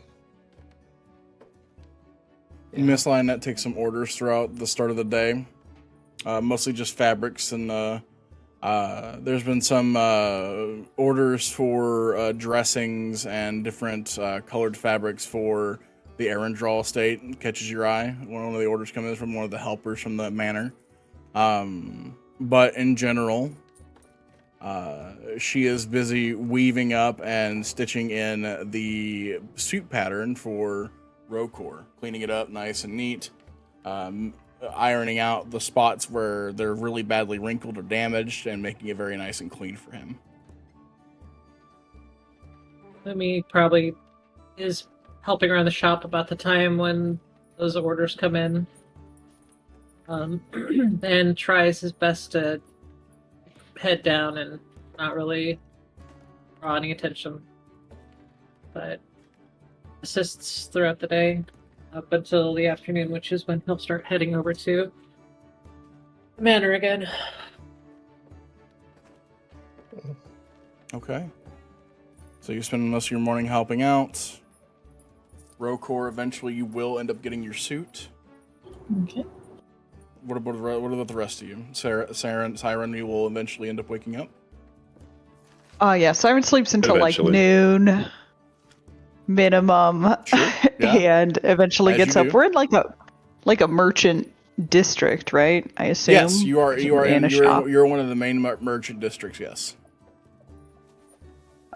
Miss Lionette takes some orders throughout the start of the day, mostly just fabrics, and there's been some orders for dressings and different colored fabrics for the Arendral estate. Catches your eye. One of the orders comes from one of the helpers from the manor. But in general, she is busy weaving up and stitching in the suit pattern for Rokor, cleaning it up nice and neat, ironing out the spots where they're really badly wrinkled or damaged, and making it very nice and clean for him. Lumi probably is helping around the shop about the time when those orders come in, and tries his best to head down and not really draw any attention, but assists throughout the day up until the afternoon, which is when he'll start heading over to the manor again. Okay. So you spend most of your morning helping out. Rokor, eventually you will end up getting your suit. Okay. What about the rest of you? Siren, you will eventually end up waking up. Yeah, Siren sleeps until Eventually. like noon minimum, Sure, yeah. and eventually As gets you up. do. We're in like a merchant district, right? I assume. Yes, you are. In a shop. You're one of the main merchant districts. Yes.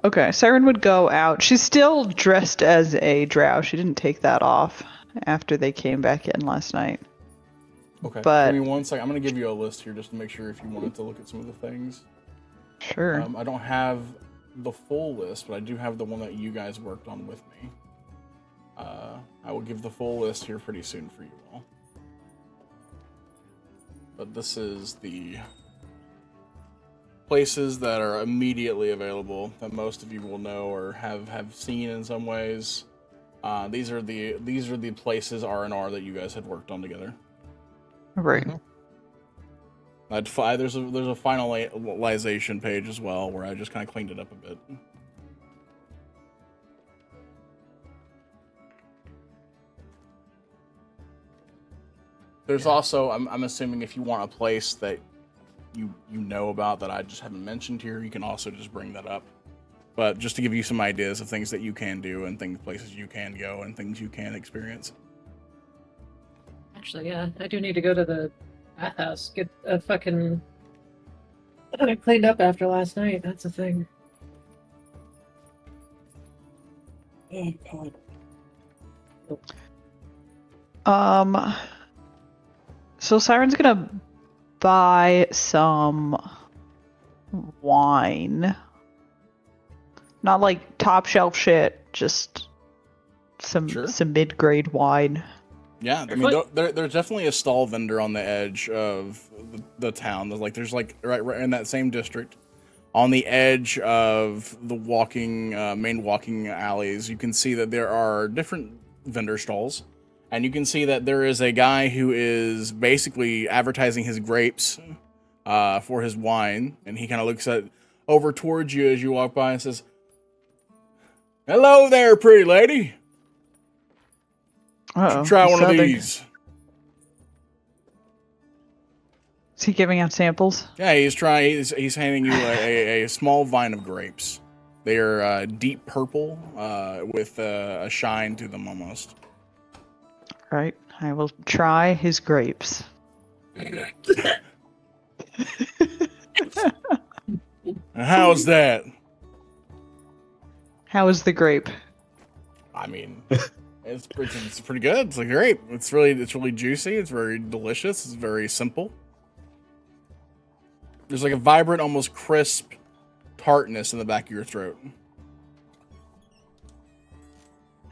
Okay, Siren would go out. She's still dressed as a drow. She didn't take that off after they came back in last night. Okay. But- Give me 1 second. I'm gonna give you a list here just to make sure if you wanted to look at some of the things. Sure. I don't have the full list, but I do have the one that you guys worked on with me. I will give the full list here pretty soon for you all. But this is the places that are immediately available that most of you will know or have seen in some ways. These are the places R&R that you guys had worked on together. Right. There's a finalization page as well where I just kind of cleaned it up a bit. There's also, I'm assuming if you want a place that you know about that I just haven't mentioned here, you can also just bring that up. But just to give you some ideas of things that you can do and places you can go and things you can experience. Actually, yeah, I do need to go to the bathhouse, get a fucking cleaned up after last night. That's a thing. Oh God. So Siren's gonna buy some wine. Not like top shelf shit, just some mid-grade wine. Yeah, I mean, there's definitely a stall vendor on the edge of the town. There's right in that same district, on the edge of the main walking alleys. You can see that there are different vendor stalls, and you can see that there is a guy who is basically advertising his grapes for his wine, and he kind of looks over towards you as you walk by and says, "Hello there, pretty lady. Uh-oh. Try one of Southern. these." Is he giving out samples? Yeah, he's handing you a small vine of grapes. They are deep purple with a shine to them almost. Right. I will try his grapes. How's that? How is the grape? I mean, it's pretty good. It's a grape. It's really juicy. It's very delicious. It's very simple. There's like a vibrant, almost crisp tartness in the back of your throat.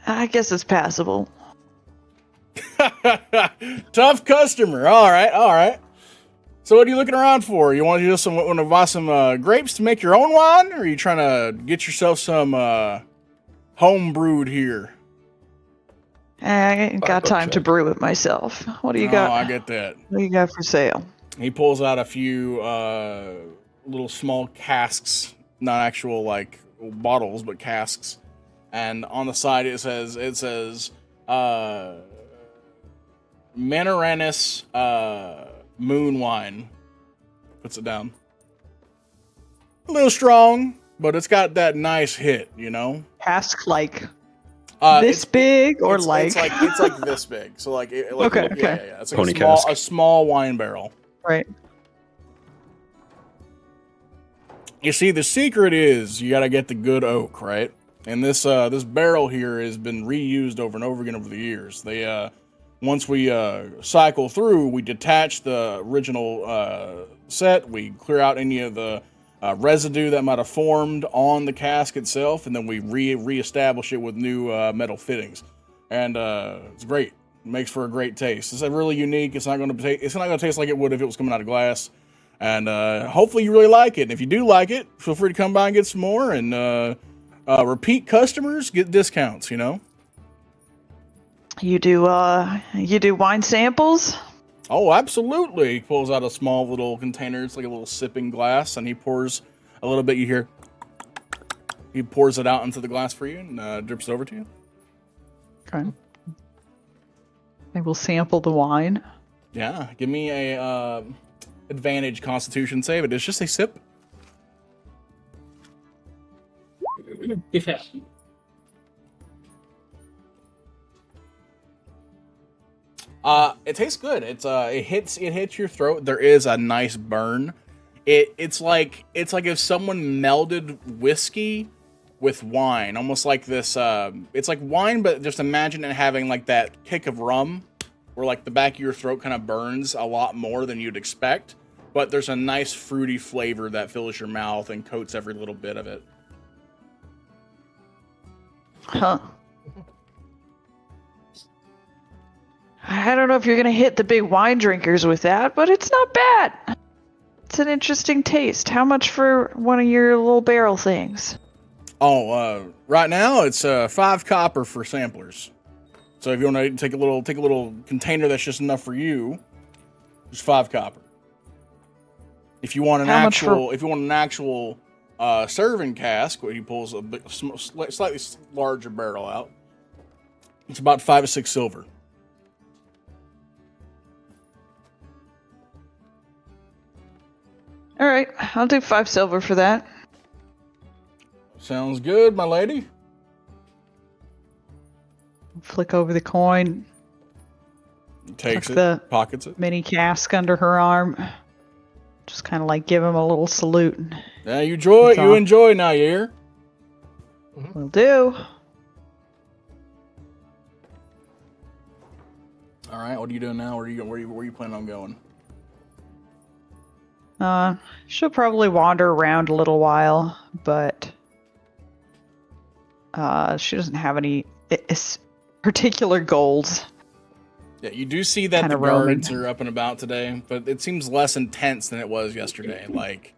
I guess it's passable. Tough customer. All right. So what are you looking around for? You want to buy some grapes to make your own wine, or are you trying to get yourself some home brewed here? I ain't got time to brew it myself. What do you got? Oh, I get that. What do you got for sale? He pulls out a few little small casks, not actual like bottles, but casks. And on the side it says Manoranus moon wine. Puts it down. A little strong, but it's got that nice hit, you know. Cask like It's big or it's like this big. So like, Okay. yeah. It's like Pony a small, cask. a small wine barrel. Right. You see, the secret is you got to get the good oak, right? And this barrel here has been reused over and over again over the years. They once we cycle through, we detach the original set, we clear out any of the residue that might have formed on the cask itself, and then we reestablish it with new metal fittings. And it's great. It makes for a great taste. It's really unique. It's not going to taste like it would if it was coming out of glass. And hopefully you really like it. And if you do like it, feel free to come by and get some more. And repeat customers get discounts, you know? You do wine samples? Oh, absolutely. He pulls out a small little container. It's like a little sipping glass. And he pours a little bit. You hear, he pours it out into the glass for you and drips it over to you. Okay. I will sample the wine. Yeah. Give me a advantage constitution save. It is just a sip. You fail. It tastes good. It hits your throat. There is a nice burn. It's like if someone melded whiskey with wine, almost like this. It's like wine, but just imagine it having like that kick of rum, where like the back of your throat kind of burns a lot more than you'd expect. But there's a nice fruity flavor that fills your mouth and coats every little bit of it. Huh. I don't know if you're going to hit the big wine drinkers with that, but it's not bad. It's an interesting taste. How much for one of your little barrel things? Oh, right now it's 5 copper for samplers. So if you want to take a little container that's just enough for you, it's 5 copper. If you want an actual serving cask, where he pulls a bit, slightly larger barrel out, it's about 5 or 6 silver. All right, I'll do 5 silver for that. Sounds good, my lady. Flick over the coin. Takes Tuck it, pockets it. Mini cask under her arm. Just kind of like give him a little salute. Yeah, you enjoy now, you hear? Will do. All right, what are you doing now? Where are you planning on going? She'll probably wander around a little while, but she doesn't have any particular goals. Yeah, you do see that the guards are up and about today, but it seems less intense than it was yesterday. Like,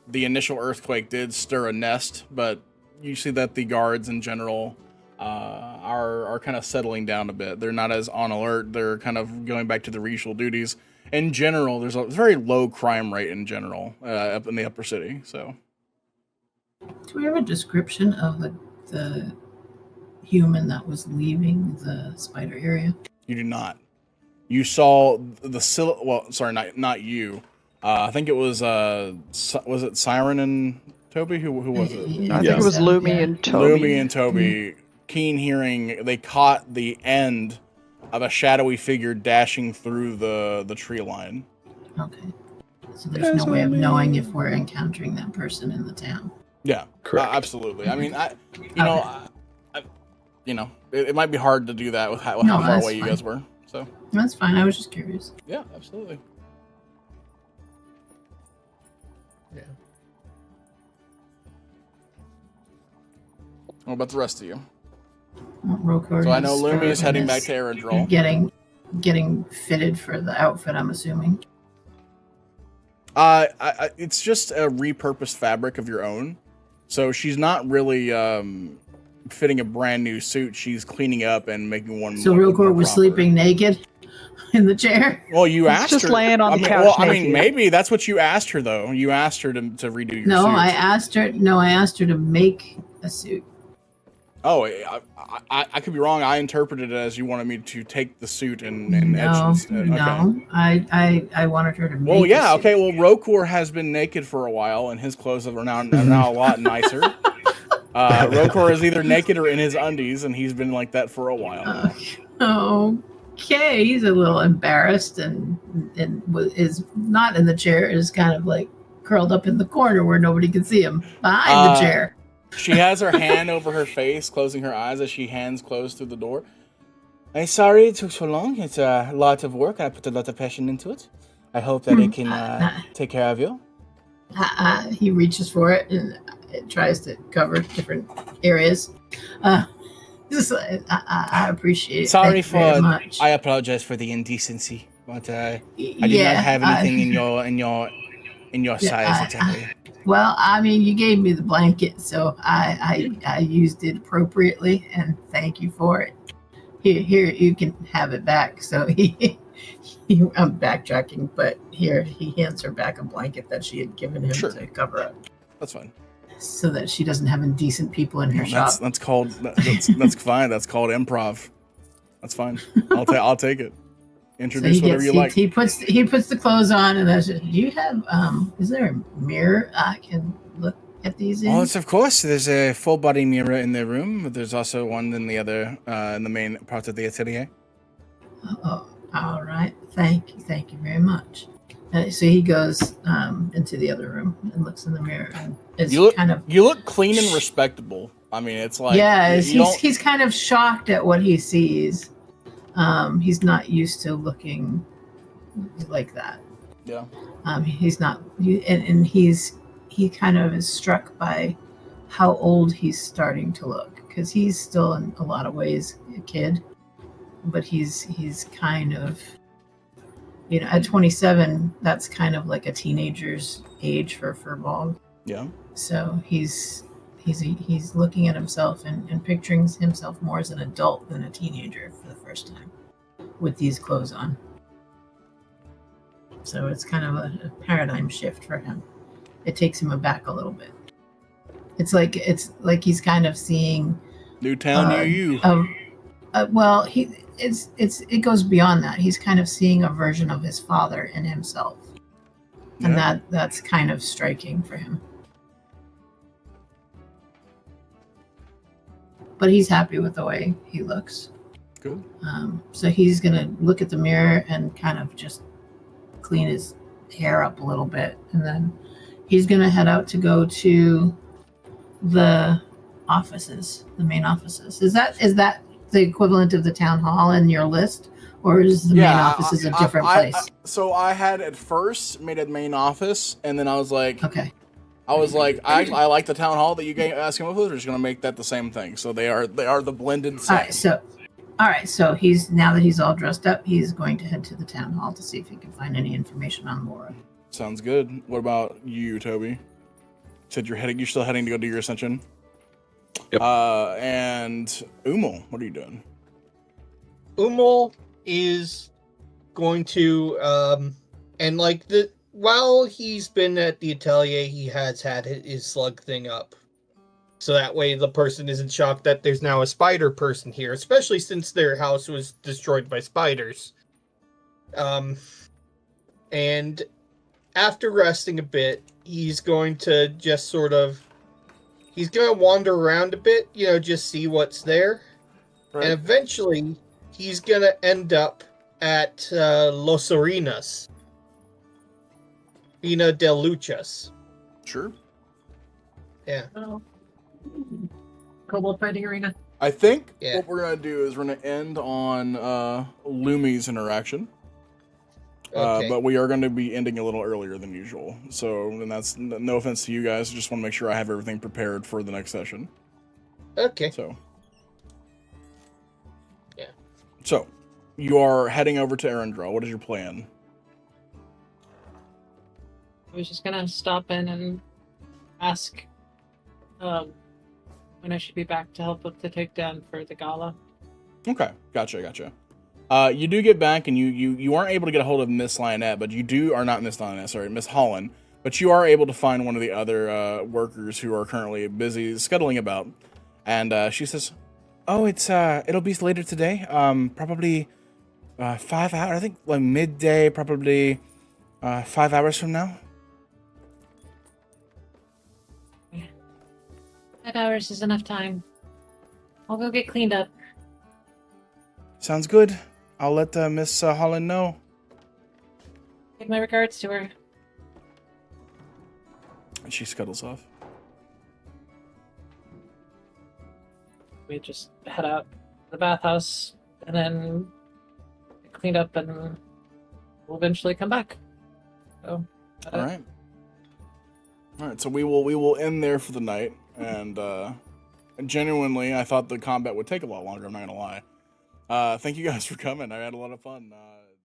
the initial earthquake did stir a nest, but you see that the guards in general are kind of settling down a bit. They're not as on alert. They're kind of going back to the regional duties. In general, there's a very low crime rate in general up in the upper city. So, Do we have a description of the human that was leaving the spider area? you do not. You saw not you. I think it was it Siren and Toby? Who was it? I think it was Lumi and Toby. Lumi and Toby, keen hearing, they caught the end of a shadowy figure dashing through the tree line. Okay. So there's no way of knowing if we're encountering that person in the town. Yeah, correct. Absolutely. I mean, it might be hard to do that with how far that's away you fine. guys were. So That's fine. I was just curious. yeah, absolutely. Yeah. What about the rest of you? Rokor So I know is Lumi is heading back is to Arendrol. getting fitted for the outfit, I'm assuming. It's just a repurposed fabric of your own. So she's not really fitting a brand new suit. She's cleaning up and making one. So more, Realcore more was proper. sleeping naked in the chair. Well, you He's asked just her. laying on I the mean, couch well, I mean, naked. maybe that's what you asked her, though. You asked her to redo your No, suit. I asked her. No, I asked her to make a suit. Oh, I could be wrong. I interpreted it as you wanted me to take the suit and etch No, instead. Okay. no. I wanted her to make. Well, yeah, a suit. okay. Well, Rokor has been naked for a while, and his clothes are now a lot nicer. Rokor is either naked or in his undies, and he's been like that for a while. Okay, he's a little embarrassed and is not in the chair. Is kind of like curled up in the corner where nobody can see him behind the chair. She has her hand over her face, closing her eyes as she hands close through the door. I'm sorry it took so long. It's a lot of work. I put a lot of passion into it. I hope that it can take care of you. He reaches for it and it tries to cover different areas. I appreciate it. Sorry Thank you very for. much. I apologize for the indecency, but I did Yeah, not have anything in your size exactly. Well, I mean, you gave me the blanket, so I used it appropriately, and thank you for it. Here, you can have it back. So I'm backtracking, but here he hands her back a blanket that she had given him to cover up. That's fine. So that she doesn't have indecent people in her shop. That's fine. That's called improv. That's fine. I'll take it. Introduce whatever you like. He puts the clothes on, and that's it. Do you have is there a mirror I can look at these in? Oh, it's of course. There's a full body mirror in the room, but there's also one in the other in the main part of the atelier. Oh, all right. Thank you very much. So he goes into the other room and looks in the mirror. And you look clean and respectable. I mean, it's like he's kind of shocked at what he sees. He's not used to looking like that. Yeah. He's not, and he kind of is struck by how old he's starting to look, because he's still in a lot of ways a kid, but he's kind of, at 27, that's kind of like a teenager's age for Furball. Yeah. So he's looking at himself and picturing himself more as an adult than a teenager for the first time with these clothes on. So it's kind of a paradigm shift for him. It takes him aback a little bit. It's like he's kind of seeing new town near you. Well, it goes beyond that. He's kind of seeing a version of his father in himself, and that's kind of striking for him. But he's happy with the way he looks. Good. So he's gonna look at the mirror and kind of just clean his hair up a little bit, and then he's gonna head out to go to the offices, the main offices. Is that the equivalent of the town hall in your list, or is the main offices a different place? So I had at first made it main office, and then I was like, okay. I was like, I like the town hall that you asked him about. We're just gonna make that the same thing. So they are the blended same. All right. So he's, now that he's all dressed up, he's going to head to the town hall to see if he can find any information on Laura. Sounds good. What about you, Toby? You said you're still heading to go do your ascension. Yep. And Umul, what are you doing? Umul is going to while he's been at the atelier, he has had his slug thing up. So that way the person isn't shocked that there's now a spider person here, especially since their house was destroyed by spiders. And after resting a bit, he's going to just he's going to wander around a bit, just see what's there. Right. And eventually he's going to end up at Los Arenas. Vina del Luchas. Sure. Yeah. Kobold fighting arena. I think what we're going to do is we're going to end on Lumi's interaction. Okay. But we are going to be ending a little earlier than usual. So, and that's no offense to you guys. I just want to make sure I have everything prepared for the next session. Okay. So. Yeah. So, you are heading over to Arendelle. What is your plan? I was just gonna stop in and ask when I should be back to help with the takedown for the gala. Okay, gotcha. You do get back, and you aren't able to get a hold of Miss Lionette, but Miss Holland. But you are able to find one of the other workers who are currently busy scuttling about, and she says, "Oh, it'll be later today. Probably 5 hours. I think like midday. Probably 5 hours from now." 5 hours is enough time. I'll go get cleaned up. Sounds good. I'll let Miss Holland know. Give my regards to her. And she scuttles off. We just head out to the bathhouse and then clean up, and we'll eventually come back. So, All right. So we will end there for the night, and genuinely, I thought the combat would take a lot longer. I'm not gonna lie. Thank you guys for coming. I had a lot of fun.